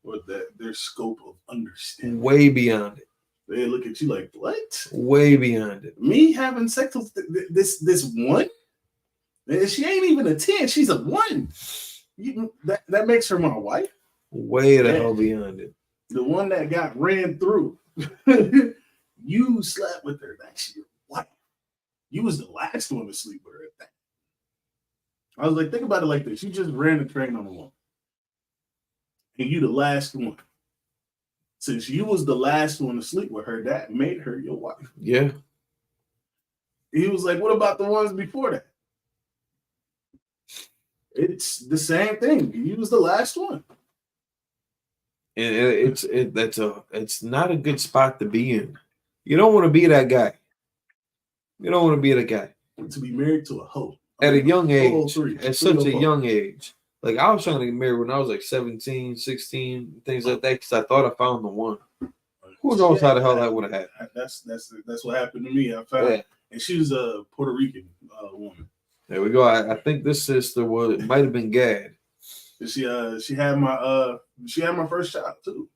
Or their scope of understanding. Way beyond it. They look at you like, what? Way beyond it. Me having sex with this one? And she ain't even a 10. She's a 1. That makes her my wife? Way the hell beyond it. The one that got ran through. You slept with her. That's your wife. You was the last one to sleep with her at that. I was like, think about it like this. You just ran the train on a woman. And you the last one. Since you was the last one to sleep with her, that made her your wife. Yeah. He was like, what about the ones before that? It's the same thing. You was the last one. And it's not a good spot to be in. You don't want to be that guy. You don't want to be that guy. To be married to a hoe. At a young age. At such a young age. Like, I was trying to get married when I was like 17, 16, things like that, because I thought I found the one. Who knows how the hell that would have happened? That's what happened to me. I found, and she was a Puerto Rican woman. There we go. I think this sister might have been Gad. She had my first child too.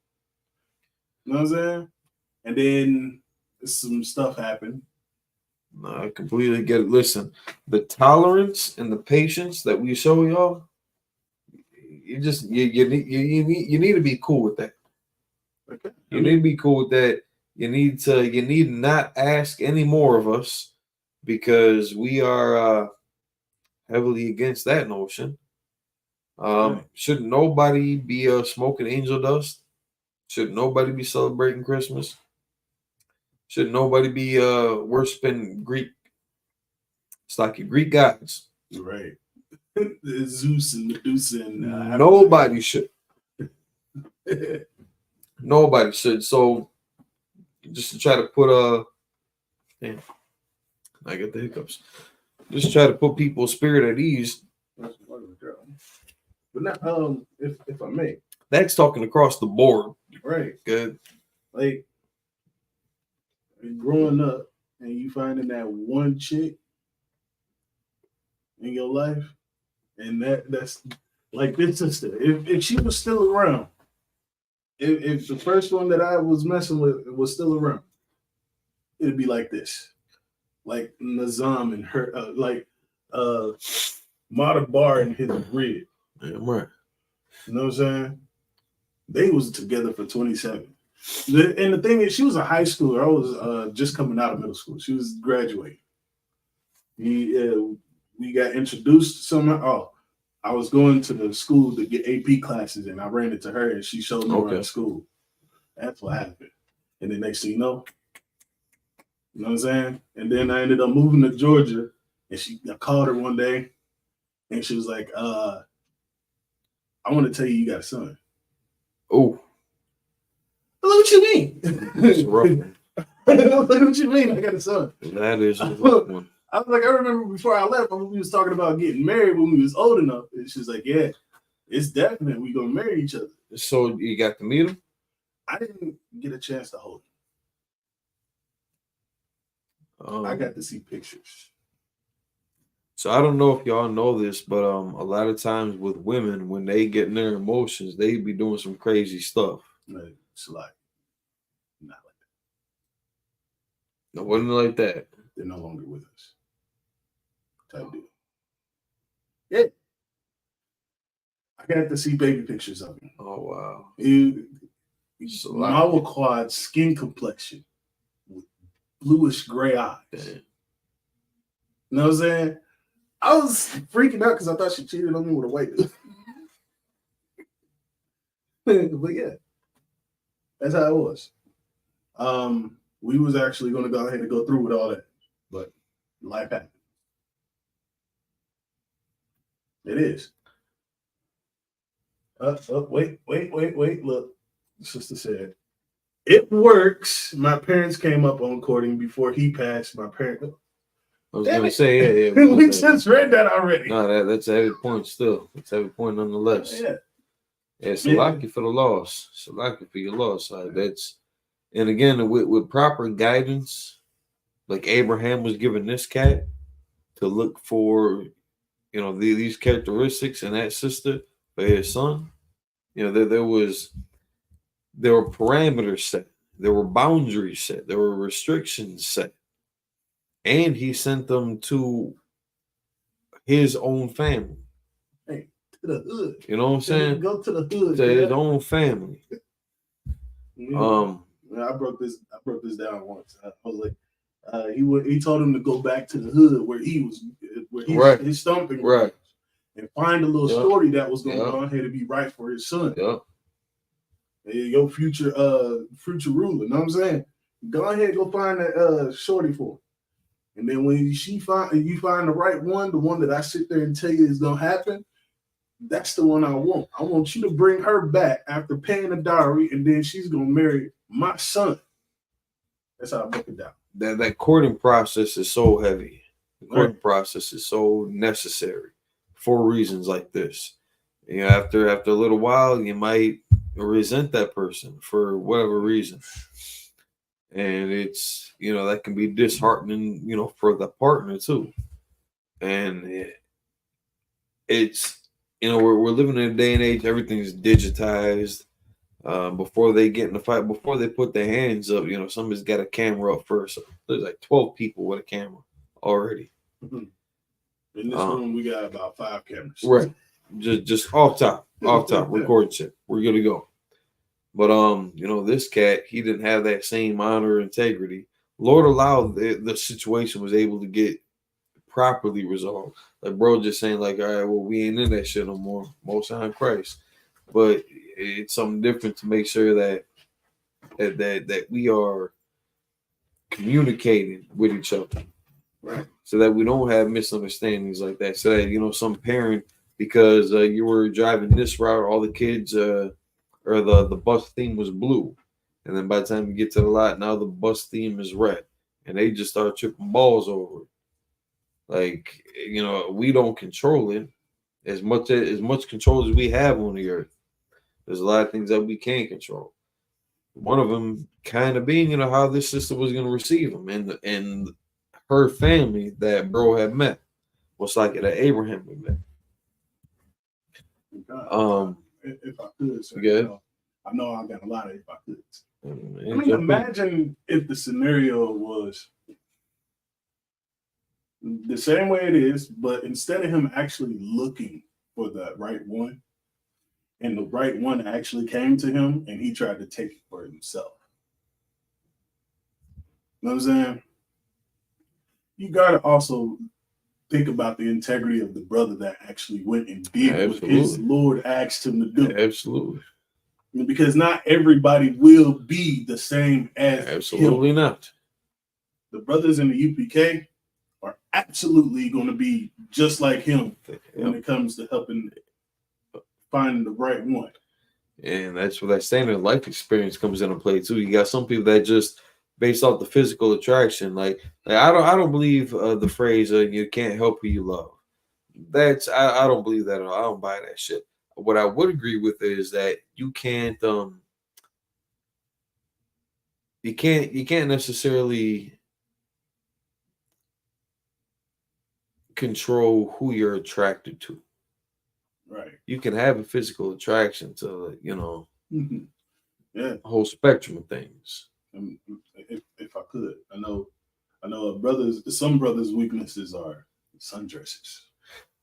You know what I'm saying? And then some stuff happened. No, I completely get it. Listen, the tolerance and the patience that we show y'all, you need to be cool with that. Okay. You need to be cool with that. You need to not ask any more of us, because we are heavily against that notion. Should nobody be smoking angel dust? Should nobody be celebrating Christmas? Should nobody be worshiping Greek gods? Right. Zeus and Medusa and nobody should. Nobody should. So just to try to put I get the hiccups. Just try to put people's spirit at ease. But not, if I may. That's talking across the board. Right. Good. Like, growing up and you finding that one chick in your life, and that's like this sister. If she was still around, if the first one that I was messing with was still around, it'd be like this. Like Nazam and her, Madabar and his grid. Yeah, right. You know what I'm saying? They was together for 27. And the thing is, she was a high schooler. I was just coming out of middle school. She was graduating. We got introduced somehow. Oh, I was going to the school to get AP classes, and I ran into her, and she showed me around school. That's what happened. And then next thing you know what I'm saying? And then I ended up moving to Georgia, and I called her one day, and she was like, I want to tell you got a son. Oh. Look what you mean. That's rough. Look what you mean. I got a son. That is a rough one. I was like, I remember before I left, we was talking about getting married when we was old enough. And she's like, yeah, it's definite. We gonna marry each other. So you got to meet him? I didn't get a chance to hold him. I got to see pictures. So I don't know if y'all know this, but a lot of times with women, when they get in their emotions, they be doing some crazy stuff. It's like not like that. It wasn't like that. They're no longer with us. Type deal. Yeah. I got to see baby pictures of him. Oh wow. Mawa quad skin complexion with bluish gray eyes. Damn. You know what I'm saying? I was freaking out because I thought she cheated on me with a white dude. But yeah, that's how it was. We was actually going to go ahead and go through with all that, but life happened. It is. Wait. Look, sister said, it works. My parents came up on courting before he passed. My parents. I was going to say, yeah. We just read that already. No, that's a heavy point still. It's a heavy point nonetheless. Yeah. Yeah, so lucky for the loss. So lucky for your loss. That's, and again, with proper guidance, like Abraham was given this cat to look for, these characteristics in that sister for his son. There were parameters set, there were boundaries set, there were restrictions set, and he sent them to his own family. Hey, to the hood. You know what I'm saying? Go to the hood. To his own family. I broke this down once. I was like, he told him to go back to the hood where he was his stomping grounds, and find a little shorty that was going on here to be right for his son. Your future ruler. Know what I'm saying? Go ahead, go find that shorty for him. And then when you find the right one, the one that I sit there and tell you is gonna happen, that's the one I want. I want you to bring her back after paying the dowry, and then she's gonna marry my son. That's how I break it down. That courting process is so heavy. The courting process is so necessary for reasons like this. After a little while, you might resent that person for whatever reason. And it's, that can be disheartening, for the partner too. And it's, we're living in a day and age, everything's digitized. Before they get in the fight, before they put their hands up, somebody's got a camera up first. So there's like 12 people with a camera already. Mm-hmm. In this room, we got about 5 cameras. Right. Just off top, recording shit. We're good to go. But this cat, he didn't have that same honor or integrity. Lord allowed the situation was able to get properly resolved. Like bro just saying, like, all right, well, we ain't in that shit no more. Most High in Christ. But it's something different to make sure that we are communicating with each other. Right. So that we don't have misunderstandings like that. So that, some parent, because you were driving this route, all the kids or the bus theme was blue. And then by the time you get to the lot, now the bus theme is red. And they just start tripping balls over it. Like, we don't control it as much control as we have on the earth. There's a lot of things that we can't control. One of them kind of being, how this sister was going to receive him and her family that bro had met. What's like that Abraham had met. If I could, sir, good. I know I got a lot of if I could. I mean, imagine if the scenario was the same way it is, but instead of him actually looking for the right one, and the right one actually came to him, and he tried to take it for himself. You know what I'm saying? You got to also think about the integrity of the brother that actually went and did what his Lord asked him to do. Absolutely. Because not everybody will be the same as absolutely him. Not. The brothers in the UPK are absolutely going to be just like him when it comes to helping find the right one. And that's where that standard life experience comes into play too. You got some people that just based off the physical attraction, like I don't believe the phrase "you can't help who you love." I don't believe that at all. I don't buy that shit. What I would agree with is that you can't necessarily control who you're attracted to. Right. You can have a physical attraction to, Yeah, a whole spectrum of things. If I could, I know some brothers' weaknesses are sundresses.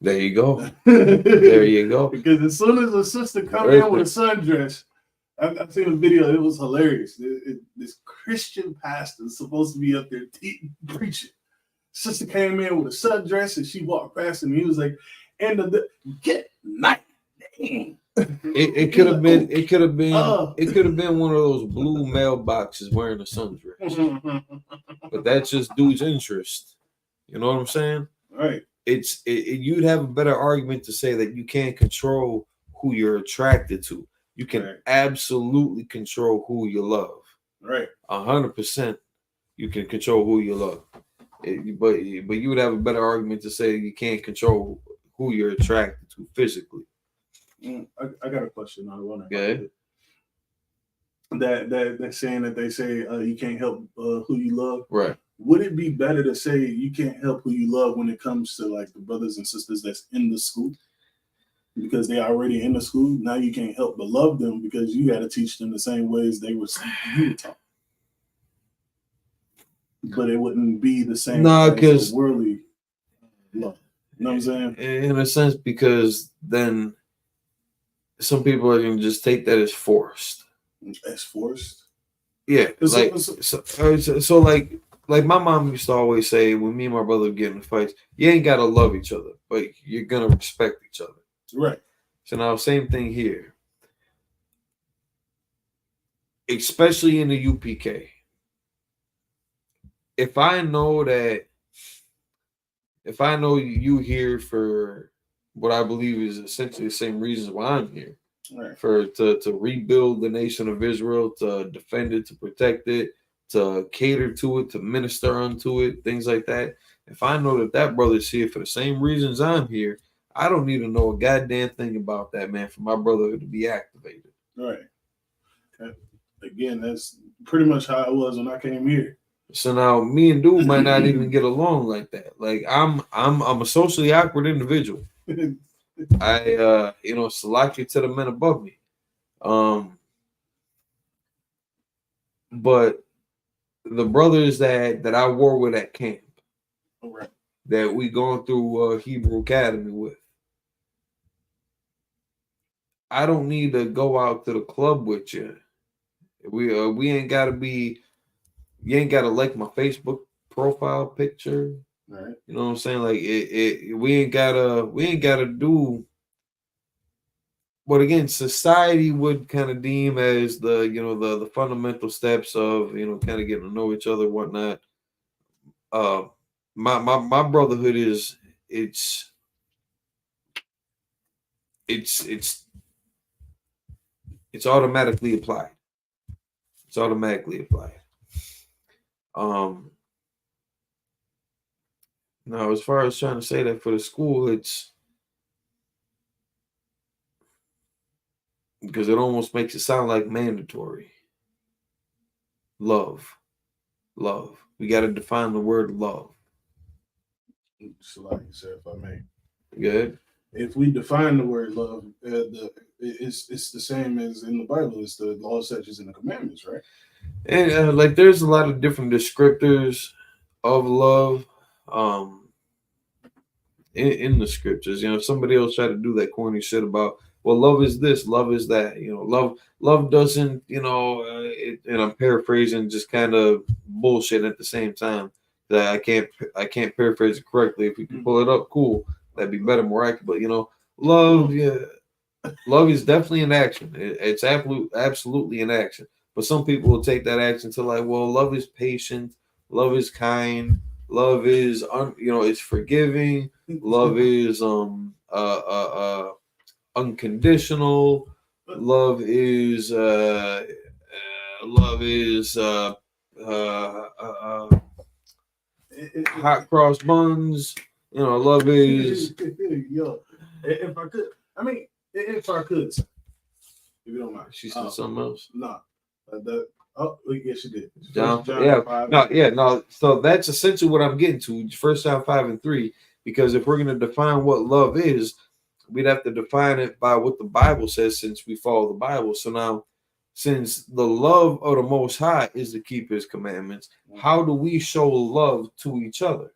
There you go. There you go. Because as soon as a sister come in with a sundress, I've seen a video. It was hilarious. This Christian pastor is supposed to be up there preaching. Sister came in with a sundress and she walked past him. And he was like, "And get night." It could have been. It could have been. It could have been one of those blue mailboxes wearing a sundress. But that's just dude's interest. You know what I'm saying? Right. You'd have a better argument to say that you can't control who you're attracted to. You can absolutely control who you love. Right. 100%. You can control who you love. But you would have a better argument to say you can't control who you're attracted to physically. I got a question. I want to. That saying that they say you can't help who you love. Right. Would it be better to say you can't help who you love when it comes to like the brothers and sisters that's in the school? Because they're already in the school. Now you can't help but love them because you got to teach them the same ways they were you taught. But it wouldn't be the same. No, because worldly love. You know what I'm saying? In a sense, because then some people are going to just take that as forced. As forced? Yeah. Like my mom used to always say when me and my brother get in fights, you ain't got to love each other, but you're going to respect each other. Right. So now, same thing here. Especially in the UPK. If I know you here for what I believe is essentially the same reasons why I'm here, right. to rebuild the nation of Israel, to defend it, to protect it, to cater to it, to minister unto it, things like that. If I know that brother's here for the same reasons I'm here, I don't need to know a goddamn thing about that, man, for my brotherhood to be activated. Right. Again, that's pretty much how it was when I came here. So now me and dude might not even get along like that. Like I'm a socially awkward individual. I salaki to the men above me. But the brothers that I wore with at camp, right, that we going through Hebrew Academy with, I don't need to go out to the club with you. We ain't gotta be. You ain't gotta like my Facebook profile picture. Right. You know what I'm saying? Like we ain't gotta do what again society would kind of deem as the fundamental steps of kind of getting to know each other, whatnot. My brotherhood is it's automatically applied. It's automatically applied. Now, as far as trying to say that for the school, it's because it almost makes it sound like mandatory. Love. We got to define the word love. So like you said, if I may. Good. If we define the word love, it's the same as in the Bible. It's the law, statutes, and the commandments, right? And there's a lot of different descriptors of love in the scriptures. Somebody else tried to do that corny shit about, well, love is this, love is that. Love doesn't, and I'm paraphrasing, just kind of bullshit at the same time. That I can't paraphrase it correctly. If you can pull it up, cool. That'd be better, more accurate. But love, love is definitely an action. It's absolutely an action. But some people will take that action to like, well, love is patient, love is kind, love is is forgiving, love is unconditional, love is hot cross buns. Love is. Yo, if I could, if you don't mind. She said something else. No. Yes, she did. John 5. No. So that's essentially what I'm getting to. 1 John 5 and 3, Because if we're going to define what love is, we'd have to define it by what the Bible says, since we follow the Bible. So now, since the love of the Most High is to keep his commandments, how do we show love to each other?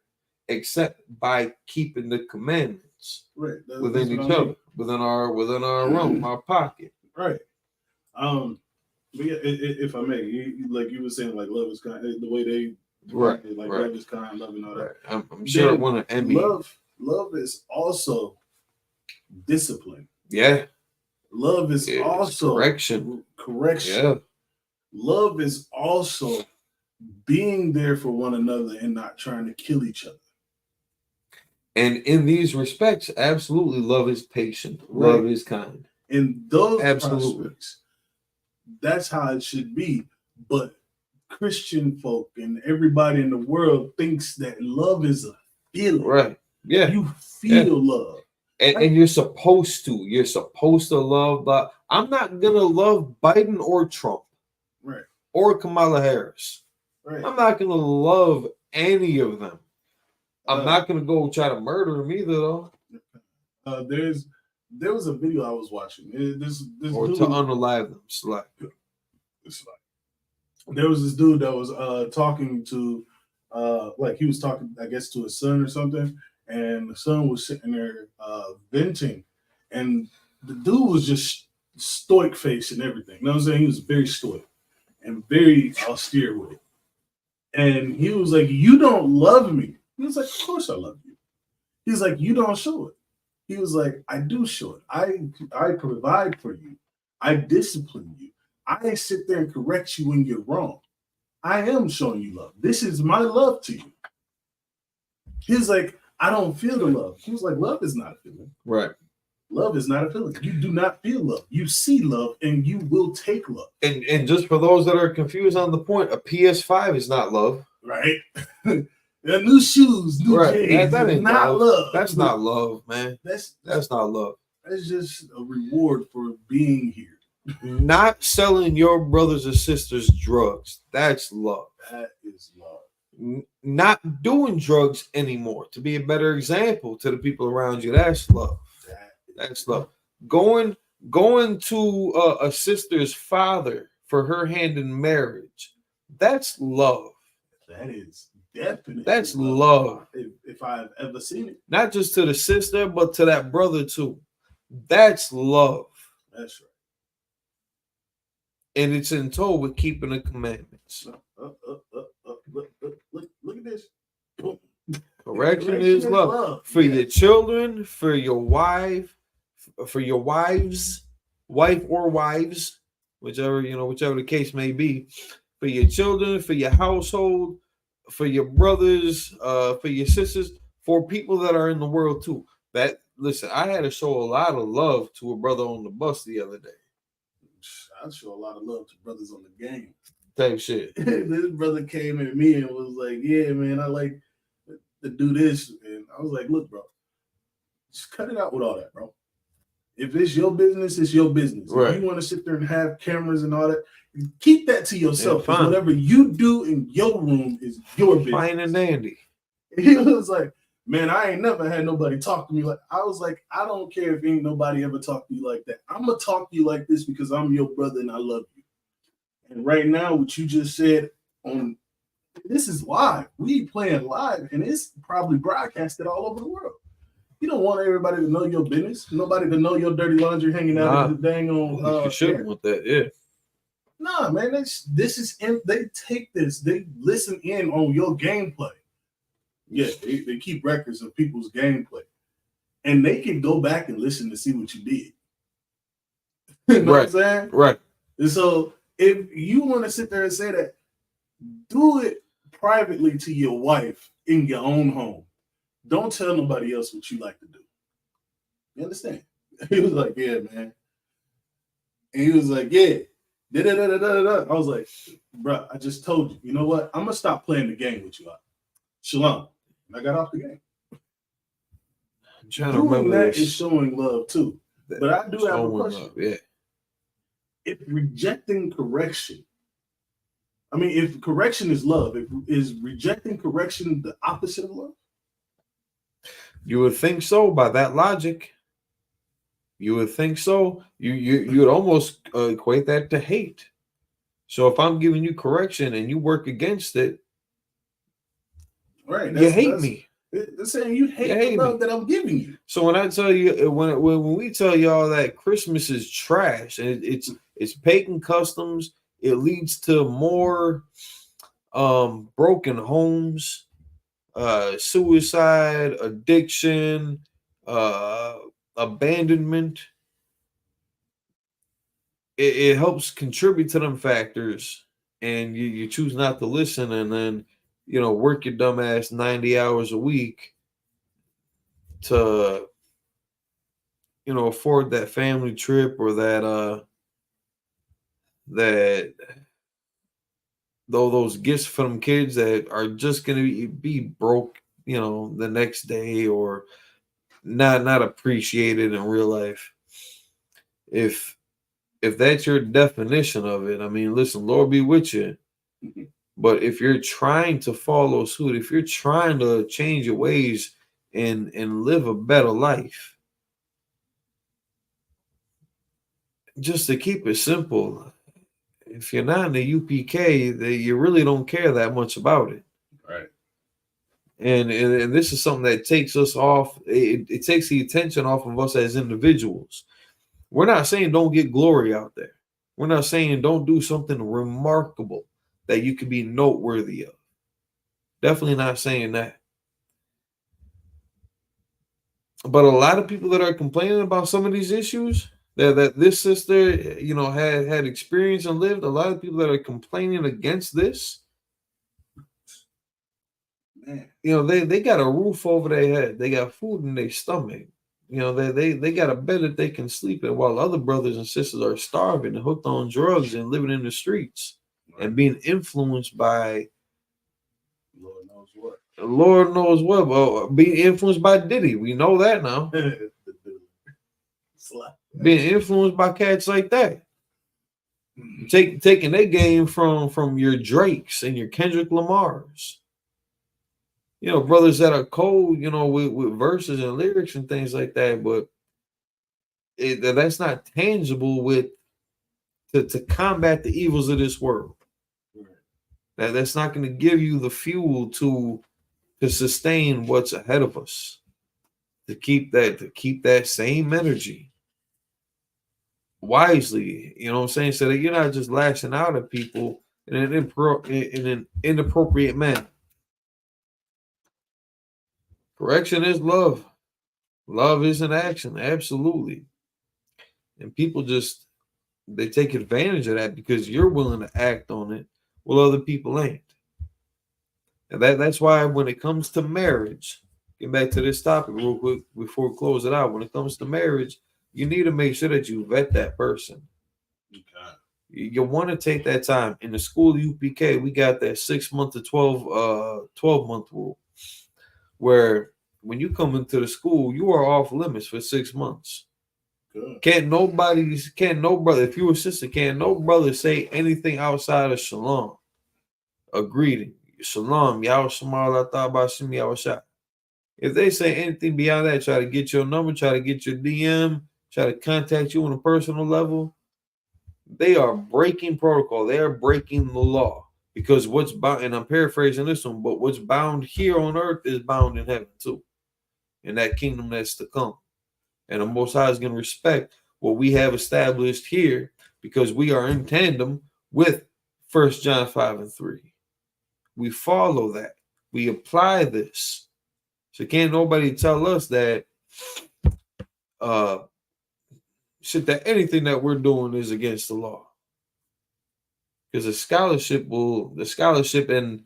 Except by keeping the commandments within each other, within our realm, our pocket. Right. But yeah, if I may, like you were saying, like love is kind, the way they love is kind, love and all that. I'm sure one of envy. Love is also discipline. Yeah. Love is also correction. Yeah. Love is also being there for one another and not trying to kill each other. And in these respects, absolutely, love is patient. Right. Love is kind. In those prospects, that's how it should be. But Christian folk and everybody in the world thinks that love is a feeling. Right. Yeah. You feel love. And you're supposed to. You're supposed to love, but I'm not going to love Biden or Trump. Right. Or Kamala Harris. Right. I'm not going to love any of them. I'm not going to go try to murder them either, though. There was a video I was watching. This or dude, to unalive them. There was this dude that was talking to, like he was talking, I guess, to his son or something, and the son was sitting there venting, and the dude was just stoic face and everything. You know what I'm saying? He was very stoic and very austere with it. And he was like, "You don't love me." He was like, "Of course I love you." He's like, "You don't show it." He was like, "I do show it. I provide for you. I discipline you. I sit there and correct you when you're wrong. I am showing you love. This is my love to you." He's like, "I don't feel the love." He was like, "Love is not a feeling. Right. Love is not a feeling. You do not feel love. You see love and you will take love." And just for those that are confused on the point, a PS5 is not love. Right. New shoes, new J's. That ain't not love. That's not love, man. That's not love. That's just a reward for being here. Not selling your brothers or sisters drugs. That's love. That is love. Not doing drugs anymore. To be a better example to the people around you. That's love. That's love. Going to a sister's father for her hand in marriage. That's love. That is definitely. That's love. If I've ever seen it. Not just to the sister, but to that brother too. That's love. That's right. And it's in tow with keeping the commandments. Look at this. Correction is love. For your children, for your wife, for your wife or wives, whichever the case may be, for your children, for your household, for your brothers, for your sisters, for people that are in the world too. Listen, I had to show a lot of love to a brother on the bus the other day. I show a lot of love to brothers on the game. Type shit. This brother came at me and was like, "Yeah, man, I like to do this." And I was like, "Look, bro, just cut it out with all that, bro. If it's your business, it's your business. Right. If you want to sit there and have cameras and all that, keep that to yourself. Yeah, whatever you do in your room is your business." Fine and dandy. He was like, "Man, I ain't never had nobody talk to me like." I was like, "I don't care if ain't nobody ever talked to you like that. I'm gonna talk to you like this because I'm your brother and I love you." And right now, what you just said on this is live. We playing live, and it's probably broadcasted all over the world. You don't want everybody to know your business. Nobody to know your dirty laundry hanging out in the dang on. You shouldn't want that, yeah. Nah, man, they take this. They listen in on your gameplay. Yeah, they keep records of people's gameplay, and they can go back and listen to see what you did. You know what I'm saying? Right. And so, if you want to sit there and say that, do it privately to your wife in your own home. Don't tell nobody else what you like to do. You understand? He was like, "Yeah, man," and he was like, "Yeah." I was like, "Bro, I just told you. You know what? I'm gonna stop playing the game with you. Shalom." And I got off the game. I'm trying to remember that is showing love too. But I do have a question. Love, yeah. If rejecting correction, I mean, if correction is love, is rejecting correction the opposite of love? You would think so by that logic. You would think so. You would almost equate that to hate. So if I'm giving you correction and you work against it, right? You hate me. They're saying you hate the love that I'm giving you. So when I tell you, when we tell y'all that Christmas is trash and it's pagan customs, it leads to more broken homes, suicide, addiction, abandonment. It helps contribute to them factors, and you choose not to listen, and then work your dumb ass 90 hours a week to afford that family trip or that those gifts for them kids that are just gonna be broke, the next day, or not appreciated in real life. If that's your definition of it, I mean, listen, Lord be with you. But if you're trying to follow suit, if you're trying to change your ways and live a better life, just to keep it simple, if you're not in the UPK, you really don't care that much about it. Right. And this is something that takes us off. It takes the attention off of us as individuals. We're not saying don't get glory out there. We're not saying don't do something remarkable that you can be noteworthy of. Definitely not saying that. But a lot of people that are complaining about some of these issues that this sister, had experienced and lived, a lot of people that are complaining against this, man, they got a roof over their head. They got food in their stomach. They got a bed that they can sleep in, while other brothers and sisters are starving and hooked on drugs and living in the streets and being influenced by Lord knows what. Well, being influenced by Diddy. We know that now. Being influenced by cats like that. Taking their game from your Drakes and your Kendrick Lamars. Brothers that are cold, with verses and lyrics and things like that, but that's not tangible to combat the evils of this world. That's not going to give you the fuel to sustain what's ahead of us. To keep that same energy wisely, you know what I'm saying, so that you're not just lashing out at people in an inappropriate manner. Correction is love. Love is an action, absolutely. And people they take advantage of that because you're willing to act on it while other people ain't. And that's why when it comes to marriage, get back to this topic real quick before we close it out. When it comes to marriage, you need to make sure that you vet that person. Okay. You want to take that time. In the school UPK, we got that 6 month to 12-month rule, where when you come into the school, you are off limits for 6 months. Good. Can't no brother, if you a sister, can't no brother say anything outside of shalom, a greeting. Shalom, Yahweh Shemar Latah Bashim Yahweh Shah. If they say anything beyond that, try to get your number, try to get your DM, try to contact you on a personal level, they are breaking protocol. They are breaking the law. Because what's bound, and I'm paraphrasing this one, but what's bound here on earth is bound in heaven too. In that kingdom that's to come. And the Most High is going to respect what we have established here because we are in tandem with 1 John 5:3. We follow that. We apply this. So can't nobody tell us that that anything that we're doing is against the law. Because the scholarship and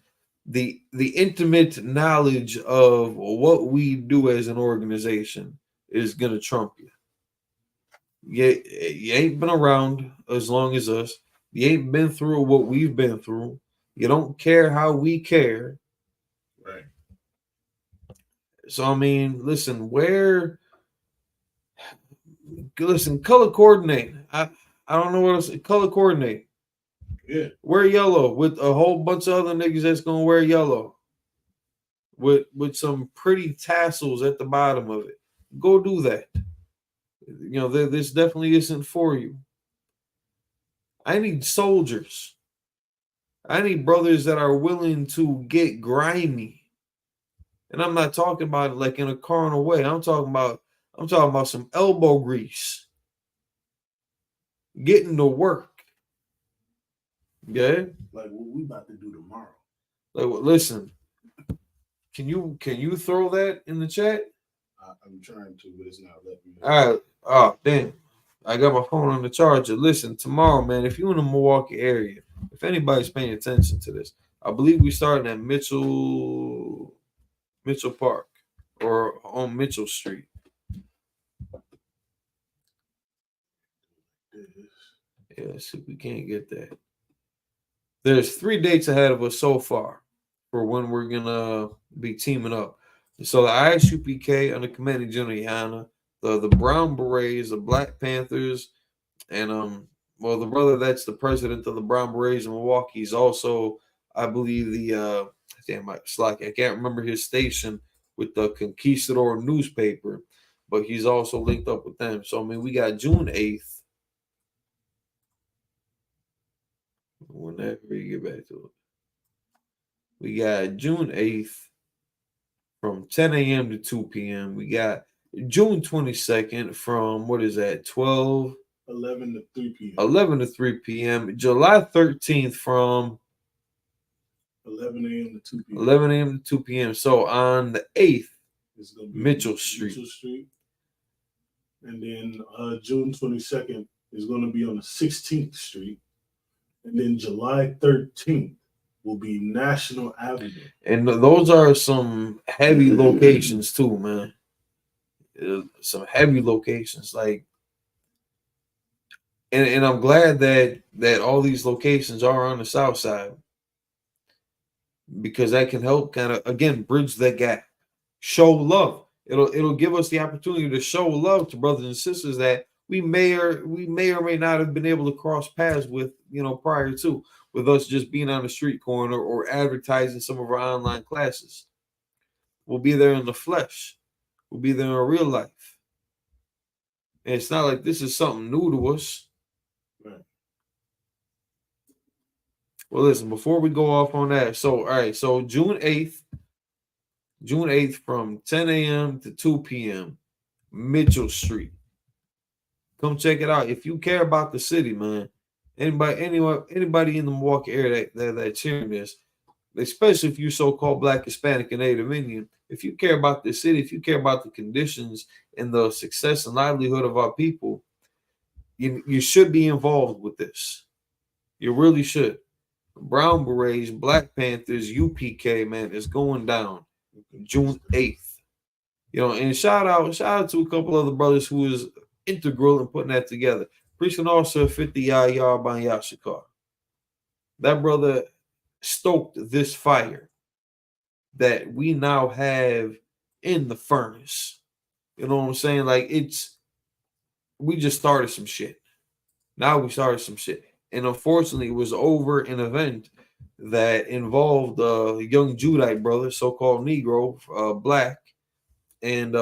the intimate knowledge of what we do as an organization is gonna trump you. You ain't been around as long as us. You ain't been through what we've been through. You don't care how we care. Right. So I mean, listen, color coordinate. I don't know what else. Color coordinate. Yeah. Wear yellow with a whole bunch of other niggas that's gonna wear yellow. with some pretty tassels at the bottom of it. Go do that. You know, this definitely isn't for you. I need soldiers. I need brothers that are willing to get grimy. And I'm not talking about it like in a carnal way. I'm talking about some elbow grease. Getting to work. Okay? Like what we about to do tomorrow. Like, listen, can you throw that in the chat? I'm trying to, but it's not letting me. All right. Oh, damn. I got my phone on the charger. Listen, tomorrow, man, if you're in the Milwaukee area, if anybody's paying attention to this, I believe we starting at Mitchell Park or on Mitchell Street. Yeah, let's see if we can't get that. There's 3 dates ahead of us so far for when we're gonna be teaming up. So the ISUPK under Commanding General Yana, the Brown Berets, the Black Panthers, and well, the brother that's the president of the Brown Berets in Milwaukee is also, I believe, the I can't remember his station with the Conquistador newspaper, but he's also linked up with them. So I mean, we got June 8th. Whenever you get back to it, we got June 8th from 10 a.m. to 2 p.m. We got June 22nd from 11 to 3 p.m. 11 to 3 p.m. July 13th from 11 a.m. to 2 p.m. 11 a.m. to 2 p.m. So on the 8th, it's gonna be Mitchell Street. And then June 22nd is going to be on the 16th Street. And then July 13th will be National Avenue. And those are some heavy locations too, man. Some heavy locations. Like, and I'm glad that all these locations are on the south side, because that can help kind of, again, bridge that gap. Show love. It'll give us the opportunity to show love to brothers and sisters that we may or may not have been able to cross paths with, prior to, with us just being on the street corner or advertising some of our online classes. We'll be there in the flesh. We'll be there in real life. And it's not like this is something new to us. Right. Well, listen, before we go off on that, so all right, so June 8th from 10 a.m. to 2 p.m., Mitchell Street. Come check it out. If you care about the city, man, anybody in the Milwaukee area that's hearing this, especially if you're so-called Black, Hispanic, and Native Indian, if you care about the city, if you care about the conditions and the success and livelihood of our people, you should be involved with this. You really should. Brown Berets, Black Panthers, UPK, man, is going down June 8th. And shout out to a couple other brothers who is integral in putting that together. Preaching also 50 Yah by Yashikar. That brother stoked this fire that we now have in the furnace. You know what I'm saying? Like, we just started some shit. Now we started some shit. And unfortunately, it was over an event that involved a young Judite brother, so-called Negro, Black, and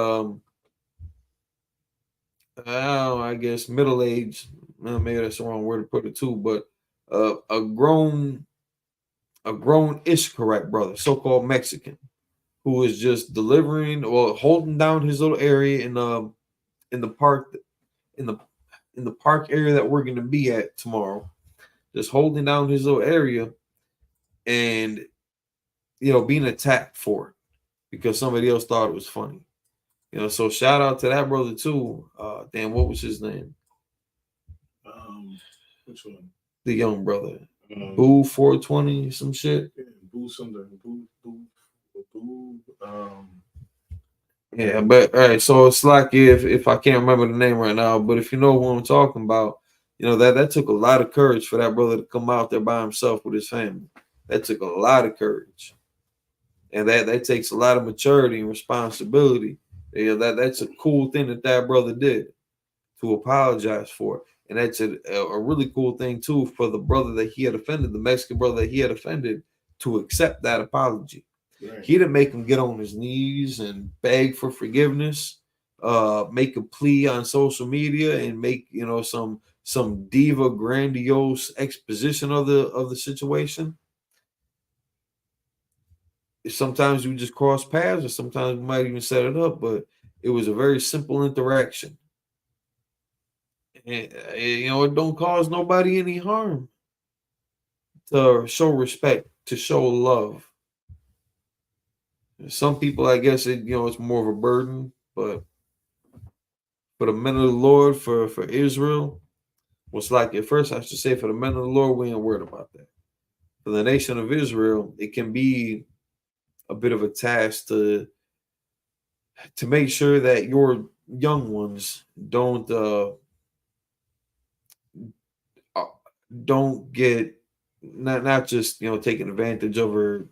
I guess middle-aged, maybe that's the wrong word to put it too, but a grown-ish correct brother, so-called Mexican, who is just delivering or holding down his little area in the park, in the park area that we're going to be at tomorrow, just holding down his little area and being attacked for it because somebody else thought it was funny. So shout out to that brother too. What was his name? Which one? The young brother. Boo 420, some shit. Yeah, Boo something. Boo. Yeah, but all right. So it's like if I can't remember the name right now, but if you know what I'm talking about, that took a lot of courage for that brother to come out there by himself with his family. That took a lot of courage, and that takes a lot of maturity and responsibility. That's a cool thing that brother did, to apologize for it. And that's a really cool thing too for the brother that he had offended, the Mexican brother that he had offended, to accept that apology. Right. He didn't make him get on his knees and beg for forgiveness, make a plea on social media, and make some diva grandiose exposition of the situation. Sometimes we just cross paths, or sometimes we might even set it up, but it was a very simple interaction. And, it don't cause nobody any harm to show respect, to show love. Some people, I guess, it's more of a burden, but for the men of the Lord, for Israel, what's like at first I should say for the men of the Lord, we ain't worried about that. For the nation of Israel, it can be a bit of a task to make sure that your young ones don't get not just taking advantage of her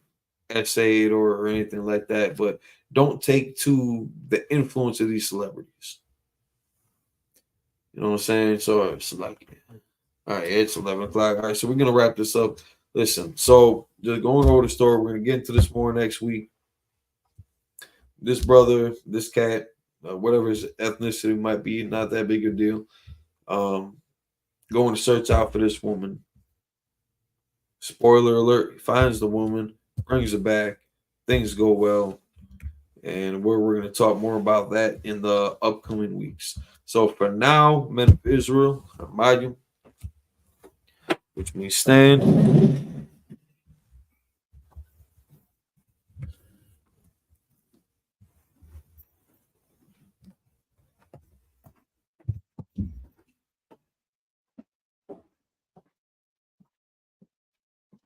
essayed or anything like that, but don't take to the influence of these celebrities. You know what I'm saying? So it's like, all right, it's 11 o'clock. All right, so we're gonna wrap this up. Listen, so just going over the story, we're gonna get into this more next week. This brother, this cat, whatever his ethnicity might be, not that big a deal. Going to search out for this woman. Spoiler alert, he finds the woman, brings her back, things go well, and we're going to talk more about that in the upcoming weeks. So for now, men of Israel, Amayim, which means stand.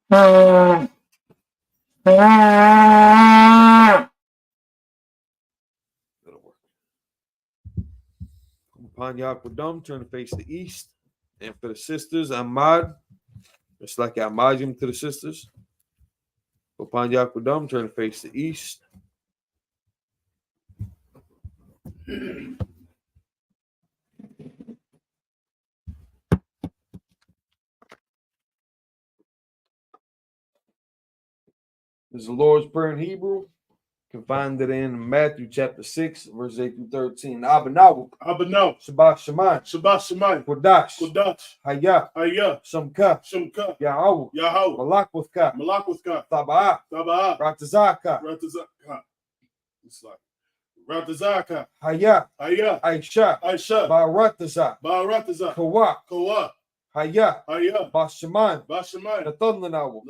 Upon Yaquadam, turn to face the east. And for the sisters, Ahmad, it's like Ahmadim to the sisters. Upon Yaquadam, turn to face the east. This is the Lord's Prayer in Hebrew. You can find it in Matthew chapter 6, verses 8 through 13. Abanaw. Shabbat Shemayim. Kodash. Hayah. Shamka. Yahweh. Malakwithka. Taba'ah. Ratazaka. It's like Ratazaka. Hayah. Aisha. Ba'arataza. Kawa. Hayah. Bashaman. Natanlanaw.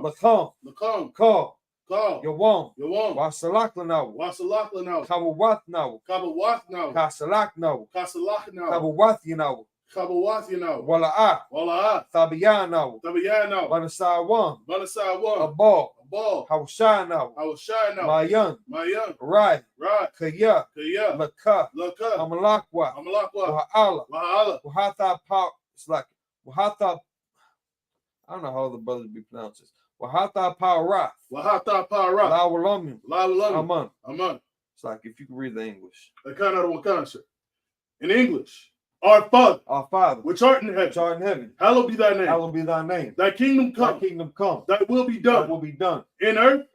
Lakam. Ka. Yawam. Wasalaklanau. Kabawathnau. Kasalaknau. Kabawathinau. Wala'ah. Tabiyanau. Banasawam. Abal. Hawshanau. Mayan. Rai. Kaya. Laka. Amalakwa. Waha'ala. Wahata. It's like Wahata. I don't know how the brothers be pronounced this. Wahata Parath. Lawalamium. Aman. It's like if you can read the English. In English. Our Father, which art in heaven. Hallowed be thy name. Thy kingdom come. Thy will be done. In earth.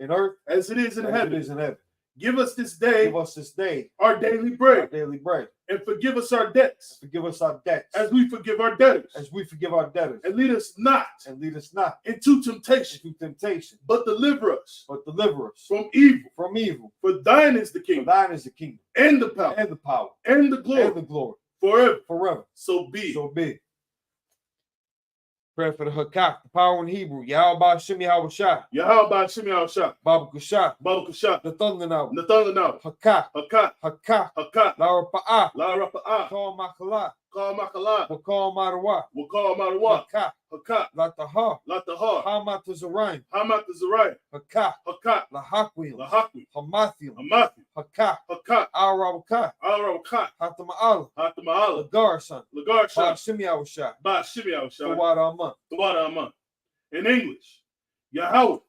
As it is in heaven. Give us this day our daily bread. And forgive us our debts. As we forgive our debtors. And lead us not into temptation. But deliver us from evil. For thine is the kingdom. And the power. And the glory. Forever. So be. Prayer for the Hakak, the power in Hebrew. Yahweh Shem Yahushua. Babu Kushat. Nathanaw. Hakak. Lara Pa'ah. Kal Makalat. Wakal Marawa. Hakak. Lataha. Hamat Zaraim. Hakak. Lahakwim. Hamathium. Hakak. Al-Rabakat. Hatama'ala. Lagarsan. Ba Shem Yahushua. Tawada Aman. In English, Yahweh.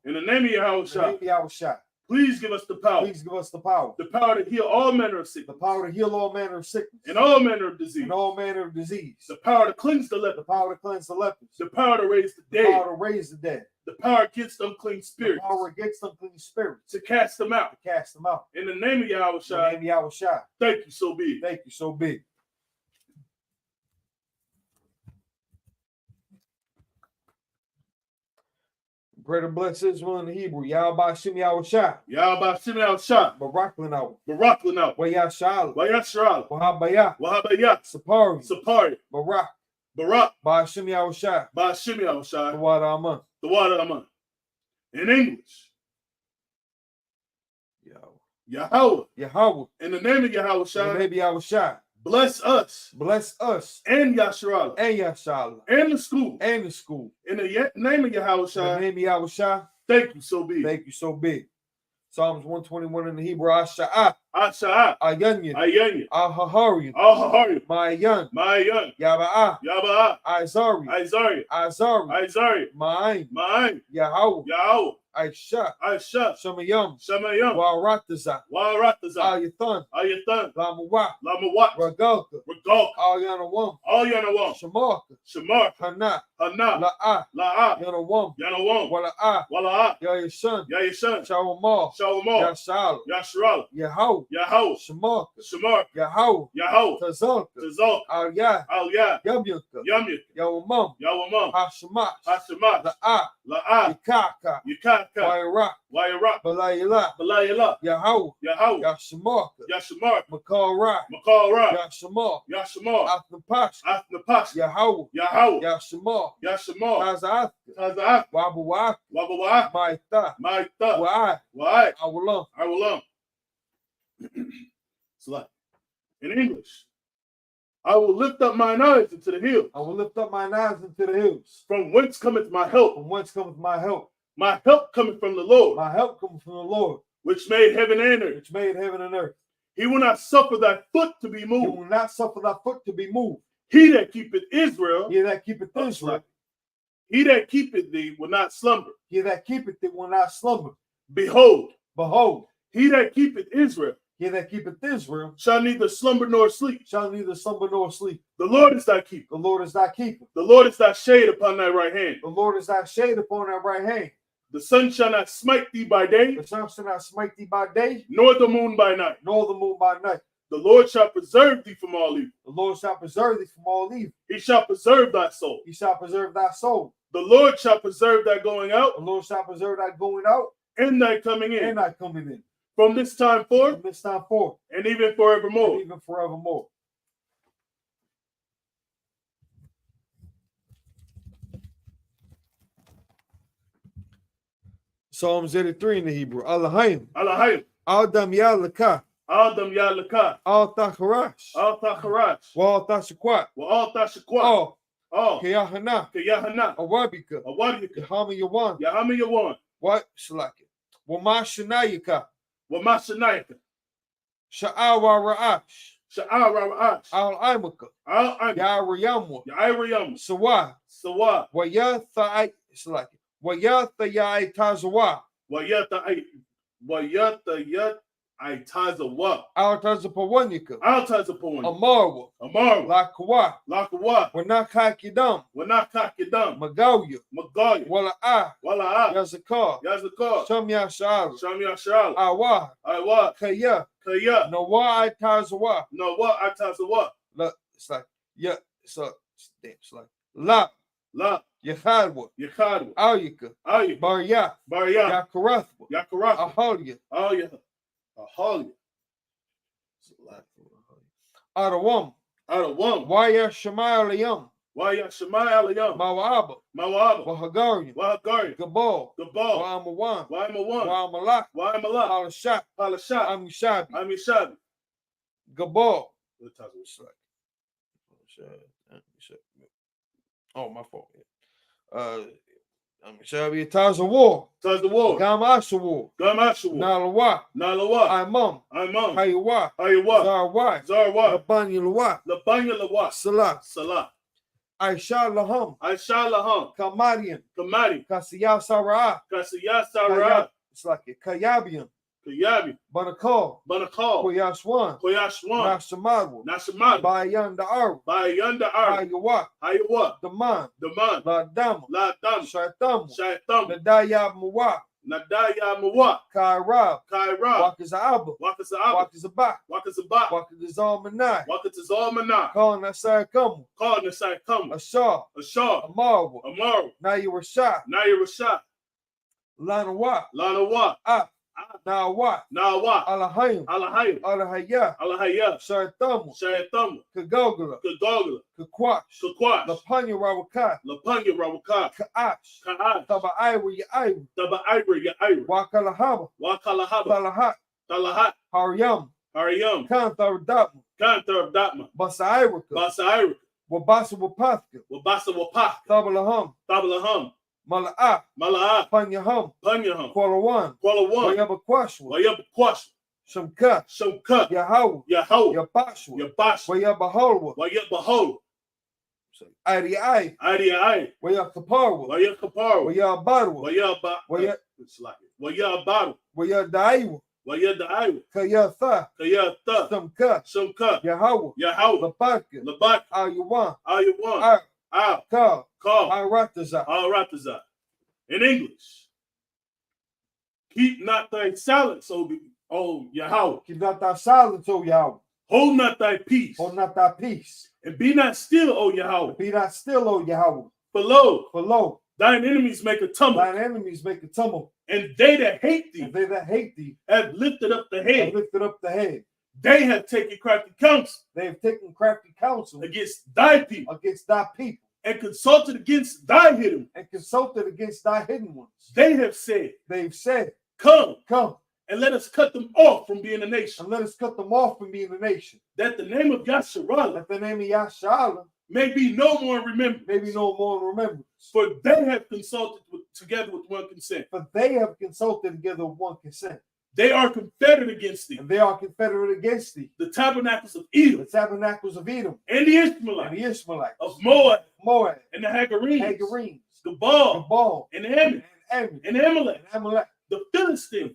In the name of Yahushua. Please give us the power. Please give us the power. The power to heal all manner of sickness. The power to heal all manner of sickness. And all manner of disease. And all manner of disease. The power to cleanse the leper. The power to cleanse the lepers. The power to raise the The dead. power to raise the dead. The power against unclean spirits. The power against unclean spirits. To cast them out. To cast them out. In the name of Yahweh Shai. In the name of Yahweh Shai. Thank you so big. Thank you so big. Pray to bless Israel in the Hebrew. Yahweh Shem Yahweh Shai. Yahweh Shem Yahweh Shai. Barak Lanau. Barak Lanau. Wayah Shala. Wayah Shala. Wahabayah. Wahabayah. Sapari. Sapari. Barak. Barak. Ba'ashem Yahweh Shai. Ba'ashem Yahweh Shai. The water Aman. The water Aman. In English. Yahweh. Yahweh. In the name of Yahweh Shai. In the name of Yahweh Shai. Bless us. Bless us. And Yasharallah. And Yasharallah. And the school. And the school. In the name of Yahweh Shai. In the name of Yahweh Shai. Thank you so big. Thank you so big. Psalms 121 in the Hebrew. Asha'ah. Asha'ah. Ayanyan. Ayanyan. Al-Haharian. Al-Haharian. Ma'ayan. Ma'ayan. Yaba'ah. Yaba'ah. Izari. Izari. Izari. Izari. Ma'ayin. Ma'ayin. Yahweh. Yahweh. Aisha. Aisha. Shamayam. Shamayam. Wa'arataza. Wa'arataza. Ayathan. Ayathan. Lamawat. Lamawat. Ragalka. Ragalka. Al-Yanawam. Al-Yanawam. Shamarka. Shamar. Hana. Hana. La'ah. La'ah. Yanawam. Yanawam. Wala'ah. Wala'ah. Yayashan. Yayashan. Shawamal. Shawamal. Yashal. Yasharal. Yahweh. Yahweh. Shamarka. Shamar. Yahweh. Yahweh. Tazalka. Tazalka. Al-Yah. Al-Yah. Yamyuka. Yamyuka. Yawamam. Yawamam. Hashamash. Hashamash. La'ah. La'ah. Yikaka. Yikaka. Wa'iraq. Wa'iraq. Balayila. Balayila. Yahweh. Yahweh. Yashamarka. Yashamar. Makal Ra. Makal Ra. Yashamar. Yashamar. Athnapash. Athnapash. Yahweh. Yahweh. Yashamar. Yashamar. Taza'ath. Taza'ath. Wabu'ath. Wabu'ath. Ma'itha. Ma'itha. Wa'ai. Wa'ai. Awalam. Awalam. Select. In English. I will lift up mine eyes into the hills. I will lift up mine eyes into the hills. From whence cometh my help? From whence cometh my help? My help cometh from the Lord. My help cometh from the Lord. Which made heaven and earth. Which made heaven and earth. He will not suffer thy foot to be moved. He will not suffer thy foot to be moved. He that keepeth Israel. He that keepeth Israel. He that keepeth thee will not slumber. He that keepeth thee will not slumber. Behold. Behold. He that keepeth Israel. He that keepeth Israel shall neither slumber nor sleep. Shall neither slumber nor sleep. The Lord is thy keeper. The Lord is thy keeper. The Lord is thy shade upon thy right hand. The Lord is thy shade upon thy right hand. The sun shall not smite thee by day. The sun shall not smite thee by day. Nor the moon by night. Nor the moon by night. The Lord shall preserve thee from all evil. The Lord shall preserve thee from all evil. He shall preserve thy soul. He shall preserve thy soul. The Lord shall preserve thy going out. The Lord shall preserve thy going out. And thy coming in. And thy coming in. From this time forth. From this time forth. And even forevermore. And even forevermore. Psalms 83 in the Hebrew. Allahayim. Allahayim. Adam ya laka. Adam ya laka. Al tacharash. Al tacharash. Wa al tashakwat. Wa al tashakwat. Oh. Kiyahana. Kiyahana. Awabika. Awabika. Yahama yawan. Yahama yawan. What? Shalaki. Wama shanayika. Wama shanayika. Sha'awa ra'ash. Sha'awa ra'ash. Al aimaka. Al aimaka. Ya'ariyamwa. Ya'ariyamwa. Sawa. Sawa. Wa yatha shalaki. Wayatha yai tazawa. Wayatha yat I tazawa. Al tazapawanika. Al tazapawanika. Amarwa. Amarwa. Lakawa. Lakawa. Wanakakidam. Wanakakidam. Magawya. Magawya. Wala'a. Wala'a. Yazakar. Yazakar. Shamya Sha'al. Shamya Sha'al. Awa. Awa. Kaya. Kaya. Nawa I tazawa. Nawa I tazawa. It's like, yeah, so it's like, La. La. Yechadwa. Yechadwa. Alyika. Alyika. Barya. Barya. Yakarathwa. Yakarathwa. Ahalya. Ahalya. Ahalya. Adawam. Adawam. Waya Shemai Alayam. Waya Shemai Alayam. Mawaba. Mawaba. Wahagarian. Wahagarian. Gabal. Gabal. Wa'amawan. Wa'amawan. Wa'amalak. Wa'amalak. Palashak. Palashak. Amishabi. Amishabi. Gabal. Oh, my fault. Amishabi. Tazawar. Tazawar. Gamashawar. Gamashawar. Nalawa. Nalawa. Imam. Imam. Hayawa. Hayawa. Zarwa. Zarwa. Labanya Lawa. Labanya Lawa. Salah. Salah. Aisha Laham. Aisha Laham. Kamadian. Kamadi. Kasiya Sarah. Kasiya Sarah. It's like it. Kayabian. Kayabi. Banakal. Banakal. Koyashwan. Koyashwan. Nashamaru. Nashamaru. Bayanda Aru. Bayanda Aru. Hayawak. Hayawak. Daman. Daman. La Dama. La Dama. Shaitamu. Shaitamu. Nadaya Muwa. Nadaya Muwa. Kairab. Kairab. Wakazaaba. Wakazaaba. Wakazabak. Wakazabak. Wakazalmanai. Wakazalmanai. Khan Nasai Kamu. Khan Nasai Kamu. Ashar. Ashar. Amaru. Amaru. Naya Rashad. Naya Rashad. Lanawa. Lanawa. Nawa. Nawa. Alahayim. Alahayim. Alahaya. Alahaya. Shaitamu. Shaitamu. Kagogala. Kagogala. Kakwash. Kakwash. Lapanya Rawakai. Lapanya Rawakai. Kaash. Kaash. Taba Ira ya Ira. Taba Ira ya Ira. Wakalahaba. Wakalahaba. Talahat. Talahat. Haryam. Haryam. Kanthar Datma. Kanthar Datma. Basa Irika. Basa Irika. Wabasa Wapathka. Wabasa Wapathka. Tabalaham. Tabalaham. Mala'ah. Mala'ah. Panyaham. Panyaham. Kwalawan. Kwalawan. Wayabakwashwa. Wayabakwashwa. Shamka. Shamka. Yahweh. Yahweh. Yabashwa. Yabashwa. Wayabaholwa. Wayabaholwa. Adi Ai. Adi Ai. Wayakaparwa. Wayakaparwa. Wayabarwa. Wayabaru. Wayadaiwa. Wayadaiwa. Kayatha. Kayatha. Shamka. Shamka. Yahweh. Yahweh. Labaka. Labaka. Ayuwan. Ayuwan. Ka. Arataza. Arataza. In English. Keep not thy silence, O Yahweh. Keep not thy silence, O Yahweh. Hold not thy peace. Hold not thy peace. And be not still, O Yahweh. Be not still, O Yahweh. For lo, thine enemies make a tumult. Thine enemies make a tumult. And they that hate thee, have lifted up the head. Have lifted up the head. They have taken crafty counsel. They have taken crafty counsel against thy people. Against thy people. And consulted against thy hidden ones. And consulted against thy hidden ones. They've said, come, and let us cut them off from being a nation. And let us cut them off from being a nation. That the name of Yasharallah, that the name of Yasharallah may be no more remembered. Maybe no more remembrance. For they have consulted together with one consent. For they have consulted together with one consent. They are confederate against thee. And they are confederate against thee. The tabernacles of Edom. The tabernacles of Edom. And the Ishmaelites. And the Ishmaelites. Of Moab. Moab. And the Hagarenes. Hagarenes. Gabal. And the Ammon. And Amalek. And Amalek. The Philistines.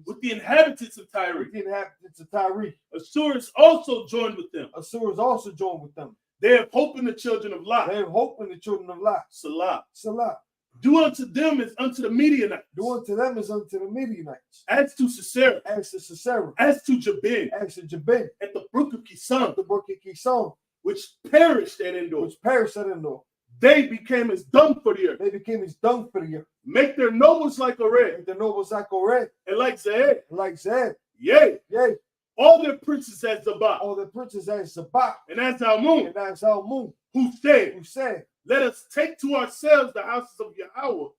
With the inhabitants of Tyre. With the inhabitants of Tyre. Assyrians also joined with them. Assyrians also joined with them. They have hope in the children of Lot. They have hope in the children of Lot. Salah. Salah. Do unto them as unto the Midianites. Do unto them as unto the Midianites. As to Sisera. As to Sisera. As to Jabin. As to Jabin. At the brook of Kison. At the brook of Kison. Which perished at Endor. Which perished at Endor. They became as dung for the earth. They became as dung for the earth. Make their nobles like Oreb. Make their nobles like Oreb. And like Zed. Like Zed. Yea. Yea. All their princes as Zabak. All their princes as Zabak. And as Almun. And as Almun. Who said, let us take to ourselves the houses of Yahweh.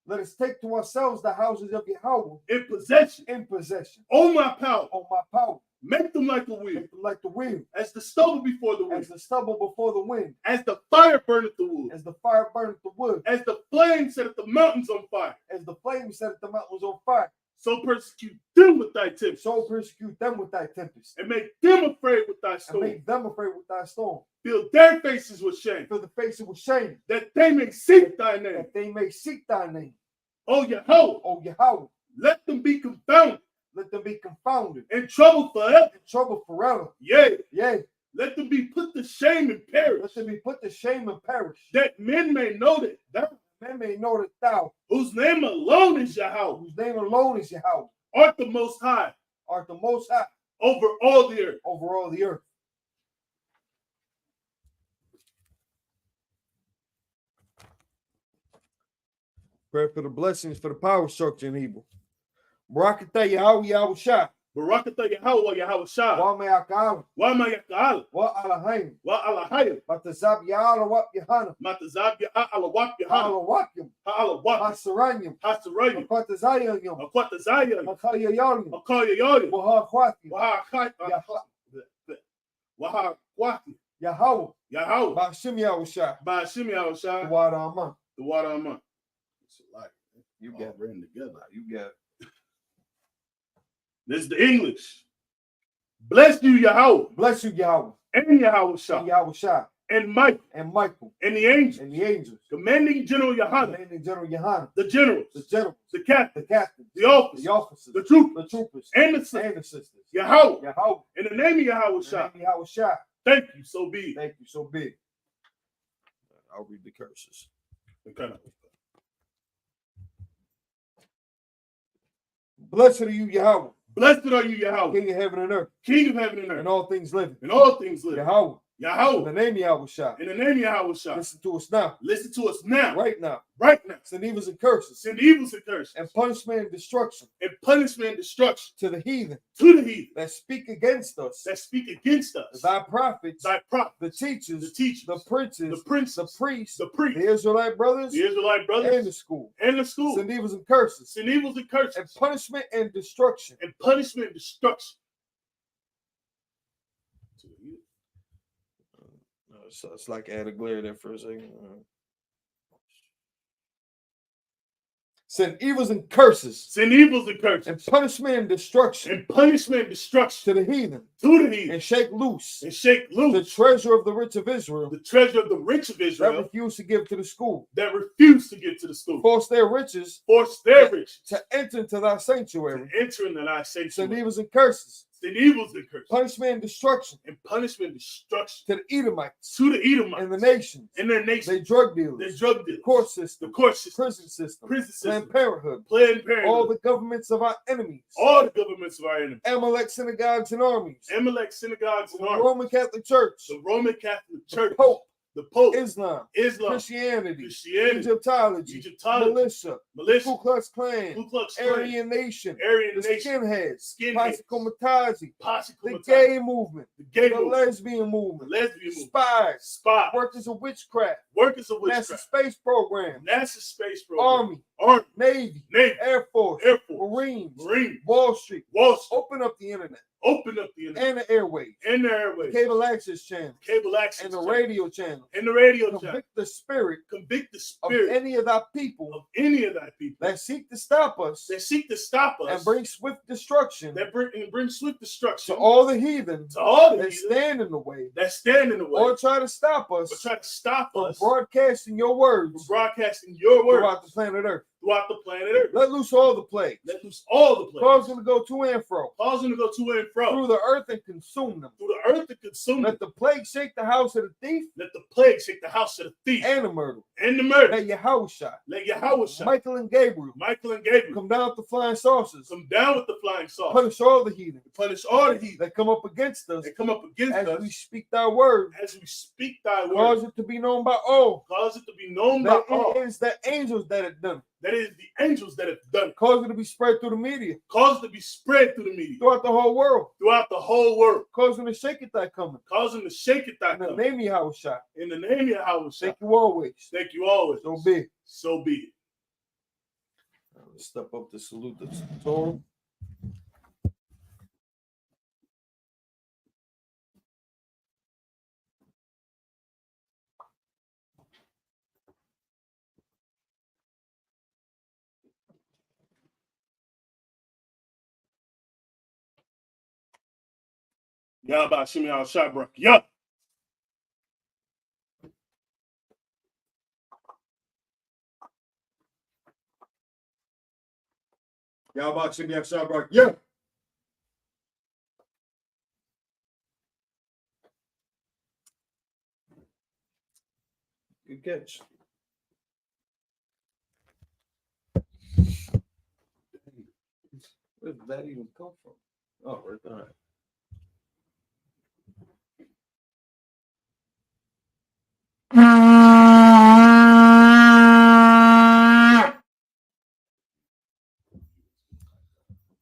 Let us take to ourselves the houses of Yahweh. In possession. In possession. Oh my power. Oh my power. Make them like the wheel. Make them like the wheel. As the stubble before the wind. As the stubble before the wind. As the fire burneth the wood. As the fire burneth the wood. As the flame setteth the mountains on fire. As the flame setteth the mountains on fire. So persecute them with thy tempest. So persecute them with thy tempest. And make them afraid with thy storm. And make them afraid with thy storm. Fill their faces with shame. Fill the faces with shame. That they may seek thy name. That they may seek thy name. O Yahweh. O Yahweh. Let them be confounded. Let them be confounded. In trouble forever. In trouble forever. Yea. Yea. Let them be put to shame and perish. Let them be put to shame and perish. That men may know that thou. Men may know that thou. Whose name alone is Yahweh. Whose name alone is Yahweh. Art the most high. Art the most high. Over all the earth. Over all the earth. Pray for the blessings for the power structure in evil. Barakatah Yahweh Yahweh Shah. Barakatah Yahweh Yahweh Shah. Wa Mayakal. Wa Mayakal. Wa Alahim. Wa Alahim. Matazab Yahweh Wap Yahana. Matazab Yahweh Wap Yahana. Alawakim. Alawak. Hasaranyam. Hasaranyam. Akwatazayam. Akwatazayam. Akayayarim. Akayayarim. Wahakwati. Wahakwati. Yahweh. Yahweh. Bashim Yahweh Shah. Bashim Yahweh Shah. The water Aman. The water Aman. You got written together. You got it. This is the English. Bless you, Yahweh. Bless you, Yahweh. And Yahweh Shah. Yahweh Shah. and Michael, and the angels, commanding General Yohanan, the generals, the captains, the officers, the troopers, and the sisters. Yahweh, in the name of Yahweh, thank you, so be it. Thank you, so be it. I'll read the curses. Blessed are you, Yahweh. Blessed are you, Yahweh. King of heaven and earth. King of heaven and earth. And all things living. And all things living. Yahweh. Yahweh. In the name of Yahweh Shah. In the name of Yahweh Shah. Listen to us now. Listen to us now. Right now. Right now. Send evils and curses. Send evils and curses. And punishment and destruction. And punishment and destruction. To the heathen. To the heathen. That speak against us. That speak against us. Thy prophets. Thy prophets. The teachers. The teachers. The princes. The princes. The priests. The priests. The Israelite brothers. The Israelite brothers. And the school. And the school. Send evils and curses. Send evils and curses. And punishment and destruction. And punishment and destruction. So it's like I had a glare there for a second. Send evils and curses. Send evils and curses. And punishment and destruction. And punishment and destruction. To the heathen. To the heathen. And shake loose. And shake loose. The treasure of the rich of Israel. The treasure of the rich of Israel. That refuse to give to the school. That refuse to give to the school. Force their riches. Force their riches. To enter into thy sanctuary. To enter into thy sanctuary. Send evils and curses. Send evils and curses. Punishment and destruction. And punishment and destruction. To the Edomites. To the Edomites. And the nations. And their nations. They drug dealers. They drug dealers. Court system. The court system. Prison system. Prison system. Planned Parenthood. Planned Parenthood. All the governments of our enemies. All the governments of our enemies. Amalek synagogues and armies. Amalek synagogues and armies. The Roman Catholic Church. The Roman Catholic Church. The Pope. The Pope. Islam. Christianity. Egyptology. Militia. Ku Klux Klan. Ku Klux Klan. Aryan Nation. Aryan the Nation. Skinheads. Skinheads. Posse Comitazi. The gay movement. The lesbian movement. Spies. Workers of witchcraft. NASA space program. Army. Navy. Air Force. Marines. Wall Street. Open up the internet. And the airwaves. Cable access channel. And the radio channel. Convict the spirit. Of any of thy people. That seek to stop us. And bring swift destruction. To all the heathen. That stand in the way. Or try to stop us. From broadcasting your words. Throughout the planet Earth. Let loose all the plagues. Cause them to go to and fro. Through the earth and consume them. Let the plague shake the house of the thief. And the murderer. Let Yahweh Shah. Michael and Gabriel. Come down with the flying saucers. Punish all the heathen. That come up against us. As we speak thy word. Cause it to be known by all. It is the angels that have done it. Cause it to be spread through the media. Throughout the whole world. Cause them to shake it that coming. In the name of Yahweh Shah. Thank you always. So be it. Let's step up to salute the Torah. Yahba Shimi al Shabrak. Yeah. Yahba Shimi al Shabrak. Yeah. Good catch. Where did that even come from? Oh, right there.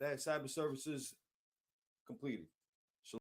That Sabbath services completed.